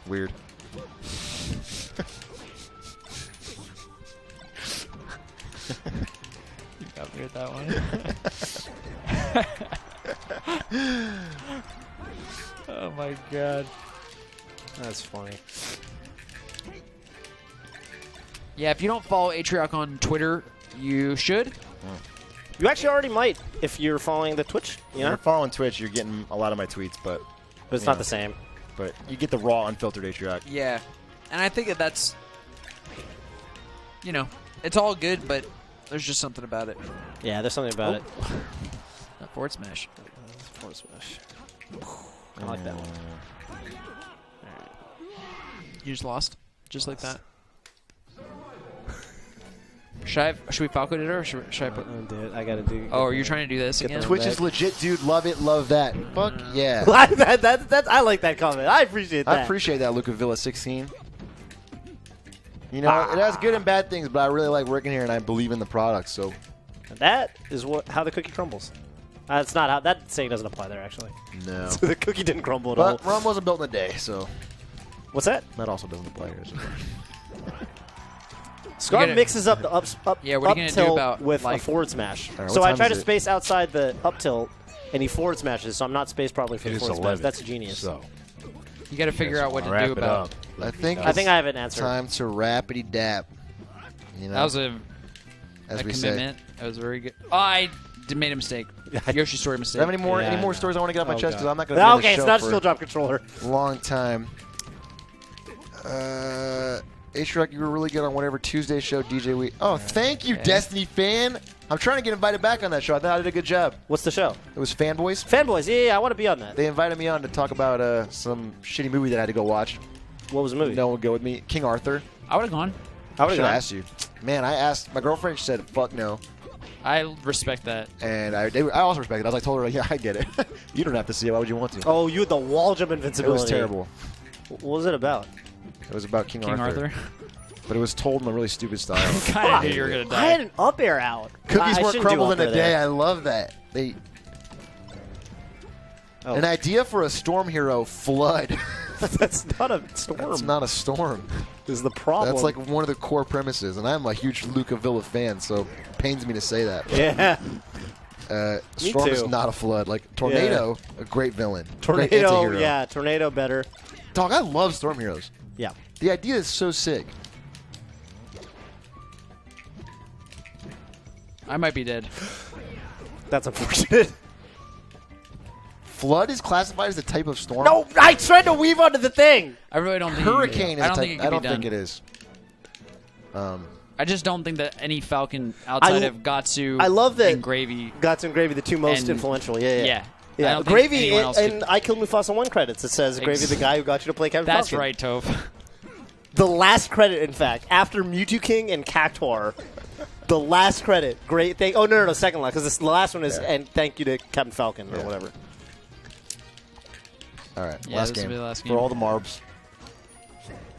Weird. You got me with that one. Oh my god. That's funny. Yeah, if you don't follow Atrioc on Twitter, you should. You actually already might if you're following the Twitch, you If know? you're following Twitch, you're getting a lot of my tweets, but But it's Yeah. not the same. you get the raw, unfiltered Atrioc. Yeah. And I think that that's, it's all good, but there's just something about it. Yeah, there's something about it. That forward smash. Forward smash. I like that one. You just lost? Just like that? Should we Falco it or should I put... Oh, dude, I gotta do. Oh, are you trying to do this again? Twitch is legit, dude. Love it, love that. Fuck yeah. I like that comment. I appreciate that. I appreciate that, Luca Villa 16. It has good and bad things, but I really like working here, and I believe in the product. So That is how the cookie crumbles. That's not how that saying doesn't apply there actually. no. So the cookie didn't crumble at all. But Rome wasn't built in a day, so What's that? that also doesn't apply here. So. Scar gotta- mixes up the up Yeah, what are you up gonna do tilt about, with a like- forward smash. Alright, So what I time try is to it? space outside the up tilt, and he forward smashes. So I'm not spaced properly for It the is forward smash. 11. That's genius. So, You got to figure out what to wrap do it about up. I think I think I have an answer. time to rappity dap. That was a as we say. commitment. That was very good. Oh, I made a mistake. Yoshi story Do mistake. I have any more Yeah, stories I want to get off my Oh, chest? God. Because I'm not going to be on Okay, the it's show not for still drop controller. a long time. Atrioc, you were really good on whatever Tuesday show DJ Week. Oh, thank you, Destiny fan. I'm trying to get invited back on that show. I thought I did a good job. What's the show? It was Fanboys. Fanboys. Yeah, I want to be on that. They invited me on to talk about some shitty movie that I had to go watch. What was the movie? No one would go with me. King Arthur. I would have gone. I would Should have have asked you. Man, I asked. My girlfriend said, fuck no. I respect that. And I also respect it. I was like, told her, yeah, I get it. You don't have to see it. Why would you want to? Oh, you had the wall jump It invincibility. was terrible. What was it about? It was about King Arthur. Arthur. But it was told in a really stupid style. kind of knew you were gonna I die. had an up air out. Cookies I weren't shouldn't do crumbled up in a air day. there. I love that. Oh. An idea for a storm hero, Flood. That's not a storm. It's not a storm. Is the problem. That's like one of the core premises, and I'm a huge Luca Villa fan, so it pains me to say that. Yeah. Me Storm is too. not a flood. Like Tornado, a great villain. Great Tornado, anti-hero. yeah. Tornado better. Dog, I love storm heroes. Yeah. The idea is so sick. I might be dead. That's unfortunate. Flood is classified as a type of storm. No, I tried to weave onto the thing. I really don't think. Hurricane is I a don't type. think it can I don't be done. think it is. I just don't think that any Falcon outside of Gatsu I love that and Gravy. Gatsu and Gravy, the two most And- influential. Yeah. Yeah. I Yeah, don't think Gravy anyone else and could- I Killed Mufasa 1 credits. It says Gravy, the guy who got you to play Captain That's Falcon. right, Toph. The last credit, in fact, after Mewtwo King and Cactuar, the last credit. Great thing. Oh, no, second last, because the last one is, and thank you to Captain Falcon or whatever. All right, Yeah, last this will game be the last for game. all the Marbs.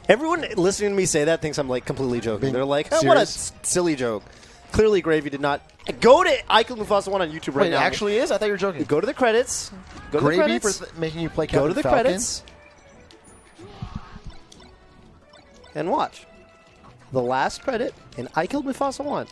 Everyone listening to me say that thinks I'm like completely joking. Being They're like, oh, what a serious? silly joke. Clearly, Gravy did not. Go to I Killed Mufasa 1 on YouTube right Wait, it now. actually is? I thought you were joking. Go to the credits. Go to Gravy the credits. for making you play Captain Go to the Falcon? credits. And watch. The last credit in I Killed Mufasa 1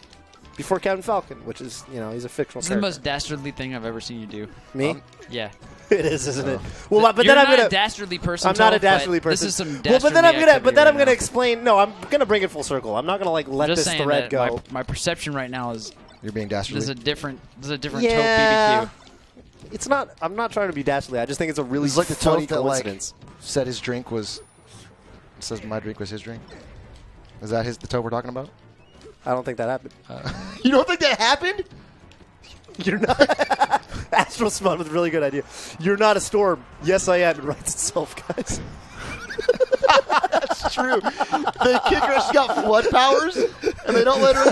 before Captain Falcon, which is, he's a fictional It's the character. most dastardly thing I've ever seen you do. Me? Yeah. It is, isn't it? Well, but You're then I'm not gonna. a dastardly person. I'm not a Toph, dastardly but person. This is some well, but then I'm dastardly gonna. activity But then I'm right gonna now. explain. No, I'm gonna bring it full circle. I'm not gonna let Just this saying thread that go. my perception right now is You're being there's dastardly. a different Toph Yeah. BBQ. It's not. I'm not trying to be dastardly. I just think it's a really It's like the funny Toph that coincidence. said his drink was. Says my drink was his drink. Is that the Toph we're talking about? I don't think that happened. You don't think that happened? You're not. Astral Smut with a really good idea. You're not a storm. Yes, I am. It writes itself, guys. That's true. The kid girl's got flood powers, and they don't let her in.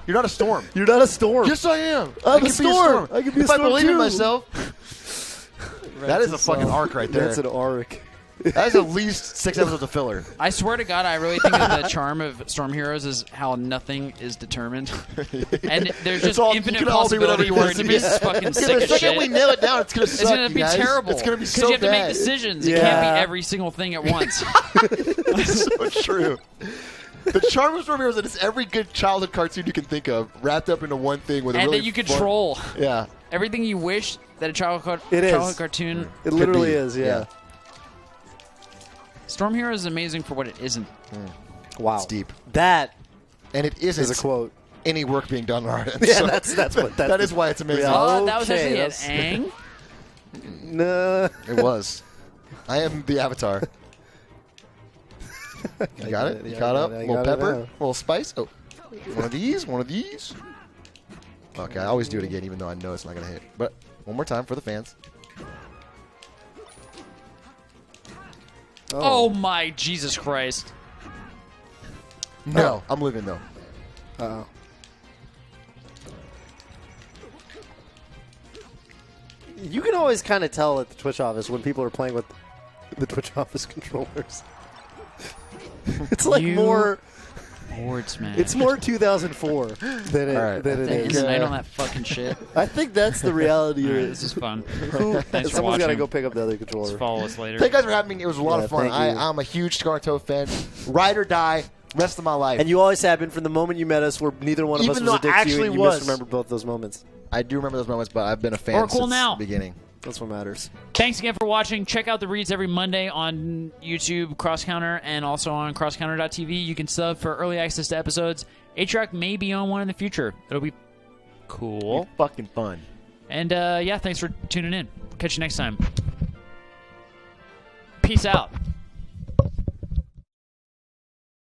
You're not a storm. You're not a storm. Yes, I am. I'm I a can be storm. I can be a if I storm believe in too. myself. That is a fucking arc right there. That's an arc. That is at least 6 episodes of filler. I swear to God, I really think that the charm of Storm Heroes is how nothing is determined, and there's just all- you infinite can all do whatever possibility you for want it it to to be be. fucking The sick as second shit. we nail it down, it's gonna suck. It's gonna you be guys. terrible. It's gonna be because so you have to bad. make decisions. It can't Yeah. be every single thing at once. That's so true. The charm of Storm Heroes is that it's every good childhood cartoon you can think of wrapped up into one thing with a And really that you fun- control Yeah. everything you wish that a childhood is. cartoon. It literally be. is. Yeah. Storm Heroes is amazing for what it isn't. Wow. It's deep. That And it isn't is a quote. any work being done on our end. Yeah, so that's what. That's that is why it's amazing. Yeah. Oh, that was Okay, actually an that's- Aang. Nah. It was. I am the Avatar. You got it? You Yeah, caught up? I A little got it pepper? now. A little spice? Oh. One of these? One of these? Okay, I always do it again even though I know it's not going to hit. But one more time for the fans. Oh my Jesus Christ! No, I'm living though. Uh-oh. You can always kind of tell at the Twitch office when people are playing with the Twitch office controllers. It's like You- more. Board smash. It's more 2004 than it, All right, than I it think, is. End the night on that fucking shit. I think that's the reality. All right, here. this is fun. Thanks Thanks for Someone's got to watching. go pick up the other Let's controller. follow us later. Thank you guys for having me. It was a lot Yeah, of fun. thank you. I'm a huge Scarto fan. Ride or die, rest of my life. And you always have been from the moment you met us, where neither one of us Even was though a dick I to you, actually and you was. misremembered both those moments. I do remember those moments, but I've been a fan Oracle since now. the beginning. That's what matters. Thanks again for watching. Check out the reads every Monday on YouTube, Cross Counter, and also on crosscounter.tv. You can sub for early access to episodes. Atrioc may be on one in the future. It'll be cool. Fucking fun. And yeah, thanks for tuning in. Catch you next time. Peace out.